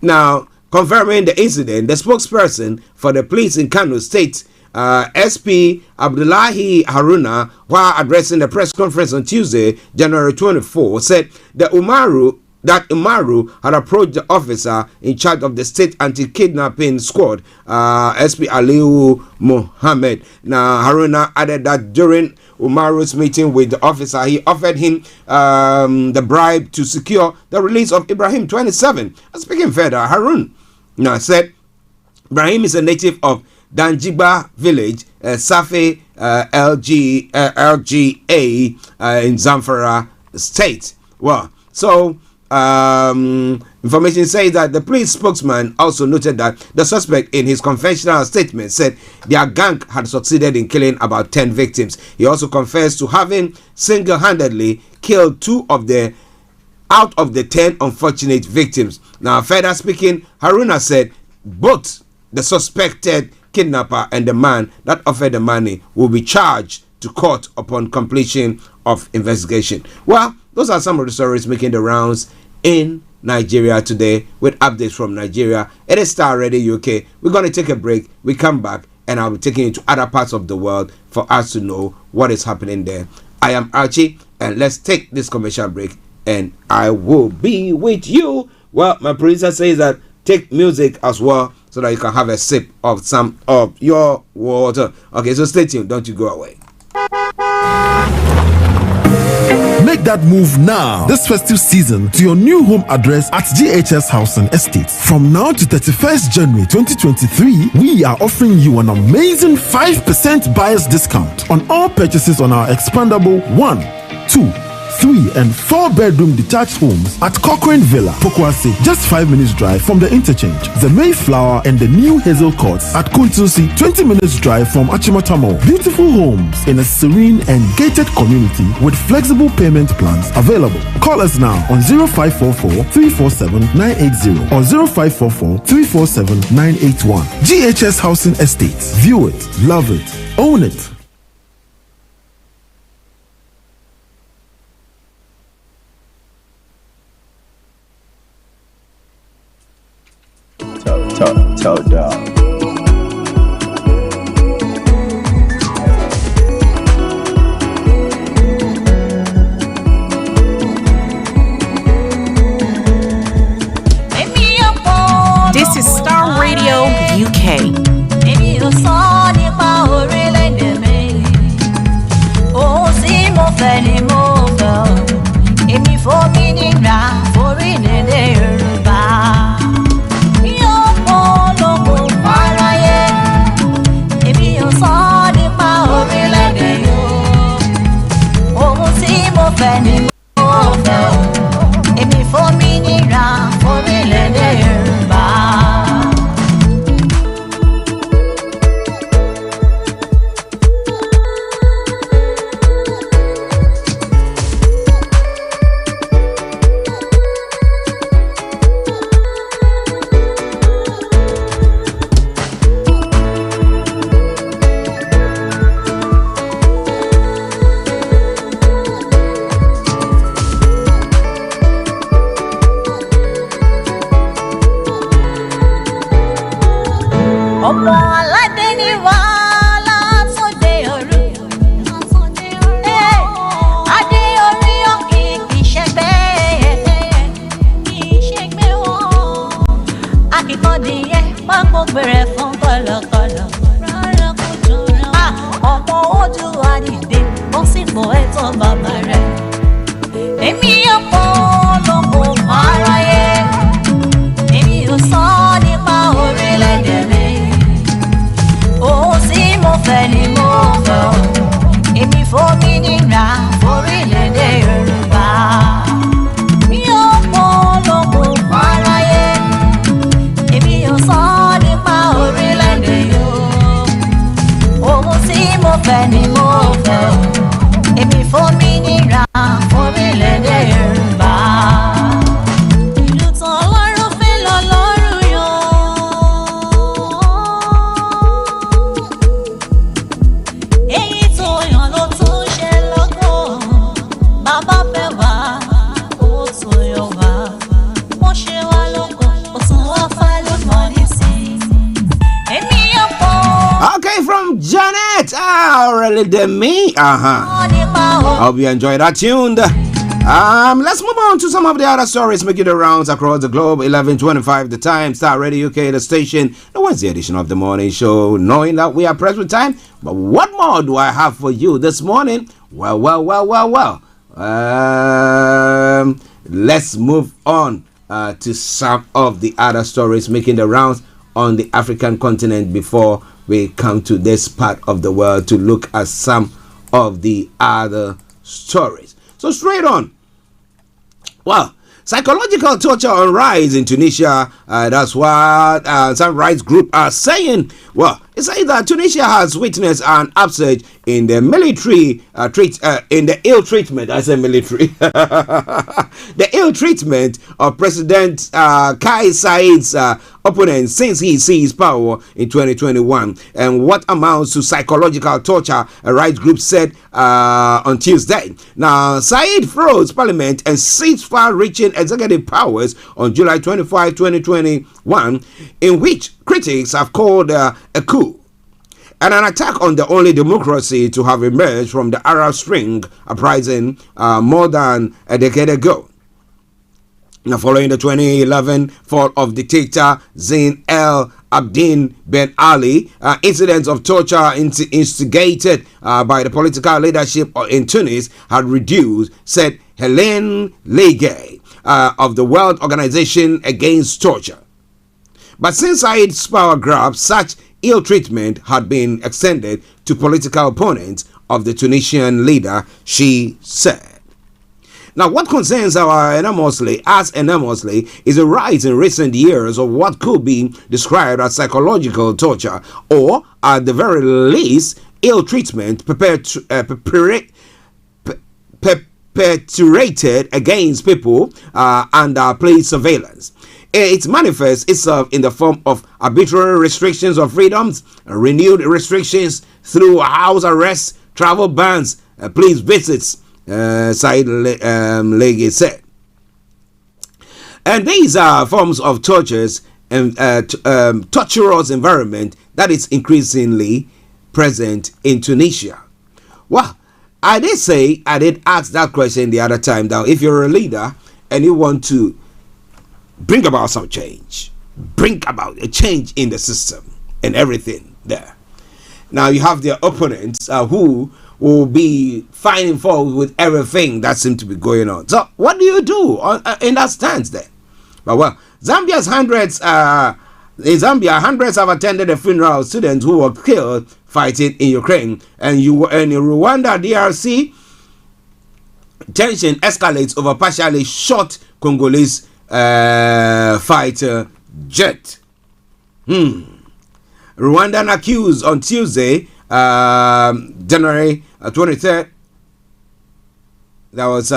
Now, confirming the incident, the spokesperson for the police in Kano State, SP Abdullahi Haruna, while addressing the press conference on Tuesday, January 24, said that Umaru had approached the officer in charge of the state anti-kidnapping squad, SP Aliu Mohammed. Now, Haruna added that during Umaru's meeting with the officer, he offered him the bribe to secure the release of Ibrahim, 27. Speaking further, Harun now said Ibrahim is a native of Danjiba village, Safi LGA in Zamfara state. Well, so information says that the police spokesman also noted that the suspect in his confessional statement said their gang had succeeded in killing about 10 victims. He also confessed to having single-handedly killed 2 out of the 10 unfortunate victims. Now, further speaking, Haruna said both the suspected kidnapper and the man that offered the money will be charged to court upon completion of investigation. Well, those are some of the stories making the rounds in Nigeria today with updates from Nigeria. It is Starr Radio UK. We're going to take a break. We come back and I'll be taking you to other parts of the world for us to know what is happening there. I am Archie, and let's take this commercial break and I will be with you. Well, my producer says that take music as well so that you can have a sip of some of your water. Okay, so stay tuned. Don't you go away. Make that move now this festive season to your new home address at GHS Housing Estate. From now to 31st January 2023, we are offering you an amazing 5% buyer's discount on all purchases on our expandable 1, 2, 3 and 4 bedroom detached homes at Cochrane Villa, Pokwase, just 5 minutes drive from the interchange. The Mayflower and the new Hazel Courts at Kuntusi, 20 minutes drive from Achimatamo. Beautiful homes in a serene and gated community with flexible payment plans available. Call us now on 0544 347 980 or 0544 347 981. GHS Housing Estates. View it, love it, own it. Top dog. This is Starr Radio UK. I hope you enjoyed that tune. Let's move on to some of the other stories making the rounds across the globe. 11:25 the time. Starr Radio UK, the station, the Wednesday edition of the morning show. Knowing that we are pressed with time, but what more do I have for you this morning? Well. Let's move on to some of the other stories making the rounds on the African continent before we come to this part of the world to look at some of the other stories. So straight on. Well, psychological torture on rise in Tunisia. That's what some rights groups are saying. Well, it's saying that Tunisia has witnessed an upsurge in the military in the ill treatment. I say military. The ill treatment of President Kais Said's opponent since he seized power in 2021, and what amounts to psychological torture, a rights group said on Tuesday. Now, Said froze parliament and seized far-reaching executive powers on July 25, 2021, in which critics have called a coup and an attack on the only democracy to have emerged from the Arab Spring uprising more than a decade ago. Now, following the 2011 fall of dictator Zain El Abidine Ben Ali, incidents of torture instigated by the political leadership in Tunis had reduced, said Hélène Légué of the World Organization Against Torture. But since Said's power grab, such ill treatment had been extended to political opponents of the Tunisian leader, she said. Now, what concerns us enormously is a rise in recent years of what could be described as psychological torture, or at the very least, ill treatment perpetrated against people under police surveillance. It manifests itself in the form of arbitrary restrictions of freedoms, renewed restrictions through house arrests, travel bans, police visits, Said Légué said. And these are forms of tortures and torturous environment that is increasingly present in Tunisia. Well, I did ask that question the other time. Now, if you're a leader and you want to bring about some change, bring about a change in the system and everything there. Now you have their opponents who will be finding fault with everything that seems to be going on. So what do you do in that stance there? But well, hundreds have attended the funeral of students who were killed fighting in Ukraine, and in Rwanda, DRC, tension escalates over partially shot Congolese fighter jet. Rwandan accused on Tuesday, January 23rd. That was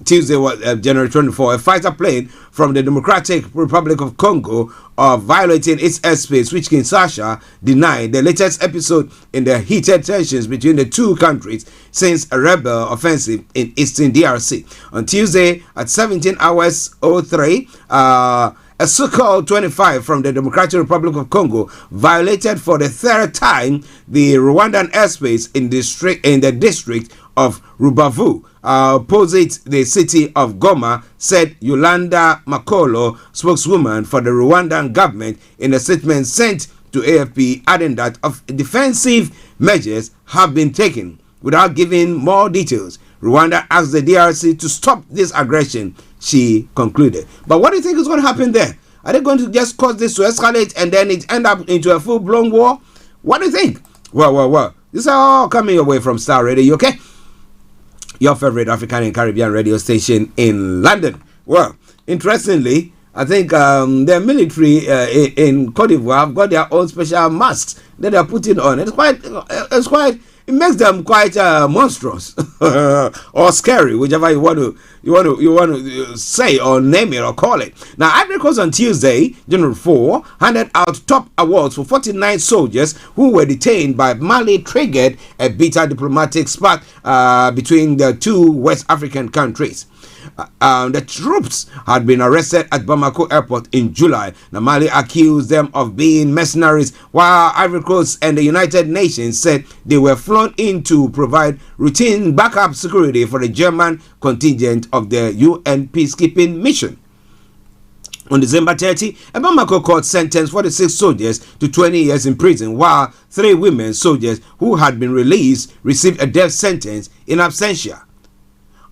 Tuesday, January 24th. A fighter plane from the Democratic Republic of Congo of violating its airspace, which Kinshasa denied. The latest episode in the heated tensions between the two countries since a rebel offensive in eastern DRC. On Tuesday at 17 hours 03, a Sukhoi 25 from the Democratic Republic of Congo violated for the third time the Rwandan airspace in the district of Rubavu, opposite the city of Goma, said Yolanda Makolo, spokeswoman for the Rwandan government, in a statement sent to AFP, adding that defensive measures have been taken. Without giving more details, Rwanda asked the DRC to stop this aggression, she concluded. But what do you think is going to happen there? Are they going to just cause this to escalate and then it end up into a full-blown war? What do you think? Well. This is all coming your way from Starr Radio, okay? Your favorite African and Caribbean radio station in London. Well, interestingly, I think the military in Cote d'Ivoire have got their own special masks that they are putting on. It makes them quite monstrous or scary, whichever you want to say or name it or call it. Now, Ivory Coast on Tuesday, January 4, handed out top awards for 49 soldiers who were detained by Mali, triggered a bitter diplomatic spat between the two West African countries. The troops had been arrested at Bamako airport in July. Now, Mali accused them of being mercenaries, while Ivory Coast and the United Nations said they were flown in to provide routine backup security for the German contingent of the UN peacekeeping mission. On December 30, a Bamako court sentenced 46 soldiers to 20 years in prison, while 3 women soldiers who had been released received a death sentence in absentia.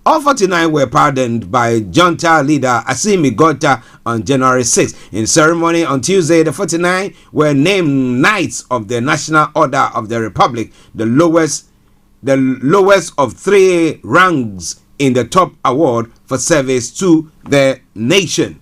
All 49 were pardoned by junta leader Assimi Goïta on January 6. In ceremony on Tuesday, the 49 were named Knights of the National Order of the Republic, the lowest of 3 ranks in the top award for service to the nation.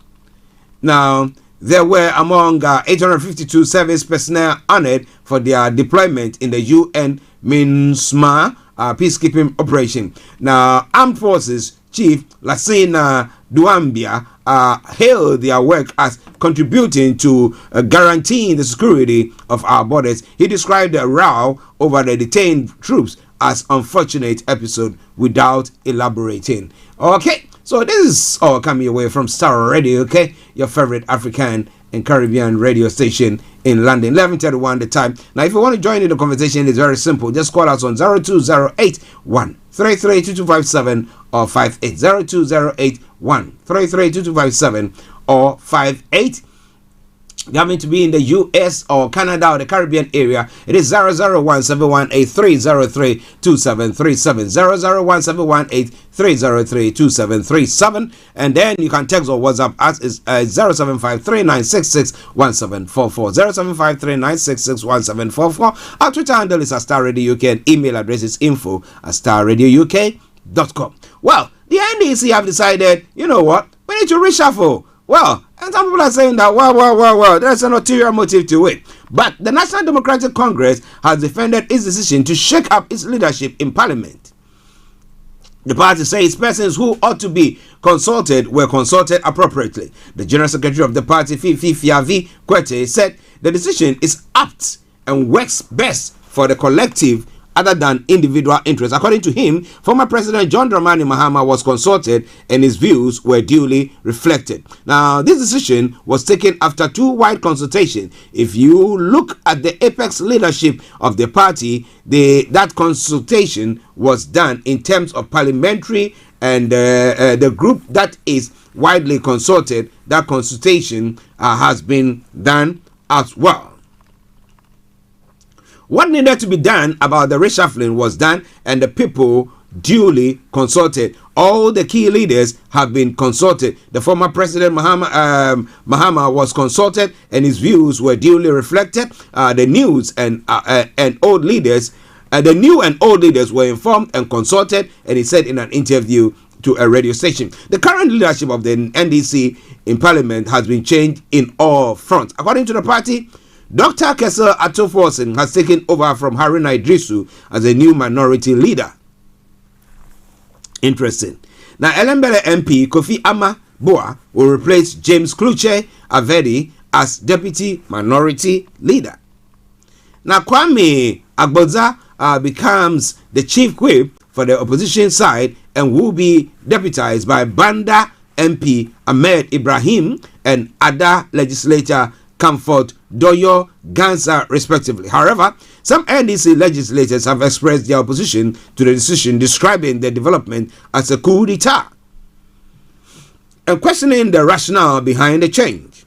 Now, there were among 852 service personnel honored for their deployment in the UN MINUSMA peacekeeping operation. Now, Armed Forces Chief Lassina Douambia hailed their work as contributing to guaranteeing the security of our borders. He described the row over the detained troops as unfortunate episode without elaborating. Okay, so this is all coming away from Starr Radio, okay, your favorite African and Caribbean radio station in London. 11:31 the time. Now, if you want to join in the conversation, it's very simple. Just call us on 0208-133-2257 or 58. 0208-133-2257 or 58. You happen to be in the US or Canada or the Caribbean area, it is 001-718-303-2737, 001-718-303-2737, and then you can text or WhatsApp us is 075-3966-1744, 075-3966-1744. Our Twitter handle is Starr Radio UK and email address is info@starradiouk.com. Well, the NDC have decided, you know what, we need to reshuffle. Well, and some people are saying that, well, there's an ulterior motive to it. But the National Democratic Congress has defended its decision to shake up its leadership in Parliament. The party says persons who ought to be consulted were consulted appropriately. The General Secretary of the party, Fifi Fiavi Kwete, said the decision is apt and works best for the collective other than individual interests. According to him, former President John Dramani Mahama was consulted and his views were duly reflected. Now, this decision was taken after 2 wide consultations. If you look at the apex leadership of the party, that consultation was done in terms of parliamentary and the group that is widely consulted, that consultation has been done as well. What needed to be done about the reshuffling was done, and the people duly consulted. All the key leaders have been consulted. The former President Mahama was consulted, and his views were duly reflected. The new and old leaders were informed and consulted, and he said in an interview to a radio station, the current leadership of the NDC in Parliament has been changed in all fronts. According to the party, Dr. Kessel Atoforsen has taken over from Haruna Idrisu as a new minority leader. Interesting. Now, Elembele MP Kofi Ama Boa will replace James Kluche Avedi as deputy minority leader. Now, Kwame Agboza becomes the chief whip for the opposition side and will be deputized by Banda MP Ahmed Ibrahim and Ada legislator Comfort Doyo Gansa, respectively. However, some NDC legislators have expressed their opposition to the decision, describing the development as a coup d'etat and questioning the rationale behind the change.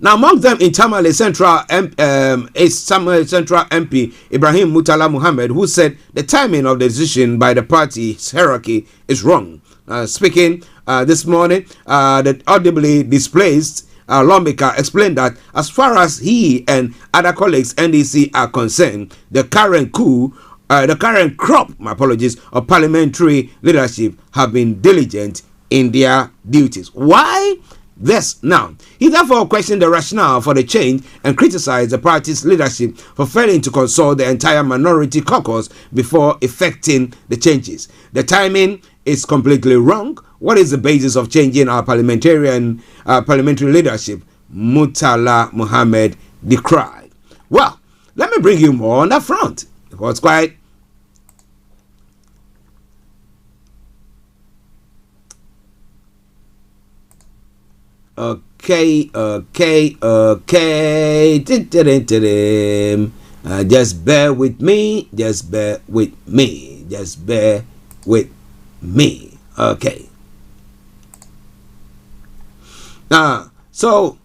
Now, among them in Tamale Central is Tamale Central MP Ibrahim Mutala Muhammad, who said the timing of the decision by the party's hierarchy is wrong. Speaking this morning, the audibly displaced lawmaker explained that as far as he and other colleagues NDC are concerned, the current crop of parliamentary leadership have been diligent in their duties. Why this now? He therefore questioned the rationale for the change and criticized the party's leadership for failing to consult the entire minority caucus before effecting the changes. The timing is completely wrong. What is the basis of changing our parliamentary leadership? Mutala Muhammad decried. Well, let me bring you more on that front. It was quite okay. Just bear with me. Okay. So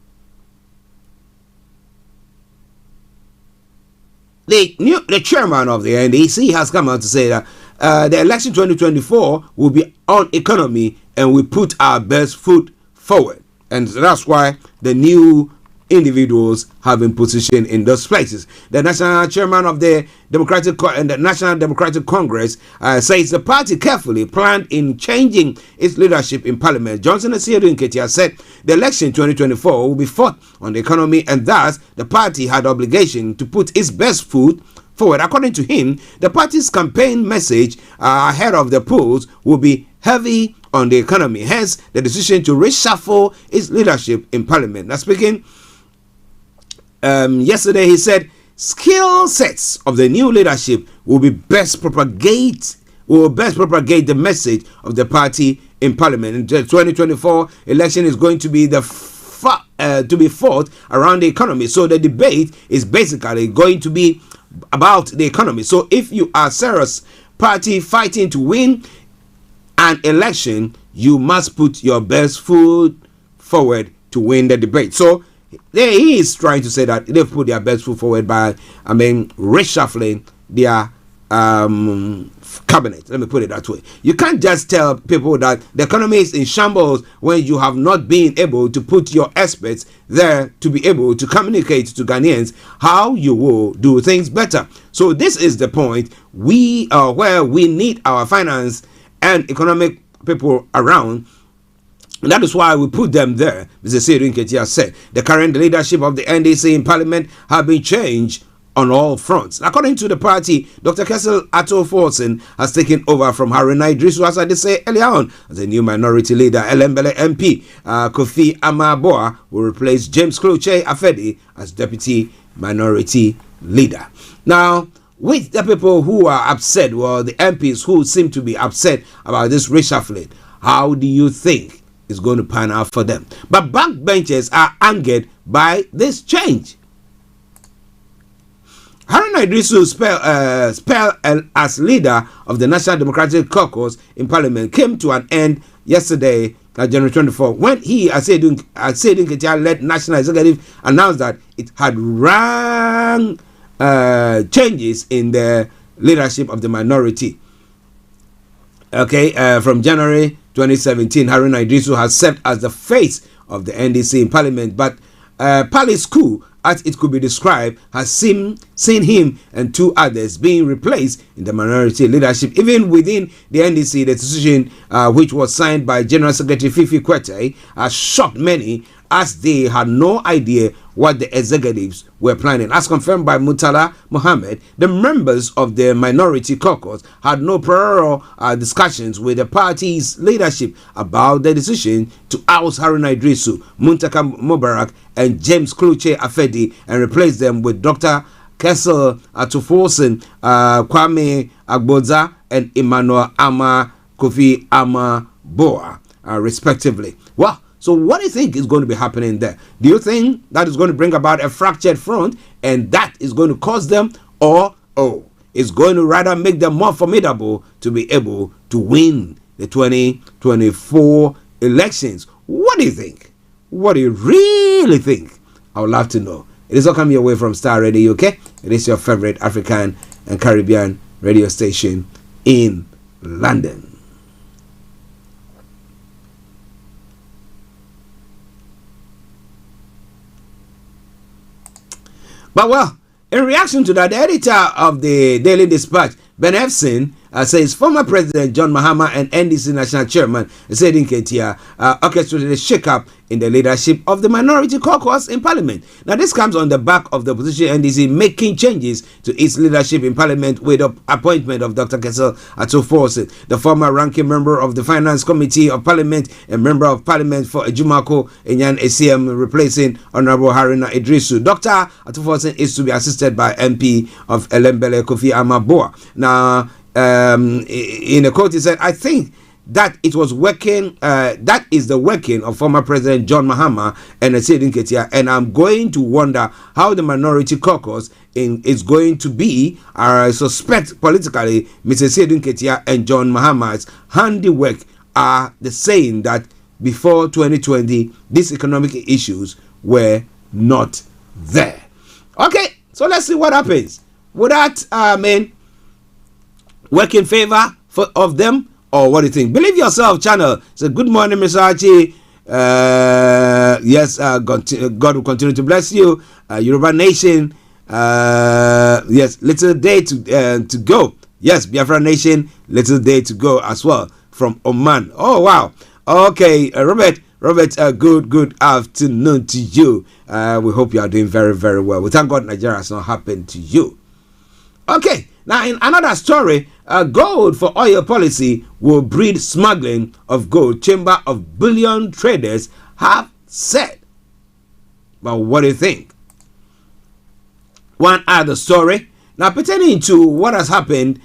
the chairman of the NDC has come out to say that the election 2024 will be on economy and we put our best foot forward. And so that's why the new individuals have been positioned in those places. The national chairman of the National Democratic Congress says the party carefully planned in changing its leadership in parliament. Johnson Asiedu Nketia said the election 2024 will be fought on the economy, and thus the party had obligation to put its best foot forward. According to him, the party's campaign message ahead of the polls will be heavy on the economy. Hence, the decision to reshuffle its leadership in parliament. Now, speaking yesterday, he said skill sets of the new leadership will best propagate the message of the party in parliament. In the 2024 election is going to be to be fought around the economy. So the debate is basically going to be about the economy. So if you are serious party fighting to win an election, you must put your best foot forward to win the debate. So there he is trying to say that they've put their best foot forward by, reshuffling their cabinet. Let me put it that way. You can't just tell people that the economy is in shambles when you have not been able to put your experts there to be able to communicate to Ghanaians how you will do things better. So this is the point where we need our finance and economic people around. And that is why we put them there. Mr. Asiedu Nketia said the current leadership of the NDC in parliament have been changed on all fronts. According to the party, Dr. Kessel Ato-Forson has taken over from Haruna Idrisu, as I did say earlier on, as a new minority leader. Elembele MP Kofi Amaboa will replace James Kluche Afedi as deputy minority leader. Now, with the people who are upset, well, the MPs who seem to be upset about this reshuffling, how do you think it's going to pan out for them? But backbenchers are angered by this change. Haruna Idrisu spell as leader of the National Democratic Caucus in Parliament came to an end yesterday, January 24, when he, Asiedu Nketia led National Executive, announced that it had run changes in the leadership of the minority. From January 2017, Haruna Idrisu has served as the face of the NDC in Parliament, but Palace coup, as it could be described, has seen him and two others being replaced in the minority leadership. Even within the NDC, the decision, which was signed by General Secretary Fifi Kwete, has shocked many, as they had no idea what the executives were planning. As confirmed by Murtala Mohammed, the members of the minority caucus had no prior discussions with the party's leadership about the decision to oust Haruna Idrisu, Muntaka Mubarak, and James Kluche Afedi and replace them with Dr. Kessel Ato-Forson, Kwame Agbodza, and Emmanuel Kofi Amaboa, respectively. Well, so what do you think is going to be happening there? Do you think that is going to bring about a fractured front and that is going to cause them, or it's going to rather make them more formidable to be able to win the 2024 elections? What do you think? What do you really think? I would love to know. It is all coming your way from Starr Radio UK. It is your favorite African and Caribbean radio station in London. But well, in reaction to that, the editor of the Daily Dispatch, Ben Efson, says former President John Mahama and NDC National Chairman Asiedu Nketia orchestrated a shake-up in the leadership of the minority caucus in Parliament. Now, this comes on the back of the opposition NDC making changes to its leadership in Parliament with the appointment of Dr. Kessel Ato-Forson, the former ranking member of the Finance Committee of Parliament and member of Parliament for Ejumako Enyan ACM, replacing Honorable Haruna Idrisu. Dr. Ato-Forson is to be assisted by MP of Elembele Kofi Amaboa. Now, in a quote, he said, I think that it was working, that is the working of former President John Mahama and Asiedu Nketia, and I'm going to wonder how the minority caucus is going to be. I suspect politically Mr. Asiedu Nketia and John Mahama's handiwork are the saying that before 2020 these economic issues were not there. Okay, so let's see what happens. would that work in favor of them, or what do you think? Believe yourself, channel. So good morning, Mr. Archie. Yes, God will continue to bless you. Yoruba Nation. Yes, little day to go. Yes, Biafra Nation, little day to go as well from Oman. Oh wow. Okay, Robert, good afternoon to you. We hope you are doing very, very well. We thank God Nigeria has not happened to you. Okay, now in another story, gold for oil policy will breed smuggling of gold, Chamber of Bullion Traders have said. But what do you think? One other story, now pertaining to what has happened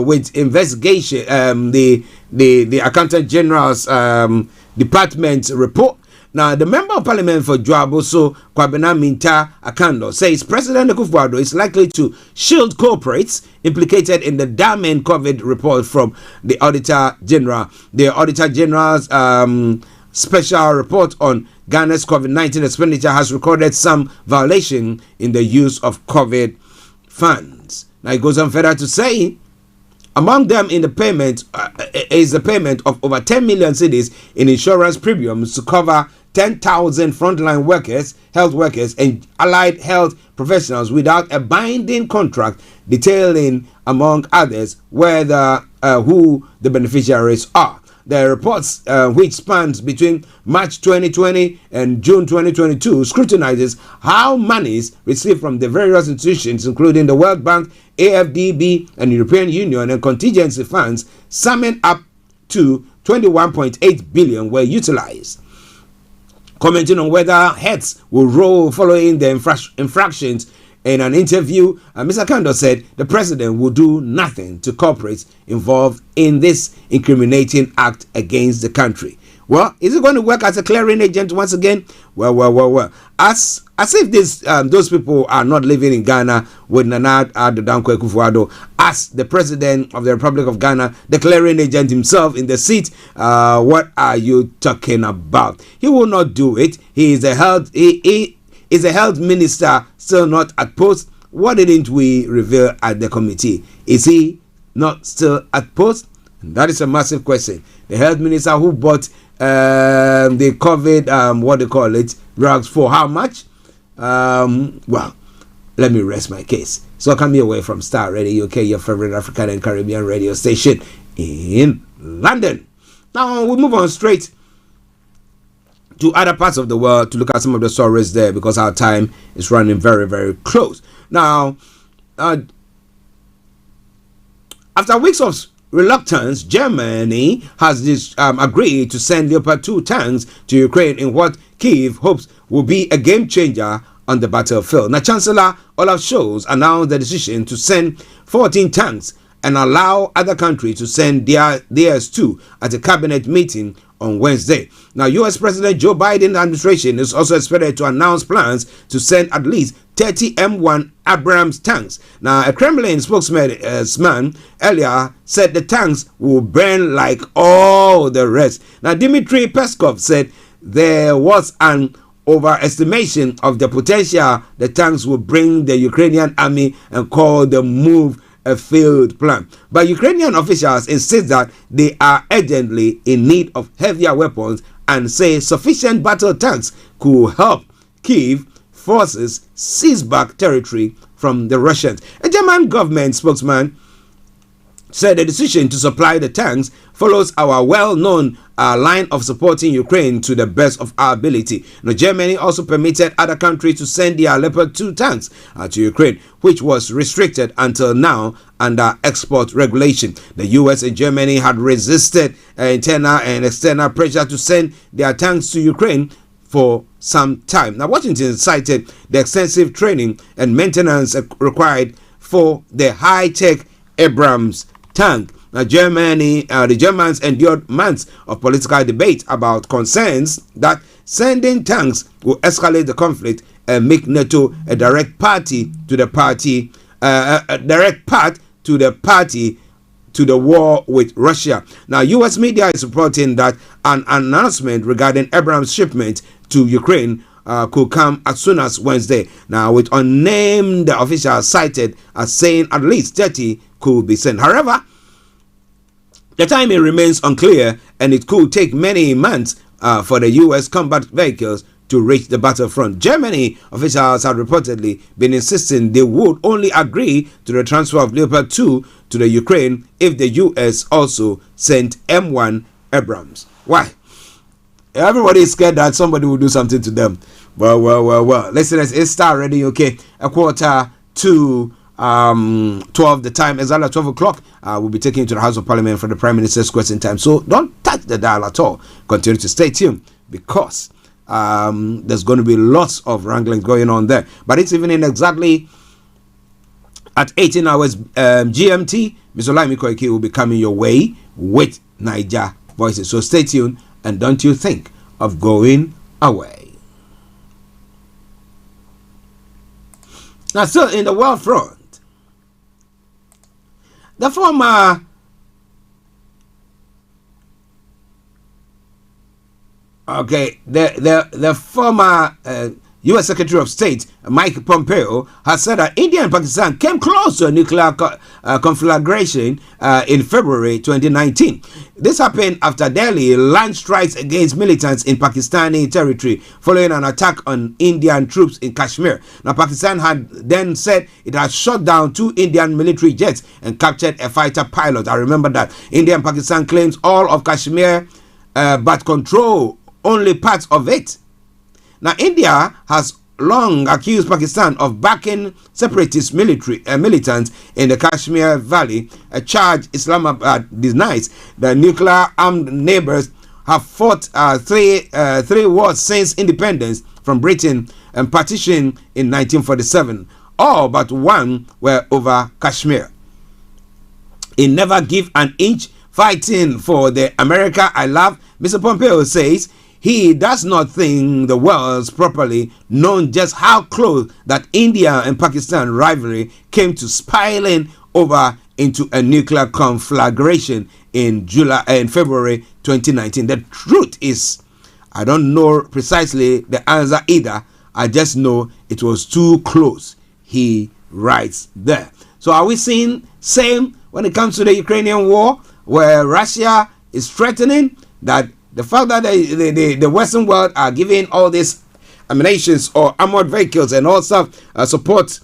with investigation, the Accountant General's department report. Now, the Member of Parliament for Joaboso, Kwabena Minta Akando, says President Akufo-Addo is likely to shield corporates implicated in the damning COVID report from the Auditor General. The Auditor General's special report on Ghana's COVID-19 expenditure has recorded some violation in the use of COVID funds. Now, it goes on further to say, among them in the payment is the payment of over 10 million cedis in insurance premiums to cover 10,000 frontline workers, health workers, and allied health professionals without a binding contract detailing, among others, whether who the beneficiaries are. The reports, which spans between March 2020 and June 2022, scrutinizes how monies received from the various institutions, including the World Bank, AFDB, and European Union, and contingency funds, summing up to 21.8 billion, were utilized. Commenting on whether heads will roll following the infractions in an interview, Mr. Kando said the president will do nothing to corporates involved in this incriminating act against the country. Well, is it going to work as a clearing agent once again? Well. As if those people are not living in Ghana with Nana Addo Dankwa Akufo-Addo as the president of the Republic of Ghana, the clearing agent himself in the seat. What are you talking about? He will not do it. He is a health minister, still not at post. What didn't we reveal at the committee? Is he not still at post? That is a massive question. The health minister who bought the COVID, drugs for how much? Well, let me rest my case. So come away from Starr Radio UK, your favorite African and Caribbean radio station in London. Now we move on straight to other parts of the world to look at some of the stories there, because our time is running very, very close. Now, after weeks of reluctance, Germany has agreed to send Leopard 2 tanks to Ukraine in what Kyiv hopes will be a game changer on the battlefield. Now, Chancellor Olaf Scholz announced the decision to send 14 tanks and allow other countries to send theirs too at a cabinet meeting on Wednesday. Now, U.S. President Joe Biden administration is also expected to announce plans to send at least 30 M1 Abrams tanks. Now, a Kremlin spokesman earlier said the tanks will burn like all the rest. Now, Dmitry Peskov said there was an overestimation of the potential the tanks will bring the Ukrainian army and called the move a failed plan. But Ukrainian officials insist that they are urgently in need of heavier weapons and say sufficient battle tanks could help Kyiv forces seize back territory from the Russians. A German government spokesman said the decision to supply the tanks follows our well-known line of supporting Ukraine to the best of our ability. Now, Germany also permitted other countries to send their Leopard 2 tanks to Ukraine, which was restricted until now under export regulation. The US and Germany had resisted internal and external pressure to send their tanks to Ukraine for some time. Now, Washington cited the extensive training and maintenance required for the high-tech Abrams tank. Now, the Germans endured months of political debate about concerns that sending tanks will escalate the conflict and make NATO a direct party to the war with Russia. Now, U.S. media is reporting that an announcement regarding Abrams shipment to Ukraine could come as soon as Wednesday. Now, with unnamed officials cited as saying at least 30 could be sent. However, the timing remains unclear, and it could take many months for the U.S. combat vehicles to reach the battlefront. Germany officials have reportedly been insisting they would only agree to the transfer of Leopard 2 to the Ukraine if the U.S. also sent M1 Abrams. Why? Everybody is scared that somebody will do something to them. Well. Listeners, it's Starr Radio UK. A quarter to 12 the time, exactly 12 o'clock. We'll be taking you to the House of Parliament for the Prime Minister's question time. So don't touch the dial at all. Continue to stay tuned because there's going to be lots of wrangling going on there. But it's even in exactly at 18 hours GMT. Mr. Olayomi Koiki will be coming your way with Niger Voices. So stay tuned and don't you think of going away. Now, still in the world front, the former the former U.S. Secretary of State Mike Pompeo has said that India and Pakistan came close to a nuclear conflagration in February 2019. This happened after Delhi launched strikes against militants in Pakistani territory following an attack on Indian troops in Kashmir. Now, Pakistan had then said it had shot down 2 Indian military jets and captured a fighter pilot. I remember that. India and Pakistan claims all of Kashmir but control only parts of it. Now, India has long accused Pakistan of backing separatist militants in the Kashmir Valley, a charge Islamabad denies. The nuclear-armed neighbors have fought three wars since independence from Britain and partition in 1947. All but one were over Kashmir. It never give an inch fighting for the America I love. Mr. Pompeo says he does not think the world's properly known just how close that India and Pakistan rivalry came to spiraling over into a nuclear conflagration in February 2019. The truth is, I don't know precisely the answer either. I just know it was too close, he writes there. So are we seeing same when it comes to the Ukrainian war, where Russia is threatening that the fact that the Western world are giving all these ammunitions or armored vehicles and all stuff support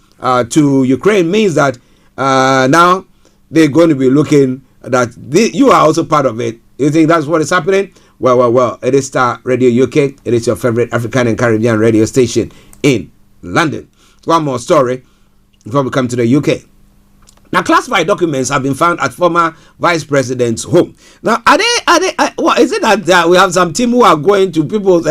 to Ukraine means that now they're going to be looking that you are also part of it. You think that's what is happening? Well. It is Starr Radio UK. It is your favorite African and Caribbean radio station in London. One more story before we come to the UK. Now, classified documents have been found at former vice president's home. Now, what is it that we have some team who are going to people's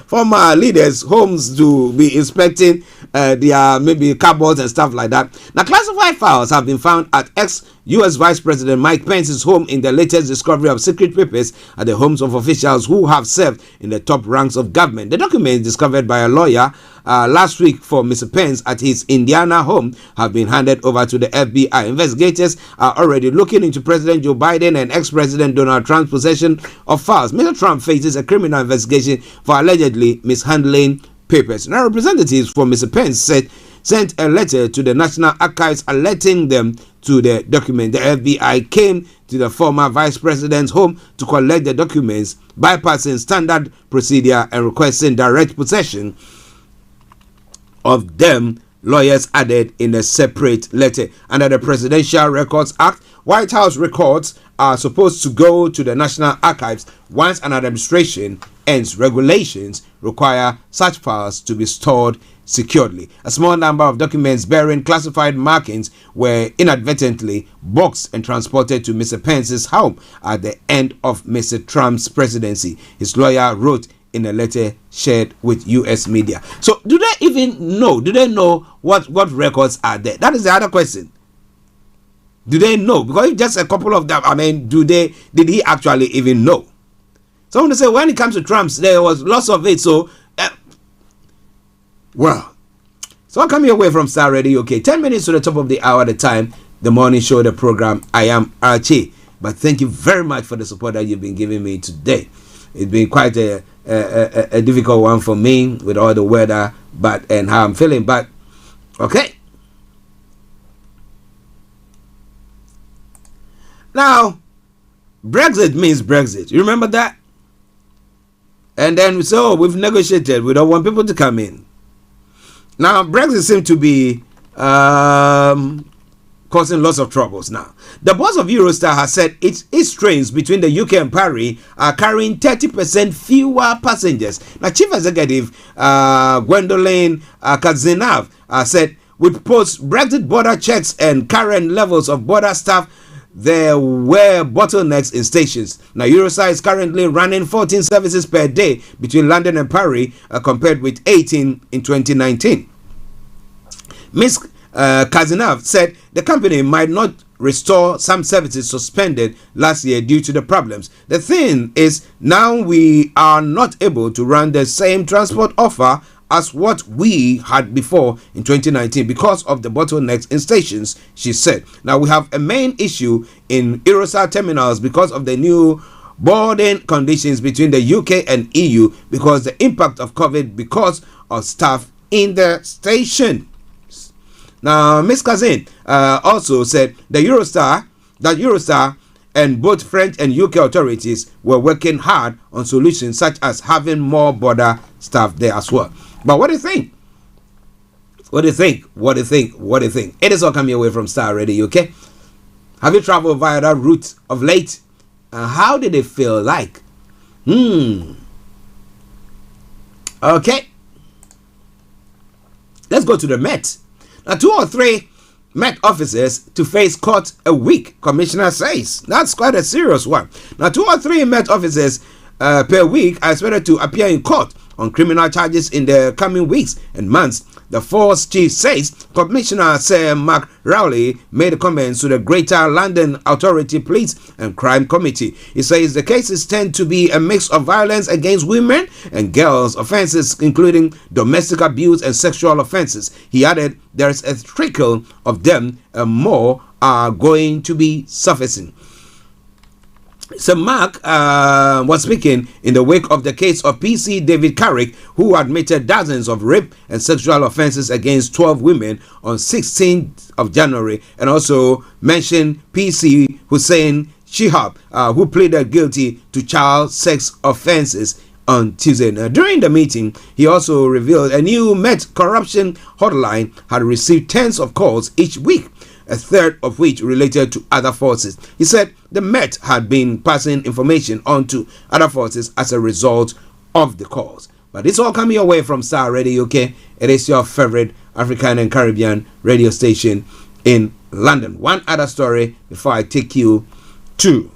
former leaders' homes to be inspecting their maybe cupboards and stuff like that? Now, classified files have been found at ex-U.S. Vice President Mike Pence's home in the latest discovery of secret papers at the homes of officials who have served in the top ranks of government. The documents discovered by a lawyer last week for Mr. Pence at his Indiana home have been handed over to the FBI. Investigators are already looking into President Joe Biden and ex-President Donald Trump's possession of files. Mr. Trump faces a criminal investigation for allegedly mishandling papers. Now, representatives for Mr. Pence sent a letter to the National Archives alerting them to the document. The FBI came to the former vice president's home to collect the documents, bypassing standard procedure and requesting direct possession of them, lawyers added in a separate letter. Under the Presidential Records Act, White House records are supposed to go to the National Archives once an administration ends. Regulations require such files to be stored securely. A small number of documents bearing classified markings were inadvertently boxed and transported to Mr. Pence's home at the end of Mr. Trump's presidency, his lawyer wrote in a letter shared with U.S. media. So do they even know? Do they know what records are there? That is the other question. Do they know? Because if just a couple of them, did he actually even know? Someone say when it comes to Trump's, there was lots of it. So, so I'm coming away from Starr Radio UK. 10 minutes to the top of the hour at a time. The morning show, the program. I am Archie. But thank you very much for the support that you've been giving me today. It's been quite a a difficult one for me with all the weather, and how I'm feeling. But okay. Now, Brexit means Brexit. You remember that? And then we say, oh, we've negotiated. We don't want people to come in. Now, Brexit seems to be causing lots of troubles now. The boss of Eurostar has said its trains between the UK and Paris are carrying 30% fewer passengers. Now, Chief Executive Gwendoline Kazinov said, with post-Brexit border checks and current levels of border staff, there were bottlenecks in stations. Now, Eurostar is currently running 14 services per day between London and Paris, compared with 18 in 2019. Ms. Kazinov said the company might not restore some services suspended last year due to the problems. The thing is, now we are not able to run the same transport offer as what we had before in 2019 because of the bottlenecks in stations, she said. Now, we have a main issue in Eurostar terminals because of the new boarding conditions between the UK and EU because the impact of COVID because of staff in the station. Now, Ms. Kazin also said that Eurostar and both French and UK authorities were working hard on solutions such as having more border staff there as well. But what do you think? What do you think? What do you think? What do you think? It is all coming away from Starr Radio, okay? Have you traveled via that route of late? And how did it feel like? Okay. Let's go to the Met. Now, 2 or 3 Met officers to face court a week, Commissioner says. That's quite a serious one. Now, 2 or 3 Met officers per week are expected to appear in court on criminal charges in the coming weeks and months. The force chief says Commissioner Sir Mark Rowley made comments to the Greater London Authority Police and Crime Committee. He says the cases tend to be a mix of violence against women and girls, offences including domestic abuse and sexual offences. He added there is a trickle of them and more are going to be surfacing. Sir Mark was speaking in the wake of the case of PC David Carrick, who admitted dozens of rape and sexual offences against 12 women on 16th of January, and also mentioned PC Hussein Shihab, who pleaded guilty to child sex offences on Tuesday. Now, during the meeting, he also revealed a new Met corruption hotline had received tens of calls each week, a third of which related to other forces. He said the Met had been passing information on to other forces as a result of the calls. But it's all coming away from Starr Radio UK. It is your favorite African and Caribbean radio station in London. One other story before I take you to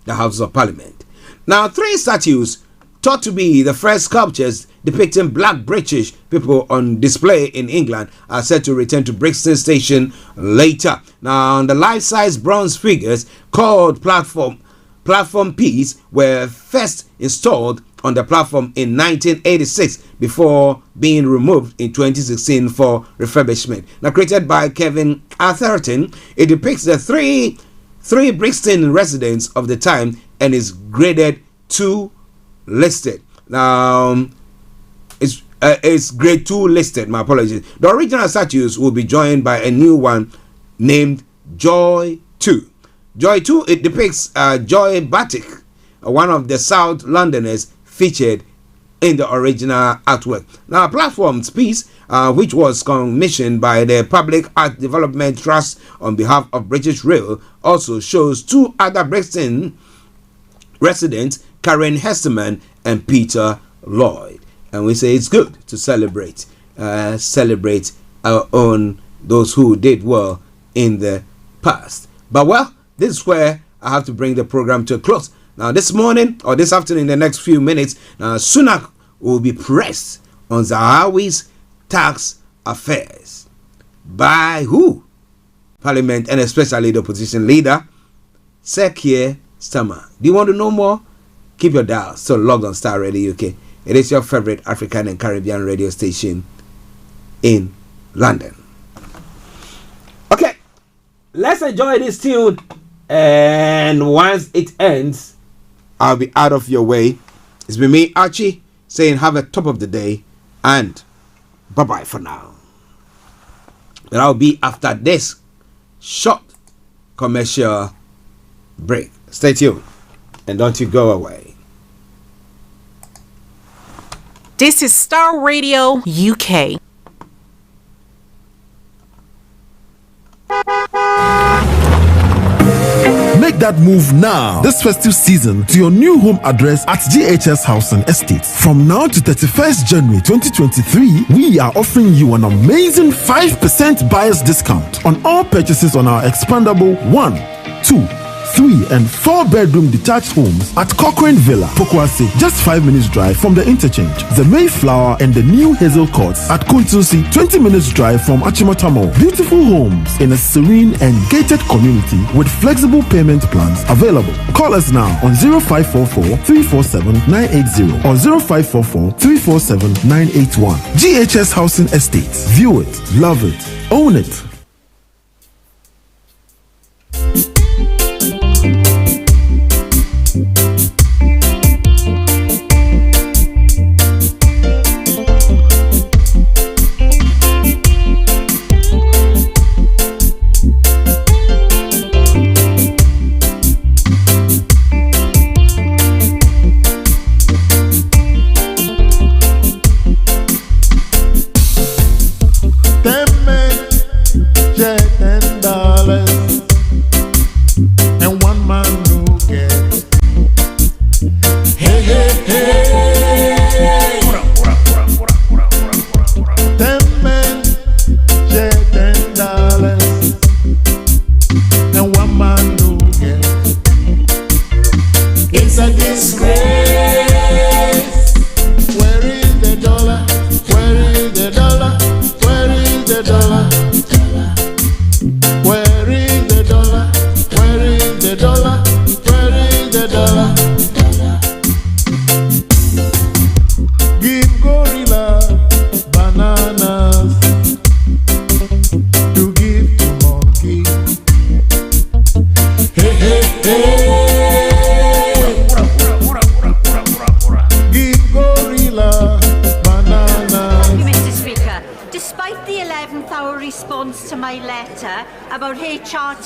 the House of Parliament. Now, 3 statues thought to be the first sculptures depicting black British people on display in England are set to return to Brixton Station later. Now, the life-size bronze figures called platform P's were first installed on the platform in 1986 before being removed in 2016 for refurbishment. Now, created by Kevin Atherton, it depicts the three Brixton residents of the time and is graded 2 listed. Now, it's grade 2 listed. My apologies. The original statues will be joined by a new one named Joy 2. Joy 2, it depicts Joy Batik, one of the South Londoners featured in the original artwork. Now, Platform's piece, which was commissioned by the Public Art Development Trust on behalf of British Rail, also shows 2 other Brixton residents, Karen Hesterman and Peter Lloyd. And we say it's good to celebrate our own, those who did well in the past. But well, this is where I have to bring the program to a close. Now, this morning or this afternoon, in the next few minutes, Sunak will be pressed on Zahawi's tax affairs. By who? Parliament, and especially the opposition leader, Sir Keir Starmer. Do you want to know more? Keep your dial. So log on Starr Radio UK. It is your favorite African and Caribbean radio station in London. Okay, let's enjoy this tune. And once it ends, I'll be out of your way. It's been me, Archie, saying have a top of the day and bye-bye for now. But I'll be after this short commercial break. Stay tuned and don't you go away. This is Starr Radio UK. Make that move now this festive season to your new home address at GHS Housing Estates. From now to 31st January 2023, we are offering you an amazing 5% buyer's discount on all purchases on our expandable 1, 2, 3 and 4 bedroom detached homes at Cochrane Villa, Pokwase, just 5 minutes drive from the interchange. The Mayflower and the new Hazel Courts at Kuntusi, 20 minutes drive from Achimota Mall. Beautiful homes in a serene and gated community with flexible payment plans available. Call us now on 0544 347 980 or 0544 347 981. GHS Housing Estates. View it, love it, own it.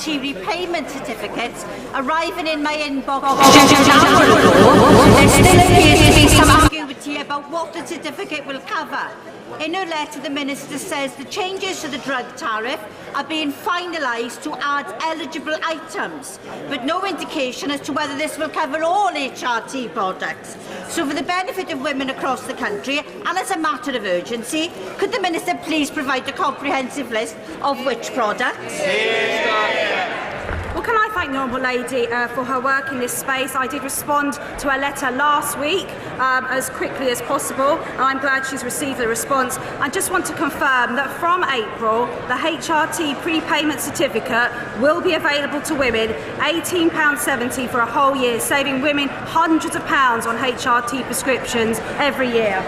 Repayment certificates arriving in my inbox. There still appears to be some ambiguity about what the certificate will cover. In her letter, the Minister says the changes to the drug tariff are being finalised to add eligible items, but no indication as to whether this will cover all HRT products. So for the benefit of women across the country, and as a matter of urgency, could the Minister please provide a comprehensive list of which products? Well, can I thank the Honourable Lady for her work in this space? I did respond to her letter last week as quickly as possible, and I'm glad she's received the response. I just want to confirm that from April, the HRT prepayment certificate will be available to women, £18.70 for a whole year, saving women hundreds of pounds on HRT prescriptions every year.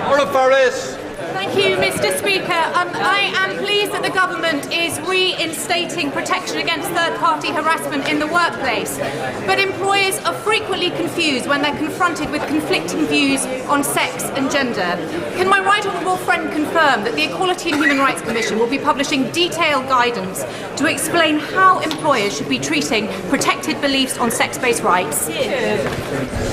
Orla Farris. Thank you, Mr. Speaker. I am pleased that the government is reinstating protection against third-party harassment in the workplace. But employers are frequently confused when they're confronted with conflicting views on sex and gender. Can my right honourable friend confirm that the Equality and Human Rights Commission will be publishing detailed guidance to explain how employers should be treating protected beliefs on sex-based rights?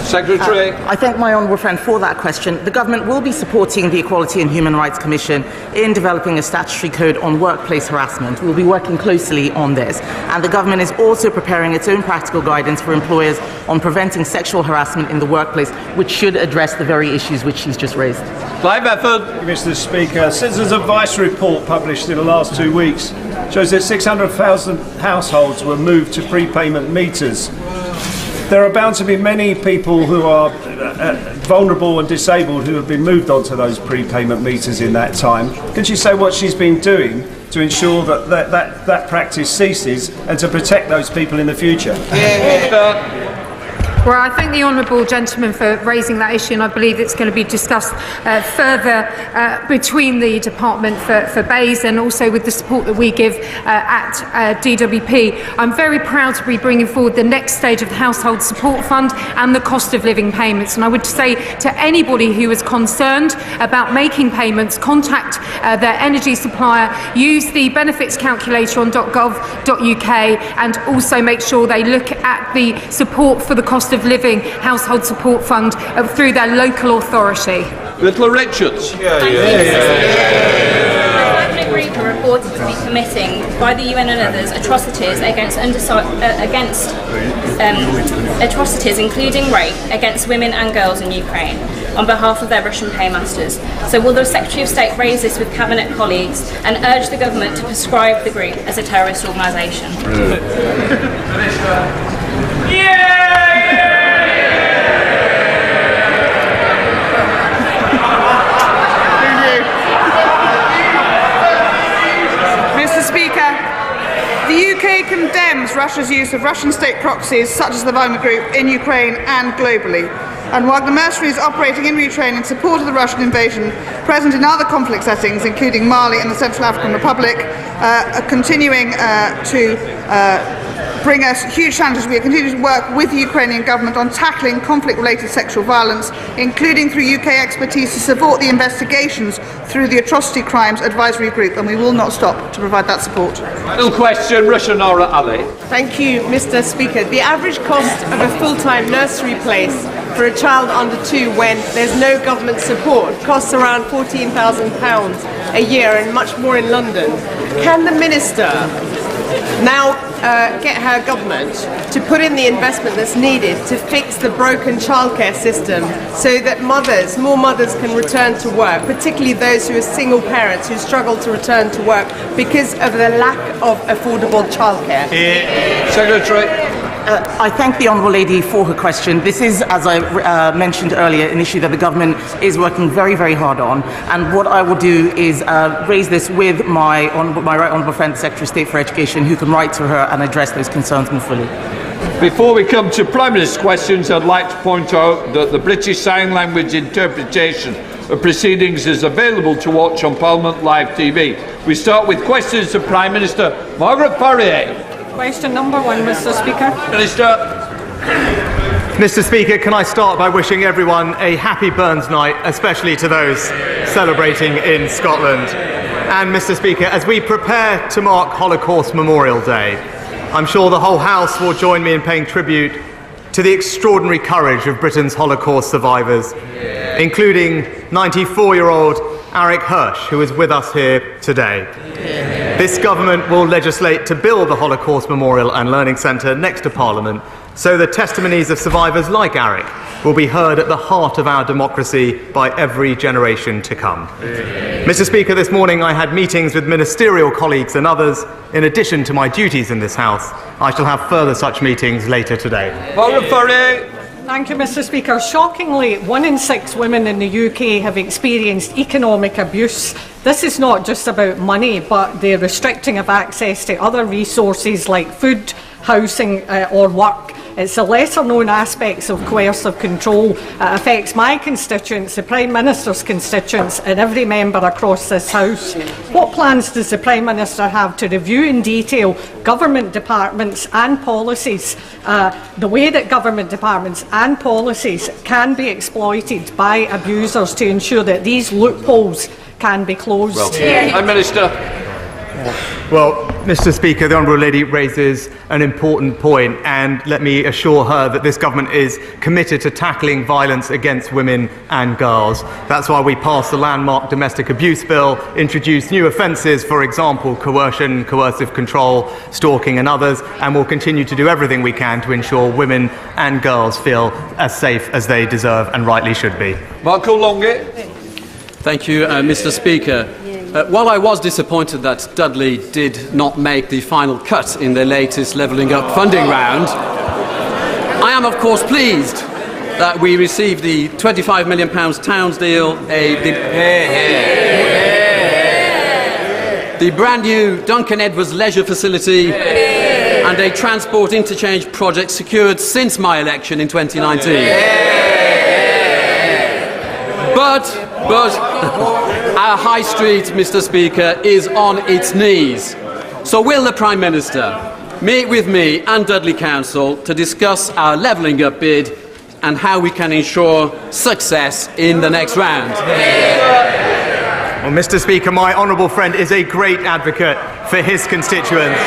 Secretary. I thank my honourable friend for that question. The government will be supporting the Equality and Human Rights Commission in developing a statutory code on workplace harassment. We'll be working closely on this. And the government is also preparing its own practical guidance for employers on preventing sexual harassment in the workplace, which should address the very issues which she's just raised. Clive Bedford. Mr. Speaker, Citizens Advice report published in the last 2 weeks shows that 600,000 households were moved to prepayment meters. There are bound to be many people who are vulnerable and disabled who have been moved onto those prepayment meters in that time. Can she say what she's been doing to ensure that practice ceases and to protect those people in the future? Well, I thank the honourable gentleman for raising that issue, and I believe it's going to be discussed further between the Department for Bays and also with the support that we give at DWP. I'm very proud to be bringing forward the next stage of the Household Support Fund and the cost of living payments. And I would say to anybody who is concerned about making payments, contact their energy supplier, use the benefits calculator on .gov.uk, and also make sure they look at the support for the cost of living household support fund through their local authority. Little Richards. A group are reported to be committing, by the UN and others, atrocities atrocities including rape against women and girls in Ukraine on behalf of their Russian paymasters. So will the Secretary of State raise this with Cabinet colleagues and urge the government to prescribe the group as a terrorist organisation? Mr. Speaker, the UK condemns Russia's use of Russian state proxies such as the Wagner Group in Ukraine and globally. And Wagner mercenaries operating in Ukraine in support of the Russian invasion, present in other conflict settings, including Mali and the Central African Republic, are continuing to bring us huge challenges. We are continuing to work with the Ukrainian government on tackling conflict-related sexual violence, including through UK expertise to support the investigations through the Atrocity Crimes Advisory Group, and we will not stop to provide that support. Final question, Rushanara Ali. Thank you, Mr. Speaker. The average cost of a full-time nursery place for a child under 2 when there's no government support costs around £14,000 a year, and much more in London. Can the Minister now get her government to put in the investment that's needed to fix the broken childcare system so that more mothers can return to work, particularly those who are single parents who struggle to return to work because of the lack of affordable childcare? Secretary. I thank the Honourable Lady for her question. This is, as I mentioned earlier, an issue that the government is working very, very hard on. And what I will do is raise this with my right honourable friend, the Secretary of State for Education, who can write to her and address those concerns more fully. Before we come to Prime Minister's questions, I'd like to point out that the British Sign Language interpretation of proceedings is available to watch on Parliament Live TV. We start with questions to Prime Minister Margaret Barrier. Question number 1, Mr. Speaker. Minister. Mr. Speaker, can I start by wishing everyone a happy Burns Night, especially to those celebrating in Scotland. And Mr. Speaker, as we prepare to mark Holocaust Memorial Day, I'm sure the whole House will join me in paying tribute to the extraordinary courage of Britain's Holocaust survivors, including 94-year-old Eric Hirsch, who is with us here today. This government will legislate to build the Holocaust Memorial and Learning Centre next to Parliament, so the testimonies of survivors like Eric will be heard at the heart of our democracy by every generation to come. Mr. Speaker, this morning I had meetings with ministerial colleagues and others. In addition to my duties in this House, I shall have further such meetings later today. Thank you, Mr. Speaker. Shockingly, 1 in 6 women in the UK have experienced economic abuse. This is not just about money, but the restricting of access to other resources like food, housing or work. It's the lesser-known aspects of coercive control. Affects my constituents, the Prime Minister's constituents, and every member across this House. What plans does the Prime Minister have to review in detail government departments and policies, the way that government departments and policies can be exploited by abusers to ensure that these loopholes can be closed? Prime Minister. Well, Mr. Speaker, the Honourable Lady raises an important point, and let me assure her that this government is committed to tackling violence against women and girls. That's why we passed the landmark Domestic Abuse Bill, introduced new offences, for example, coercion, coercive control, stalking and others, and will continue to do everything we can to ensure women and girls feel as safe as they deserve and rightly should be. Marco Longe. Thank you, Mr. Speaker. While I was disappointed that Dudley did not make the final cut in the latest Levelling Up funding round, I am of course pleased that we received the £25 million Towns deal, the brand new Duncan Edwards leisure facility, and and a transport interchange project secured since my election in 2019. But our high street, Mr. Speaker, is on its knees. So will the Prime Minister meet with me and Dudley Council to discuss our levelling up bid and how we can ensure success in the next round? Well, Mr. Speaker, my honourable friend is a great advocate for his constituents.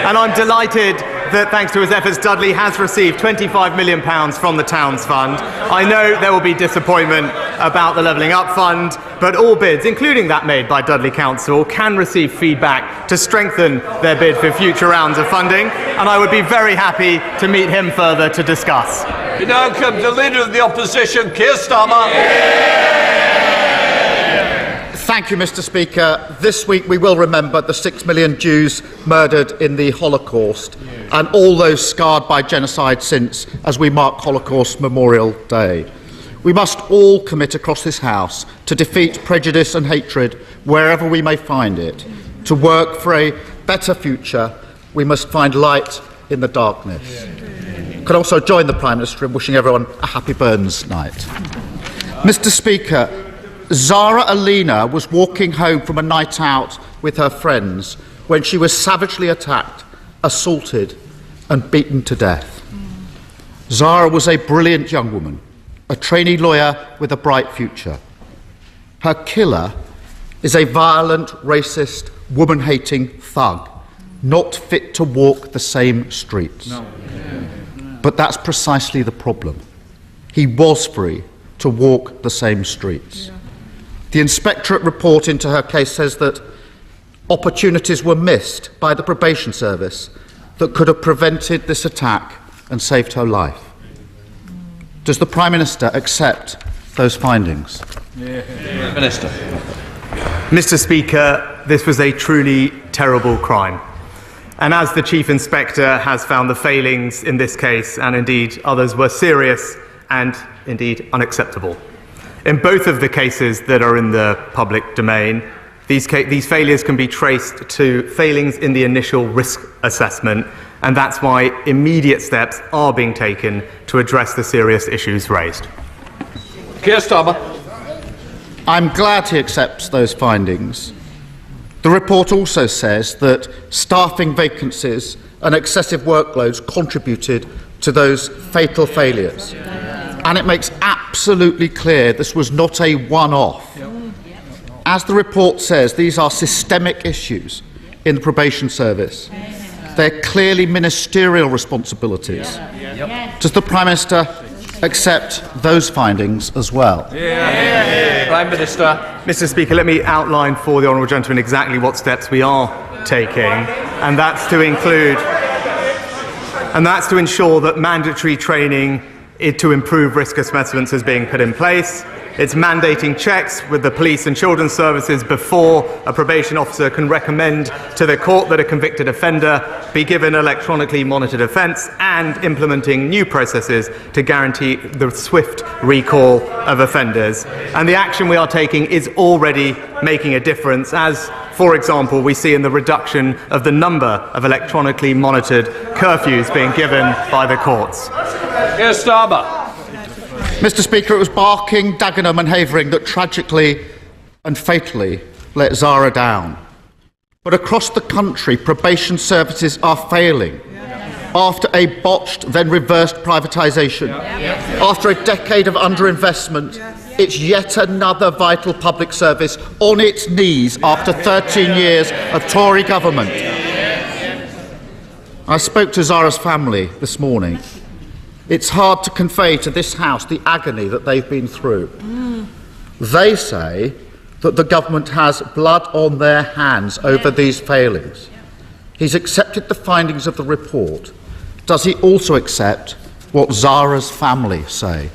And I'm delighted that, thanks to his efforts, Dudley has received £25 million from the Towns Fund. I know there will be disappointment about the Levelling Up Fund, but all bids, including that made by Dudley Council, can receive feedback to strengthen their bid for future rounds of funding, and I would be very happy to meet him further to discuss. We now come to Leader of the Opposition, Keir Starmer. Thank you, Mr. Speaker. This week we will remember the 6 million Jews murdered in the Holocaust and all those scarred by genocide since, as we mark Holocaust Memorial Day. We must all commit across this House to defeat prejudice and hatred wherever we may find it. To work for a better future, we must find light in the darkness. I can also join the Prime Minister in wishing everyone a happy Burns night. Mr. Speaker, Zara Alina was walking home from a night out with her friends when she was savagely attacked, assaulted and beaten to death. Zara was a brilliant young woman, a trainee lawyer with a bright future. Her killer is a violent, racist, woman-hating thug, not fit to walk the same streets. No. But that's precisely the problem. He was free to walk the same streets. Yeah. The inspectorate report into her case says that opportunities were missed by the probation service that could have prevented this attack and saved her life. Does the Prime Minister accept those findings? Minister. Mr. Speaker, this was a truly terrible crime. And as the Chief Inspector has found, the failings in this case, and indeed others, were serious and indeed unacceptable. In both of the cases that are in the public domain, these failures can be traced to failings in the initial risk assessment, and that's why immediate steps are being taken to address the serious issues raised. Keir Starmer. I'm glad he accepts those findings. The report also says that staffing vacancies and excessive workloads contributed to those fatal failures. And it makes absolutely clear this was not a one-off. As the report says, these are systemic issues in the probation service. They're clearly ministerial responsibilities. Does the Prime Minister accept those findings as well? Prime Minister. Mr. Speaker, let me outline for the honourable gentleman exactly what steps we are taking, and that's to ensure that mandatory training to improve risk assessments is being put in place. It's mandating checks with the police and children's services before a probation officer can recommend to the court that a convicted offender be given electronically monitored offence, and implementing new processes to guarantee the swift recall of offenders. And the action we are taking is already making a difference, as, for example, we see in the reduction of the number of electronically monitored curfews being given by the courts. Keir Starmer. Mr. Speaker, it was Barking, Dagenham and Havering that tragically and fatally let Zara down. But across the country, probation services are failing. After a botched, then reversed privatisation, after a decade of underinvestment, it's yet another vital public service on its knees after 13 years of Tory government. I spoke to Zara's family this morning. It's hard to convey to this House the agony that they've been through. They say that the government has blood on their hands over these failings. He's accepted the findings of the report. Does he also accept what Zara's family say?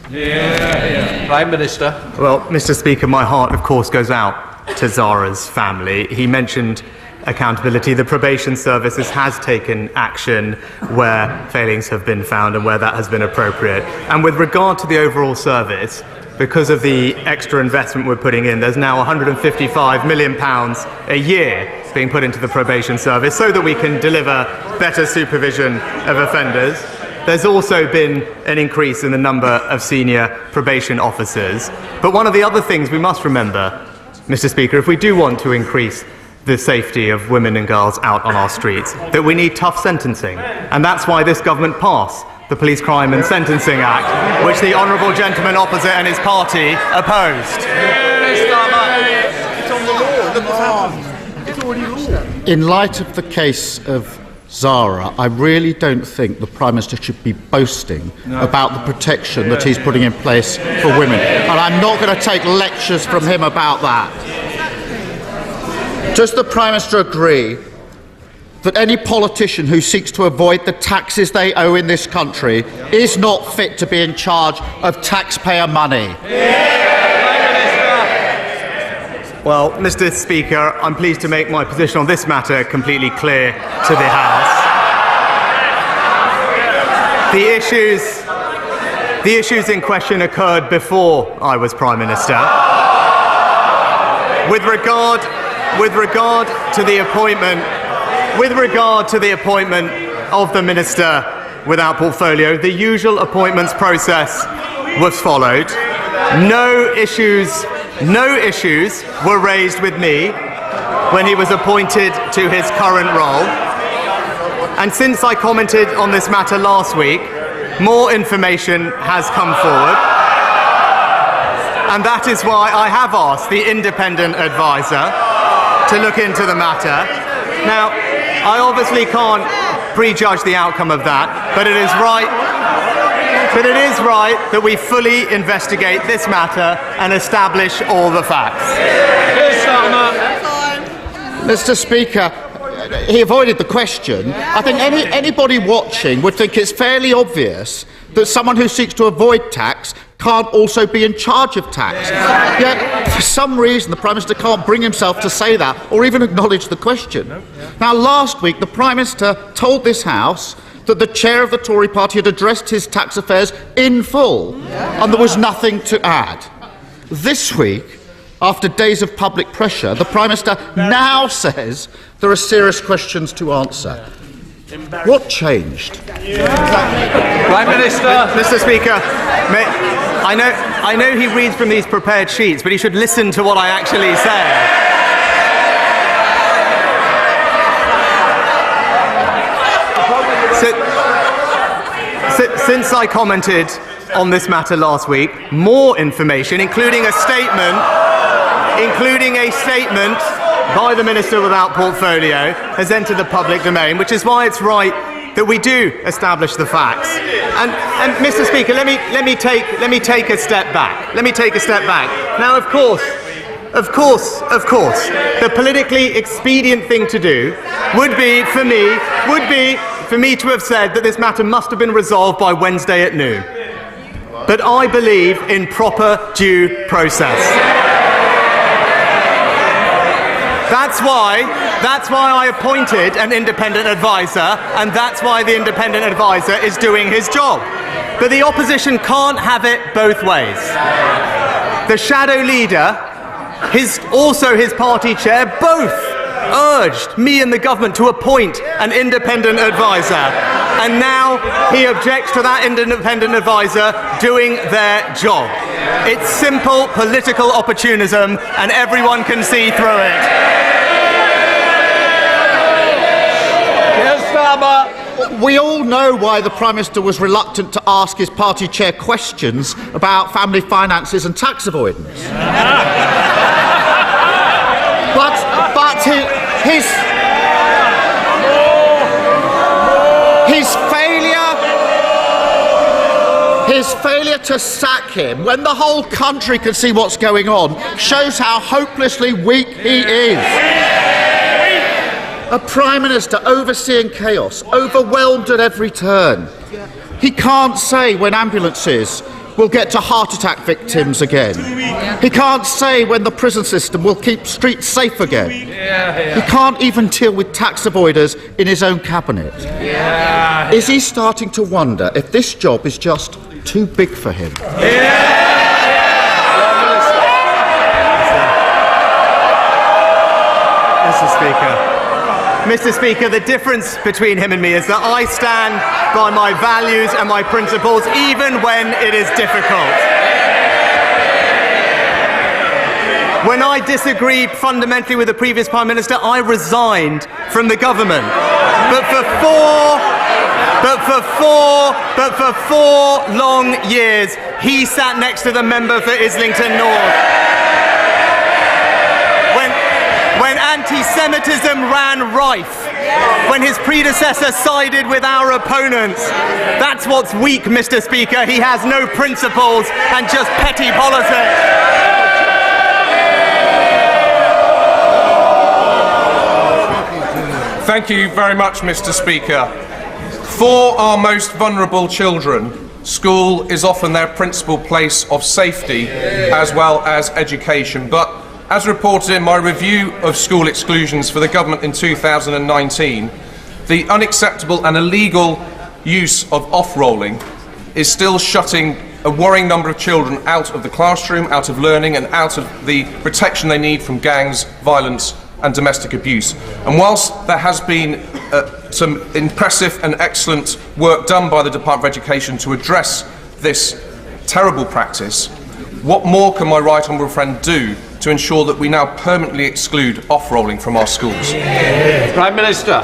Prime Minister. Well, Mr. Speaker, my heart, of course, goes out to Zara's family. He mentioned accountability. The probation services has taken action where failings have been found and where that has been appropriate. And with regard to the overall service, because of the extra investment we're putting in, there's now £155 million a year costs being put into the probation service so that we can deliver better supervision of offenders. There's also been an increase in the number of senior probation officers. But one of the other things we must remember, Mr. Speaker, if we do want to increase the safety of women and girls out on our streets, that we need tough sentencing. And that's why this government passed the Police Crime and Sentencing Act, which the honourable gentleman opposite and his party opposed. It's on the law. Look what's happened. It's already law. In light of the case of Zara, I really don't think the Prime Minister should be boasting about the protection that he's putting in place for women. And I'm not going to take lectures from him about that. Does the Prime Minister agree that any politician who seeks to avoid the taxes they owe in this country is not fit to be in charge of taxpayer money? Well, Mr. Speaker, I'm pleased to make my position on this matter completely clear to the House. The issues in question occurred before I was Prime Minister. With regard to the appointment of the Minister without portfolio, the usual appointments process was followed. No issues were raised with me when he was appointed to his current role. And since I commented on this matter last week, more information has come forward. And that is why I have asked the independent advisor to look into the matter. Now, I obviously can't prejudge the outcome of that, but it is right that we fully investigate this matter and establish all the facts. Mr. Speaker, he avoided the question. I think anybody watching would think it's fairly obvious that someone who seeks to avoid tax can't also be in charge of tax. Yet, for some reason, the Prime Minister can't bring himself to say that or even acknowledge the question. Now, last week, the Prime Minister told this House that the chair of the Tory party had addressed his tax affairs in full and there was nothing to add. This week, after days of public pressure, the Prime Minister now says there are serious questions to answer. What changed? Prime Minister. Mr. Speaker, I know he reads from these prepared sheets, but he should listen to what I actually say. Since I commented on this matter last week, more information, including a statement by the Minister without portfolio, has entered the public domain, which is why it's right that we do establish the facts. And Mr. Speaker, let me take a step back. Now, of course, the politically expedient thing to do would be for me to have said that this matter must have been resolved by Wednesday at noon. But I believe in proper due process. That's why I appointed an independent advisor, and that's why the independent advisor is doing his job. But the opposition can't have it both ways. The shadow leader, his party chair, both urged me and the government to appoint an independent advisor, and now he objects to that independent advisor doing their job. It's simple political opportunism, and everyone can see through it. We all know why the Prime Minister was reluctant to ask his party chair questions about family finances and tax avoidance. But his failure to sack him when the whole country can see what's going on shows how hopelessly weak he is. A Prime Minister overseeing chaos, overwhelmed at every turn. He can't say when ambulances will get to heart attack victims again. He can't say when the prison system will keep streets safe again. He can't even deal with tax avoiders in his own cabinet. Is he starting to wonder if this job is just too big for him? Mr. Speaker. Mr. Speaker, the difference between him and me is that I stand by my values and my principles even when it is difficult. When I disagreed fundamentally with the previous Prime Minister, I resigned from the government. But for four long years, he sat next to the member for Islington North. When anti-Semitism ran rife, when his predecessor sided with our opponents. That's what's weak, Mr. Speaker. He has no principles and just petty politics. Thank you very much, Mr. Speaker. For our most vulnerable children, school is often their principal place of safety as well as education. But as reported in my review of school exclusions for the government in 2019, the unacceptable and illegal use of off-rolling is still shutting a worrying number of children out of the classroom, out of learning and out of the protection they need from gangs, violence and domestic abuse. And whilst there has been some impressive and excellent work done by the Department of Education to address this terrible practice, what more can my right honourable friend do to ensure that we now permanently exclude off-rolling from our schools? Prime Minister.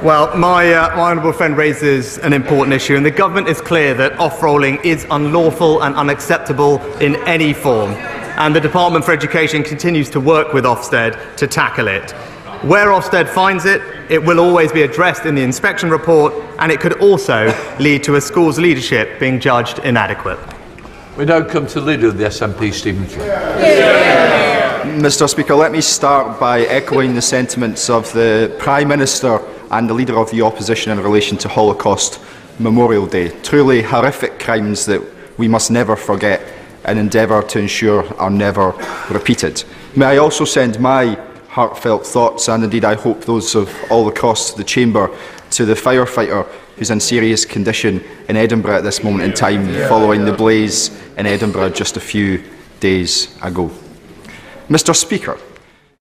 Well, my honourable friend raises an important issue, and the government is clear that off-rolling is unlawful and unacceptable in any form, and the Department for Education continues to work with Ofsted to tackle it. Where Ofsted finds it, it will always be addressed in the inspection report, and it could also lead to a school's leadership being judged inadequate. We now come to the Leader of the SNP, Stephen Flynn. Mr. Speaker, let me start by echoing the sentiments of the Prime Minister and the Leader of the Opposition in relation to Holocaust Memorial Day. Truly horrific crimes that we must never forget and endeavour to ensure are never repeated. May I also send my heartfelt thoughts, and indeed I hope those of all across the Chamber, to the firefighter who's in serious condition in Edinburgh at this moment in time following the blaze in Edinburgh just a few days ago. Mr. Speaker,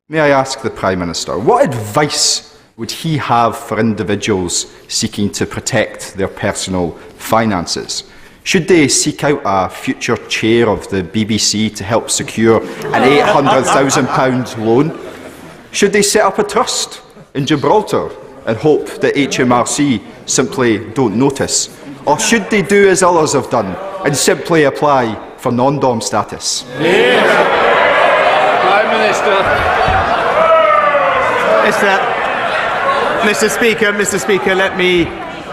may I ask the Prime Minister, what advice would he have for individuals seeking to protect their personal finances? Should they seek out a future chair of the BBC to help secure an £800,000 loan? Should they set up a trust in Gibraltar and hope that HMRC simply don't notice? Or should they do as others have done and simply apply for non-dom status? Prime Minister. Mr. Speaker, let me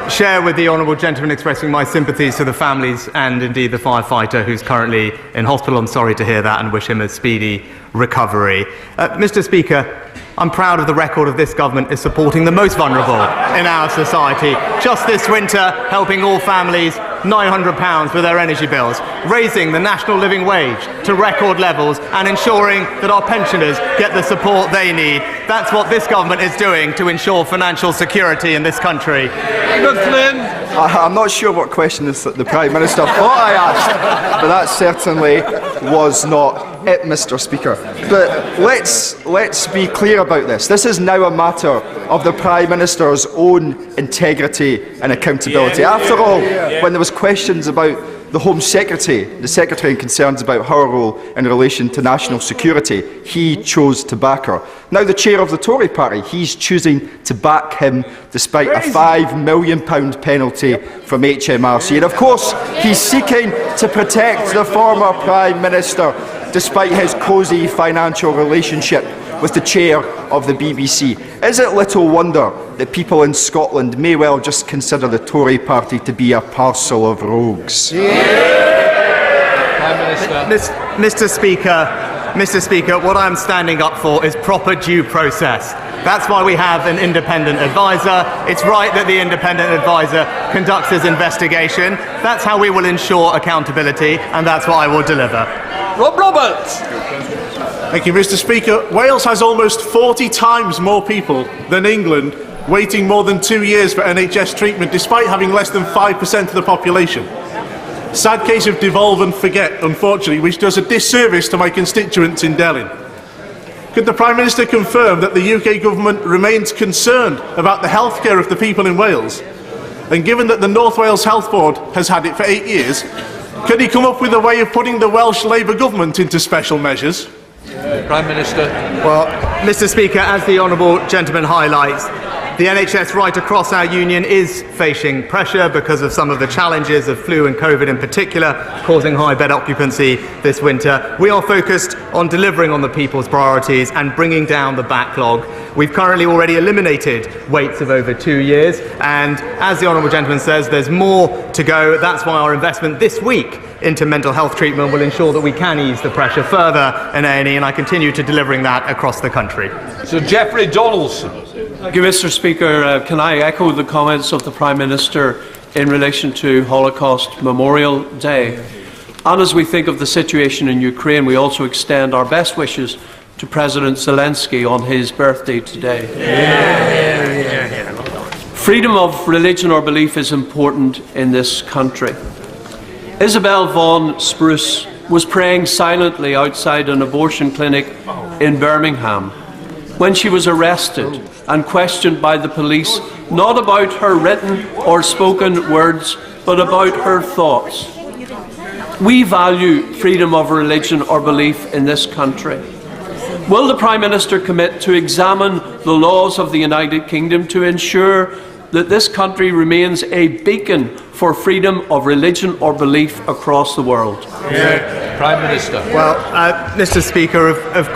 share with the honourable gentleman expressing my sympathies to the families and indeed the firefighter who's currently in hospital. I'm sorry to hear that and wish him a speedy recovery. Mr. Speaker, I'm proud of the record of this government is supporting the most vulnerable in our society. Just this winter, helping all families £900 with their energy bills, raising the national living wage to record levels and ensuring that our pensioners get the support they need. That's what this government is doing to ensure financial security in this country. I'm not sure what question the Prime Minister thought I asked, but that certainly was not it, Mr. Speaker. But let's be clear about this. This is now a matter of the Prime Minister's own integrity and accountability. After all, when there was questions about the Home Secretary, the Secretary, and concerns about her role in relation to national security, he chose to back her. Now the chair of the Tory party, he's choosing to back him despite a £5 million penalty from HMRC. And of course, he's seeking to protect the former Prime Minister despite his cosy financial relationship with the chair of the BBC. Is it little wonder that people in Scotland may well just consider the Tory party to be a parcel of rogues? Mr. Speaker, what I'm standing up for is proper due process. That's why we have an independent advisor. It's right that the independent advisor conducts his investigation. That's how we will ensure accountability, and that's what I will deliver. Rob Roberts. Thank you, Mr. Speaker. Wales has almost 40 times more people than England waiting more than 2 years for NHS treatment, despite having less than 5% of the population. Sad case of devolve and forget, unfortunately, which does a disservice to my constituents in Delyn. Could the Prime Minister confirm that the UK Government remains concerned about the healthcare of the people in Wales? And given that the North Wales Health Board has had it for 8 years, could he come up with a way of putting the Welsh Labour Government into special measures? Prime Minister. Well, Mr. Speaker, as the honourable gentleman highlights, the NHS right across our union is facing pressure because of some of the challenges of flu and COVID in particular, causing high bed occupancy this winter. We are focused on delivering on the people's priorities and bringing down the backlog. We've currently already eliminated waits of over 2 years, and as the honourable gentleman says, there's more to go. That's why our investment this week into mental health treatment will ensure that we can ease the pressure further in A&E, and I continue to delivering that across the country. So Geoffrey Donaldson. Thank you, Mr. Speaker. Can I echo the comments of the Prime Minister in relation to Holocaust Memorial Day? And as we think of the situation in Ukraine, we also extend our best wishes to President Zelensky on his birthday today. Freedom of religion or belief is important in this country. Isabel von Spruce was praying silently outside an abortion clinic in Birmingham when she was arrested and questioned by the police, not about her written or spoken words, but about her thoughts. We value freedom of religion or belief in this country. Will the Prime Minister commit to examine the laws of the United Kingdom to ensure that this country remains a beacon for freedom of religion or belief across the world? Yeah. Prime Minister. Well, Mr. Speaker, of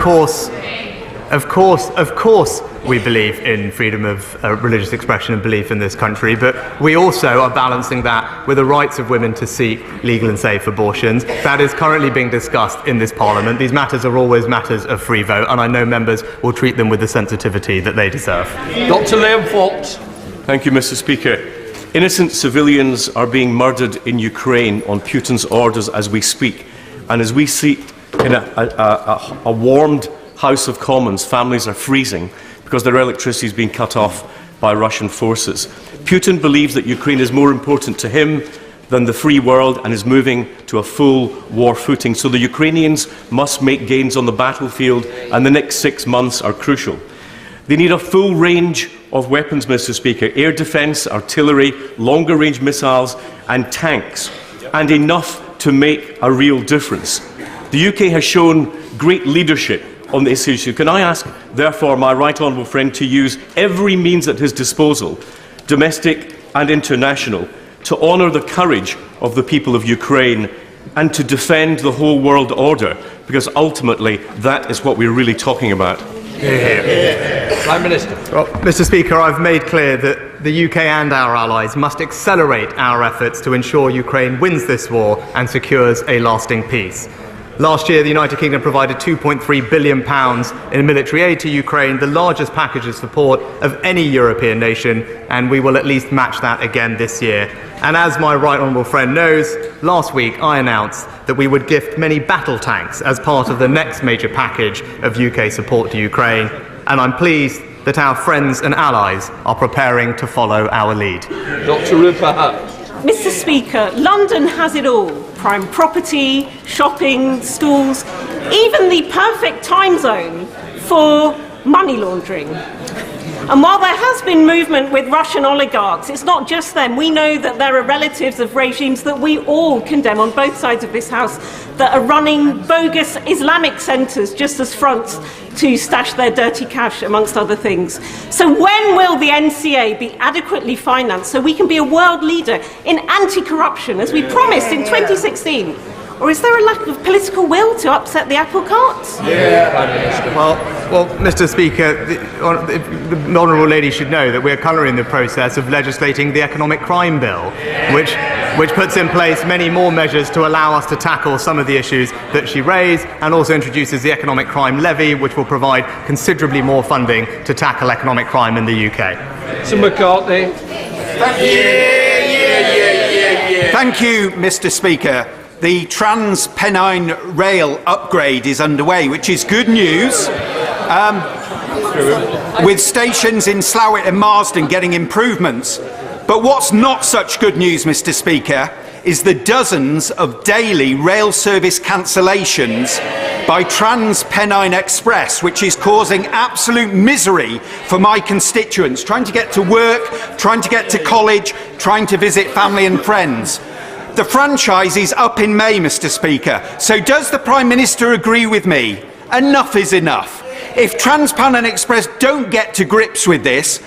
course, we believe in freedom of religious expression and belief in this country, but we also are balancing that with the rights of women to seek legal and safe abortions. That is currently being discussed in this Parliament. These matters are always matters of free vote, and I know members will treat them with the sensitivity that they deserve. Dr. Liam Fox. Thank you, Mr. Speaker. Innocent civilians are being murdered in Ukraine on Putin's orders as we speak. And as we see in a warmed House of Commons, families are freezing because their electricity is being cut off by Russian forces. Putin believes that Ukraine is more important to him than the free world and is moving to a full war footing. So the Ukrainians must make gains on the battlefield, and the next 6 months are crucial. They need a full range of weapons, Mr. Speaker, air defence, artillery, longer range missiles and tanks, and enough to make a real difference. The UK has shown great leadership on this issue. Can I ask, therefore, my right honourable friend to use every means at his disposal, domestic and international, to honour the courage of the people of Ukraine and to defend the whole world order, because ultimately that is what we're really talking about. Prime Minister. Well, Mr. Speaker, I've made clear that the UK and our allies must accelerate our efforts to ensure Ukraine wins this war and secures a lasting peace. Last year, the United Kingdom provided £2.3 billion in military aid to Ukraine, the largest package of support of any European nation, and we will at least match that again this year. And as my right honourable friend knows, last week I announced that we would gift many battle tanks as part of the next major package of UK support to Ukraine, and I'm pleased that our friends and allies are preparing to follow our lead. Dr. Rupa. Mr. Speaker, London has it all. Prime property, shopping, schools, even the perfect time zone for money laundering. And while there has been movement with Russian oligarchs, it's not just them. We know that there are relatives of regimes that we all condemn on both sides of this House that are running bogus Islamic centres just as fronts to stash their dirty cash, amongst other things. So when will the NCA be adequately financed so we can be a world leader in anti-corruption, as we promised in 2016? Or is there a lack of political will to upset the apple cart? Well, Mr. Speaker, the honourable lady should know that we're currently in the process of legislating the Economic Crime Bill, which puts in place many more measures to allow us to tackle some of the issues that she raised, and also introduces the Economic Crime Levy, which will provide considerably more funding to tackle economic crime in the UK. Sir McCartney. Thank you, Mr. Speaker. The Trans-Pennine Rail upgrade is underway, which is good news, with stations in Slough and Marsden getting improvements. But what's not such good news, Mr. Speaker, is the dozens of daily rail service cancellations by Trans-Pennine Express, which is causing absolute misery for my constituents, trying to get to work, trying to get to college, trying to visit family and friends. The franchise is up in May, Mr. Speaker, so does the Prime Minister agree with me? Enough is enough. If Trans-Pennine Express don't get to grips with this,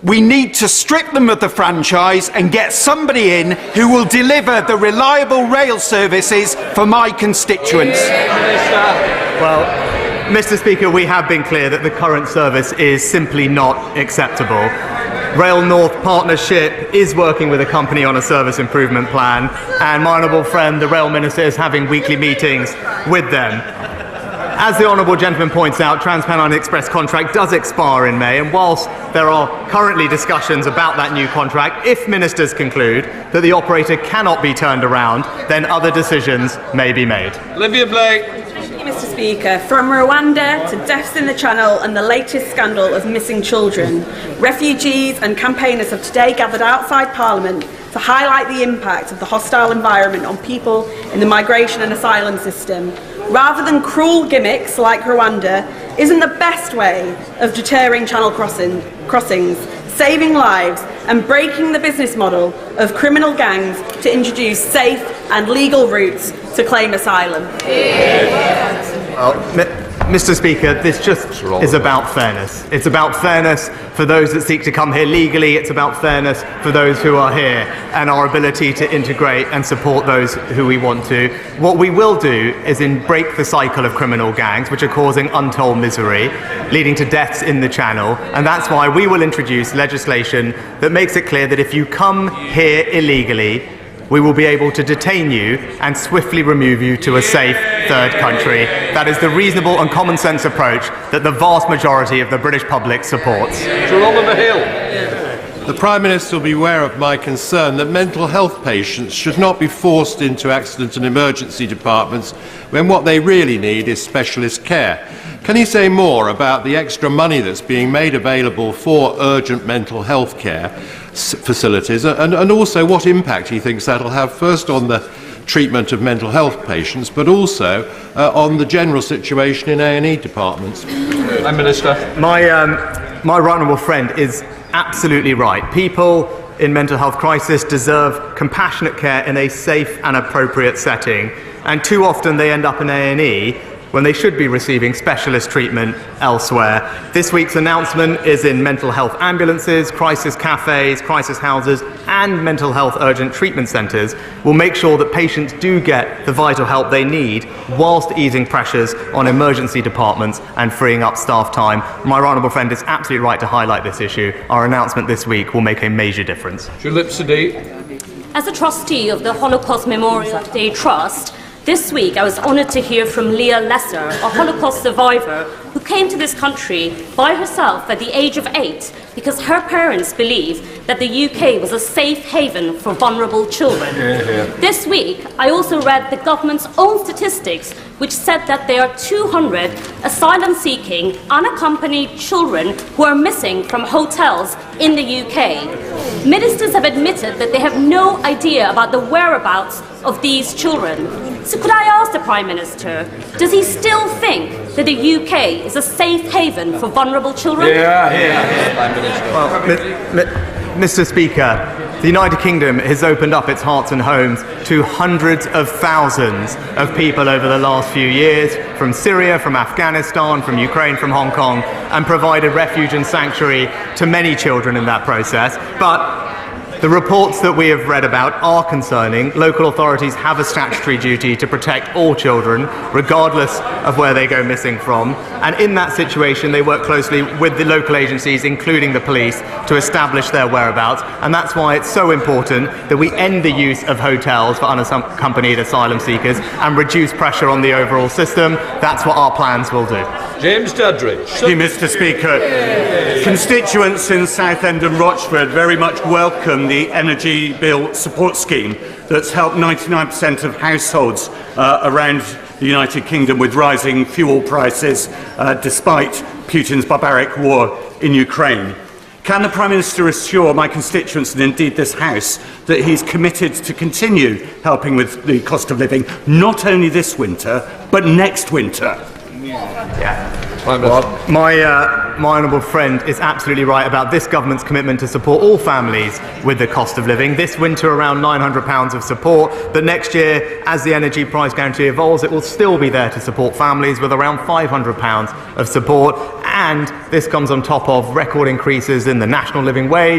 we need to strip them of the franchise and get somebody in who will deliver the reliable rail services for my constituents. Well, Mr. Speaker, we have been clear that the current service is simply not acceptable. Rail North Partnership is working with a company on a service improvement plan, and my honourable friend, the Rail Minister, is having weekly meetings with them. As the honourable gentleman points out, Trans-Pennine Express contract does expire in May, and whilst there are currently discussions about that new contract, if ministers conclude that the operator cannot be turned around, then other decisions may be made. Olivia Blake. Mr. Speaker, from Rwanda to deaths in the Channel and the latest scandal of missing children, refugees and campaigners have today gathered outside Parliament to highlight the impact of the hostile environment on people in the migration and asylum system. Rather than cruel gimmicks like Rwanda, isn't the best way of deterring Channel crossings, saving lives and breaking the business model of criminal gangs to introduce safe and legal routes to claim asylum? Well, Mr. Speaker, this just is about fairness. It's about fairness for those that seek to come here legally. It's about fairness for those who are here and our ability to integrate and support those who we want to. What we will do is break the cycle of criminal gangs, which are causing untold misery, leading to deaths in the Channel. And that's why we will introduce legislation that makes it clear that if you come here illegally, we will be able to detain you and swiftly remove you to a safe third country. That is the reasonable and common sense approach that the vast majority of the British public supports. Sir Oliver Hill. The Prime Minister will be aware of my concern that mental health patients should not be forced into accident and emergency departments when what they really need is specialist care. Can he say more about the extra money that's being made available for urgent mental health care facilities, and also what impact he thinks that'll have, first on the treatment of mental health patients, but also on the general situation in A&E departments? Prime Minister. My right honourable friend is absolutely right. People in mental health crisis deserve compassionate care in a safe and appropriate setting, and too often they end up in A&E when they should be receiving specialist treatment elsewhere. This week's announcement is in mental health ambulances, crisis cafes, crisis houses, and mental health urgent treatment centres. Will make sure that patients do get the vital help they need whilst easing pressures on emergency departments and freeing up staff time. My right honourable friend is absolutely right to highlight this issue. Our announcement this week will make a major difference. As a trustee of the Holocaust Memorial Day Trust, this week I was honoured to hear from Leah Lesser, a Holocaust survivor who came to this country by herself at the age of 8 because her parents believed that the UK was a safe haven for vulnerable children. This week I also read the government's own statistics, which said that there are 200 asylum-seeking, unaccompanied children who are missing from hotels in the UK. Ministers have admitted that they have no idea about the whereabouts of these children. So could I ask the Prime Minister, does he still think that the UK is a safe haven for vulnerable children? Well, Mr. Speaker, the United Kingdom has opened up its hearts and homes to hundreds of thousands of people over the last few years, from Syria, from Afghanistan, from Ukraine, from Hong Kong, and provided refuge and sanctuary to many children in that process. But the reports that we have read about are concerning. Local authorities have a statutory duty to protect all children, regardless of where they go missing from. And in that situation, they work closely with the local agencies, including the police, to establish their whereabouts. And that's why it's so important that we end the use of hotels for unaccompanied asylum seekers and reduce pressure on the overall system. That's what our plans will do. James Duddridge. Thank you, Mr. Speaker. Constituents in Southend and Rochford very much welcome the energy bill support scheme that's helped 99% of households around the United Kingdom with rising fuel prices despite Putin's barbaric war in Ukraine. Can the Prime Minister assure my constituents and indeed this House that he's committed to continue helping with the cost of living, not only this winter, but next winter? Well, my honourable friend is absolutely right about this government's commitment to support all families with the cost of living. This winter, around £900 of support, but next year, as the energy price guarantee evolves, it will still be there to support families with around £500 of support. And this comes on top of record increases in the national living wage,